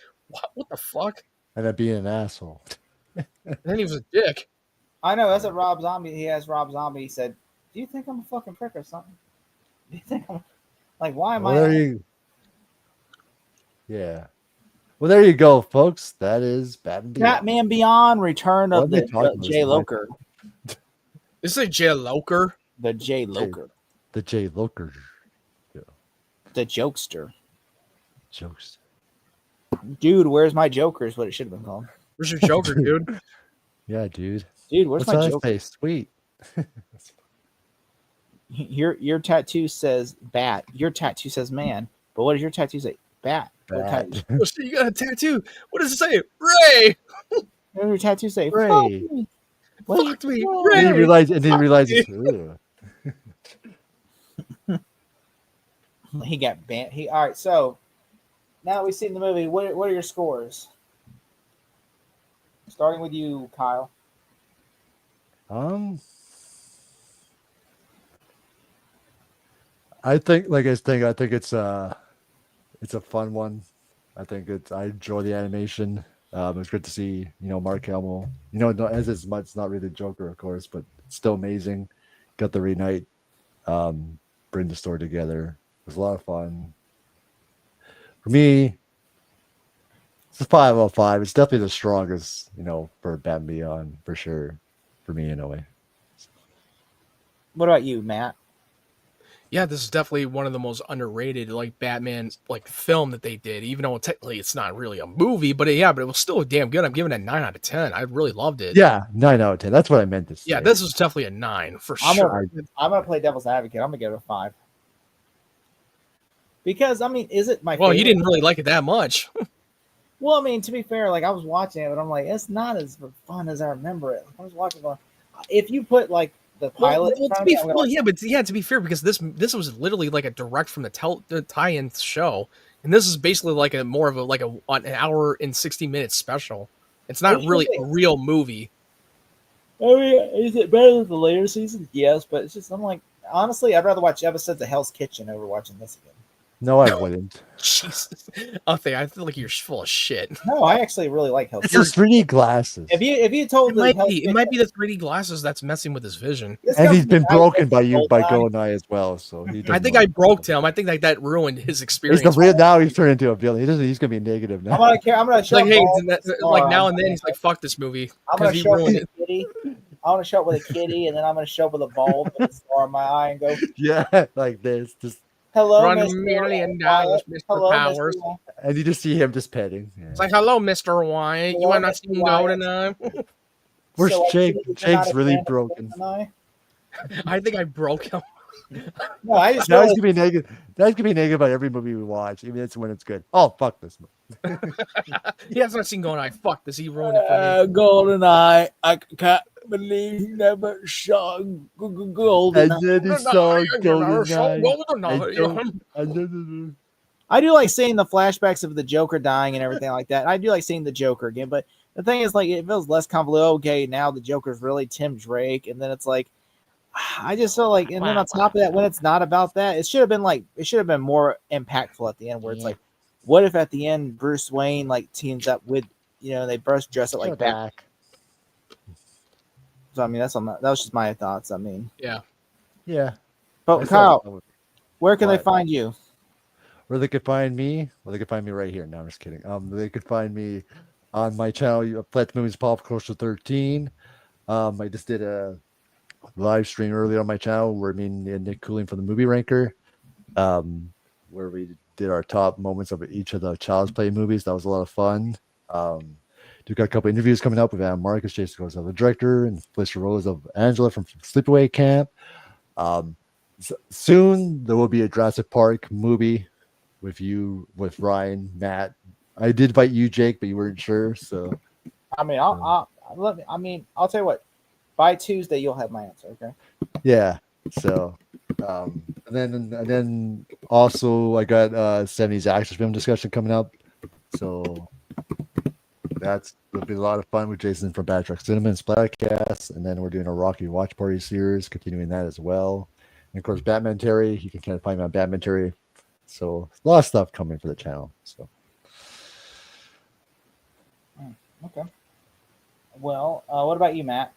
Speaker 5: what the fuck?
Speaker 4: And being an asshole.
Speaker 5: And then he was a dick.
Speaker 3: I know. That's what Rob Zombie. He asked Rob Zombie. He said, "Do you think I'm a fucking prick or something? Do you think I'm like why am
Speaker 4: Well,
Speaker 3: I?"
Speaker 4: there you. Yeah. Well, there you go, folks. That is Batman.
Speaker 3: Batman Beyond: Return of
Speaker 4: What are they
Speaker 3: the
Speaker 4: talking about?
Speaker 3: J Loker.
Speaker 5: This is a J Loker.
Speaker 3: The J Loker.
Speaker 4: The J Loker
Speaker 3: The jokester.
Speaker 4: jokes.
Speaker 3: Dude, where's my Joker? Is what it should have been called.
Speaker 5: Where's your Joker, dude?
Speaker 4: Yeah, dude.
Speaker 3: Dude, where's
Speaker 4: What's on
Speaker 3: my
Speaker 4: his
Speaker 3: Joker?
Speaker 4: face? Sweet.
Speaker 3: Your tattoo says bat. Your tattoo says man. But what does your tattoo say? Bat. What
Speaker 4: Bat.
Speaker 3: tattoo-
Speaker 5: Oh, shit, you got a tattoo. What does it say? Ray!
Speaker 3: what does your tattoo say?
Speaker 4: Ray.
Speaker 3: Fuck me. What?
Speaker 5: Fucked me.
Speaker 3: Whoa.
Speaker 5: Ray!
Speaker 4: And then he realizes, "Ugh."
Speaker 3: He got banned. All right. So now that we've seen the movie, what are your scores? Starting with you, Kyle.
Speaker 4: I think it's a fun one. I enjoy the animation. It's good to see, Mark Hamill. As much, it's not really the Joker, of course, but it's still amazing. Got the reunite, bring the story together. It was a lot of fun. For me, it's a 5 out of 5. It's definitely the strongest, for Batman Beyond, for sure. For me, anyway.
Speaker 3: What about you, Matt?
Speaker 5: Yeah, this is definitely one of the most underrated Batman film that they did. Even though technically it's not really a movie, but it was still damn good. I'm giving it a 9 out of 10. I really loved it.
Speaker 4: Yeah, 9 out of 10. That's what I meant to say.
Speaker 5: Yeah, this was definitely a 9 for
Speaker 3: I'm
Speaker 5: sure.
Speaker 3: gonna play devil's advocate. I'm gonna give it a 5. Because is it my?
Speaker 5: Well, you
Speaker 3: favorite?
Speaker 5: didn't really like it that much.
Speaker 3: Well, to be fair, I was watching it, but I'm like, it's not as fun as I remember it. I was watching going, if you put the pilot,
Speaker 5: to be fair, because this was literally a direct from the tie-in show, and this is basically more of an hour and 60 minutes special. It's not really a real movie.
Speaker 3: Is it better than the later seasons? Yes, but it's just honestly, I'd rather watch episodes of Hell's Kitchen over watching this again.
Speaker 4: No, I wouldn't.
Speaker 5: Jesus, I feel like you're full of shit.
Speaker 3: No, I actually really like Hell's
Speaker 4: It's
Speaker 3: Kitchen.
Speaker 4: just 3D glasses.
Speaker 3: If you told
Speaker 5: It might be the 3D glasses that's messing with his vision.
Speaker 4: And he's been broken by Goldeneye as well. So
Speaker 5: I think I broke him. I think that ruined his experience.
Speaker 4: Now he's turned into a villain. He's gonna be negative now.
Speaker 3: I'm gonna show
Speaker 5: Hey,
Speaker 3: Paul
Speaker 5: now and then he's like, "Fuck this movie,"
Speaker 3: I'm gonna
Speaker 5: because he
Speaker 3: show up
Speaker 5: ruined
Speaker 3: with
Speaker 5: it.
Speaker 3: a kitty. I want to show up with a kitty, and then I'm gonna show up with a bulb and a star in my eye and go,
Speaker 4: Yeah, like this. Just
Speaker 3: "Hello,
Speaker 5: Run
Speaker 3: Mr.
Speaker 5: $1 million,
Speaker 3: Wyatt.
Speaker 5: Mr.
Speaker 3: Hello,
Speaker 5: Powers.
Speaker 3: Mr. Wyatt."
Speaker 4: and you just see him just petting. Yeah.
Speaker 5: It's like, "Hello, Mr. Wyatt. You
Speaker 3: Hello,
Speaker 5: want to
Speaker 3: Mr.
Speaker 5: see
Speaker 3: Wyatt.
Speaker 4: Where's
Speaker 3: So,
Speaker 4: Jake?
Speaker 3: you're not
Speaker 4: Jake's
Speaker 3: a
Speaker 4: really
Speaker 3: fan of
Speaker 4: broken.
Speaker 3: Goldeneye?
Speaker 5: I think I broke him.
Speaker 3: No, I just
Speaker 4: That's
Speaker 3: realized,
Speaker 4: gonna be negative. That's gonna be negative about every movie we watch, even it's when it's good. Oh, fuck this movie.
Speaker 5: He has not seen going. I fuck this. He ruined it for me.
Speaker 3: GoldenEye. I can't believe you never saw GoldenEye.
Speaker 4: And then he saw GoldenEye.
Speaker 5: GoldenEye.
Speaker 4: I don't.
Speaker 3: I do like seeing the flashbacks of the Joker dying and everything like that. I do like seeing the Joker again, but the thing is, like, it feels less convoluted. Okay, now the Joker's really Tim Drake, and then it's like, I just feel like, and then on top of that, when it's not about that, it should have been more impactful at the end, where it's like, what if at the end Bruce Wayne like teams up with, they both dress it like Batman.
Speaker 4: Back.
Speaker 3: So I mean, that was just my thoughts. I mean,
Speaker 5: Yeah.
Speaker 4: Yeah.
Speaker 3: but
Speaker 4: I
Speaker 3: Kyle,
Speaker 4: saw-
Speaker 3: where can they
Speaker 4: What?
Speaker 3: find you?
Speaker 4: Where they could find me? Well, they could find me right here. No, I'm just kidding. They could find me on my channel, Fletch Movies Pop Culture 13. I just did a live stream earlier on my channel where me and Nick Cooling from the Movie Ranker, where we did our top moments of each of the Child's Play movies. That was a lot of fun. We've got a couple interviews coming up with Adam Marcus, Jason Goes, the director, and Felicia Rose of Angela from Sleepaway Camp. Soon there will be a Jurassic Park movie with Ryan, Matt. I did invite you, Jake, but you weren't sure. So
Speaker 3: I mean, I'll tell you what. By Tuesday, you'll have my answer. Okay.
Speaker 4: yeah. So and then also I got 70s action film discussion coming up. So it'll be a lot of fun with Jason from Bad Truck Cinema and Splattercast. And then we're doing a Rocky Watch Party series, continuing that as well. And of course, Batmantary. You can kind of find me on Batmantary. So a lot of stuff coming for the channel. So
Speaker 3: Okay. Well, what about you, Matt?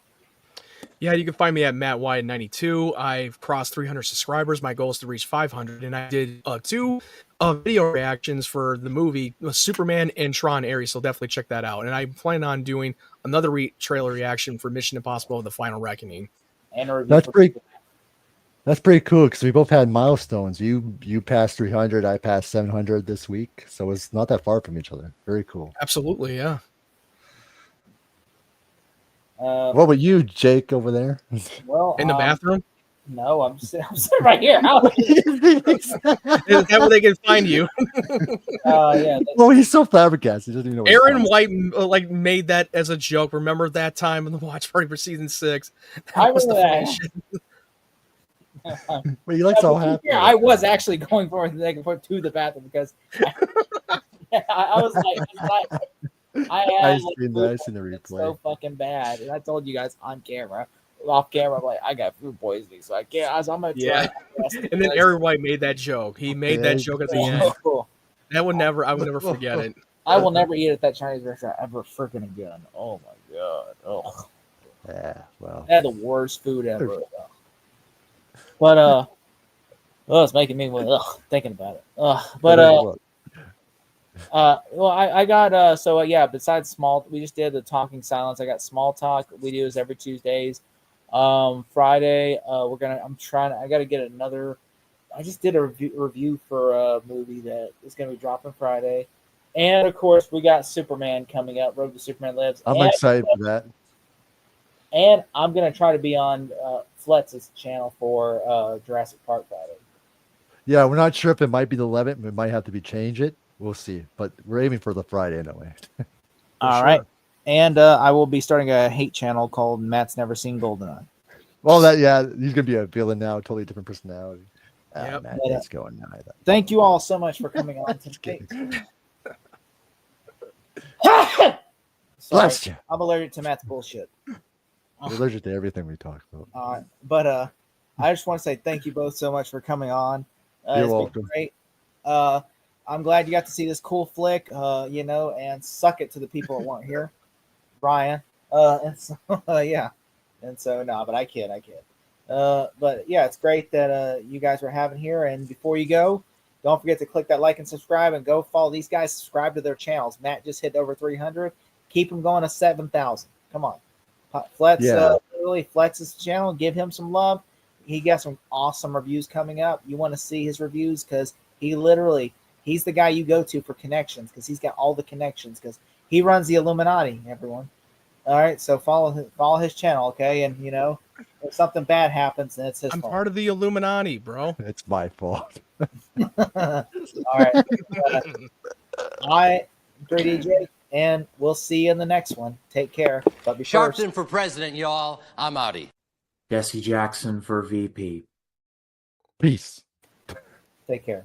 Speaker 5: Yeah, you can find me at Matt Wyatt 92. I've crossed 300 subscribers. My goal is to reach 500, and I did 2 video reactions for the movie Superman and Tron Ares. So definitely check that out. And I plan on doing another trailer reaction for Mission Impossible: The Final Reckoning.
Speaker 3: And a review
Speaker 4: that's
Speaker 3: for-
Speaker 4: pretty cool because we both had milestones. You passed 300, I passed 700 this week, so it's not that far from each other. Very cool.
Speaker 5: Absolutely, yeah.
Speaker 4: What about you, Jake, over there?
Speaker 3: Well,
Speaker 5: In the bathroom?
Speaker 3: No, I'm sitting right here.
Speaker 5: Is that where they can find you?
Speaker 3: Yeah.
Speaker 4: Well, he's so flabbergasted. He doesn't even know what he's
Speaker 5: Aaron
Speaker 4: talking
Speaker 5: White made that as a joke. Remember that time in the watch party for season 6?
Speaker 3: I
Speaker 5: was the
Speaker 3: remember
Speaker 5: funny
Speaker 3: that.
Speaker 5: shit.
Speaker 4: But he looks all happy.
Speaker 3: Yeah, I was actually going forward to the bathroom because I was like, I had
Speaker 4: seen the replay.
Speaker 3: so fucking bad, and I told you guys on camera, off camera, I'm like, I got food poisoning, so I can't. I'm gonna try.
Speaker 5: Yeah. And then Aaron White made that joke. He made that joke at the end.
Speaker 3: Cool.
Speaker 5: I would never forget it.
Speaker 3: I will never eat at that Chinese restaurant ever freaking again. Oh my god. Oh,
Speaker 4: Yeah, well,
Speaker 3: they had the worst food ever. But it's making me thinking about it. Well, I got yeah. Besides we just did the Talking Silence. I got Small Talk. We do this every Tuesdays. Friday, I got to get another. I just did a review for a movie that is going to be dropping Friday, and of course we got Superman coming up. Road to Superman Lives.
Speaker 4: I'm excited for that.
Speaker 3: And I'm going to try to be on Fletz's channel for Jurassic Park Friday.
Speaker 4: Yeah, we're not sure if it might be the 11th. We might have to change it. We'll see. But we're aiming for the Friday anyway.
Speaker 3: All right. And I will be starting a hate channel called Matt's Never Seen GoldenEye.
Speaker 4: Well, he's gonna be a villain now, totally different personality.
Speaker 5: Yep.
Speaker 4: Matt, it's going now.
Speaker 3: Thank you all so much for coming on today.
Speaker 4: Bless you.
Speaker 3: I'm allergic to Matt's bullshit.
Speaker 4: We're allergic to everything we talk about.
Speaker 3: But I just want to say thank you both so much for coming on.
Speaker 4: You're
Speaker 3: it's
Speaker 4: welcome.
Speaker 3: been great. I'm glad you got to see this cool flick, and suck it to the people that weren't here. Brian. And so, yeah. And so, no, but I kid. But yeah, it's great that you guys were having here. And before you go, don't forget to click that like and subscribe and go follow these guys. Subscribe to their channels. Matt just hit over 300. Keep him going to 7,000. Come on. Fletch, really Fletch's channel. Give him some love. He got some awesome reviews coming up. You want to see his reviews because he's the guy you go to for connections because he's got all the connections because he runs the Illuminati, everyone. All right, so follow his channel, okay? And if something bad happens, then it's his
Speaker 5: I'm
Speaker 3: fault.
Speaker 5: part of the Illuminati, bro.
Speaker 4: It's my fault.
Speaker 3: All right. I, 3DJ, and we'll see you in the next one. Take care. But be first.
Speaker 1: Sharpton for president, y'all. I'm outie.
Speaker 2: Jesse Jackson for VP.
Speaker 4: Peace.
Speaker 3: Take care.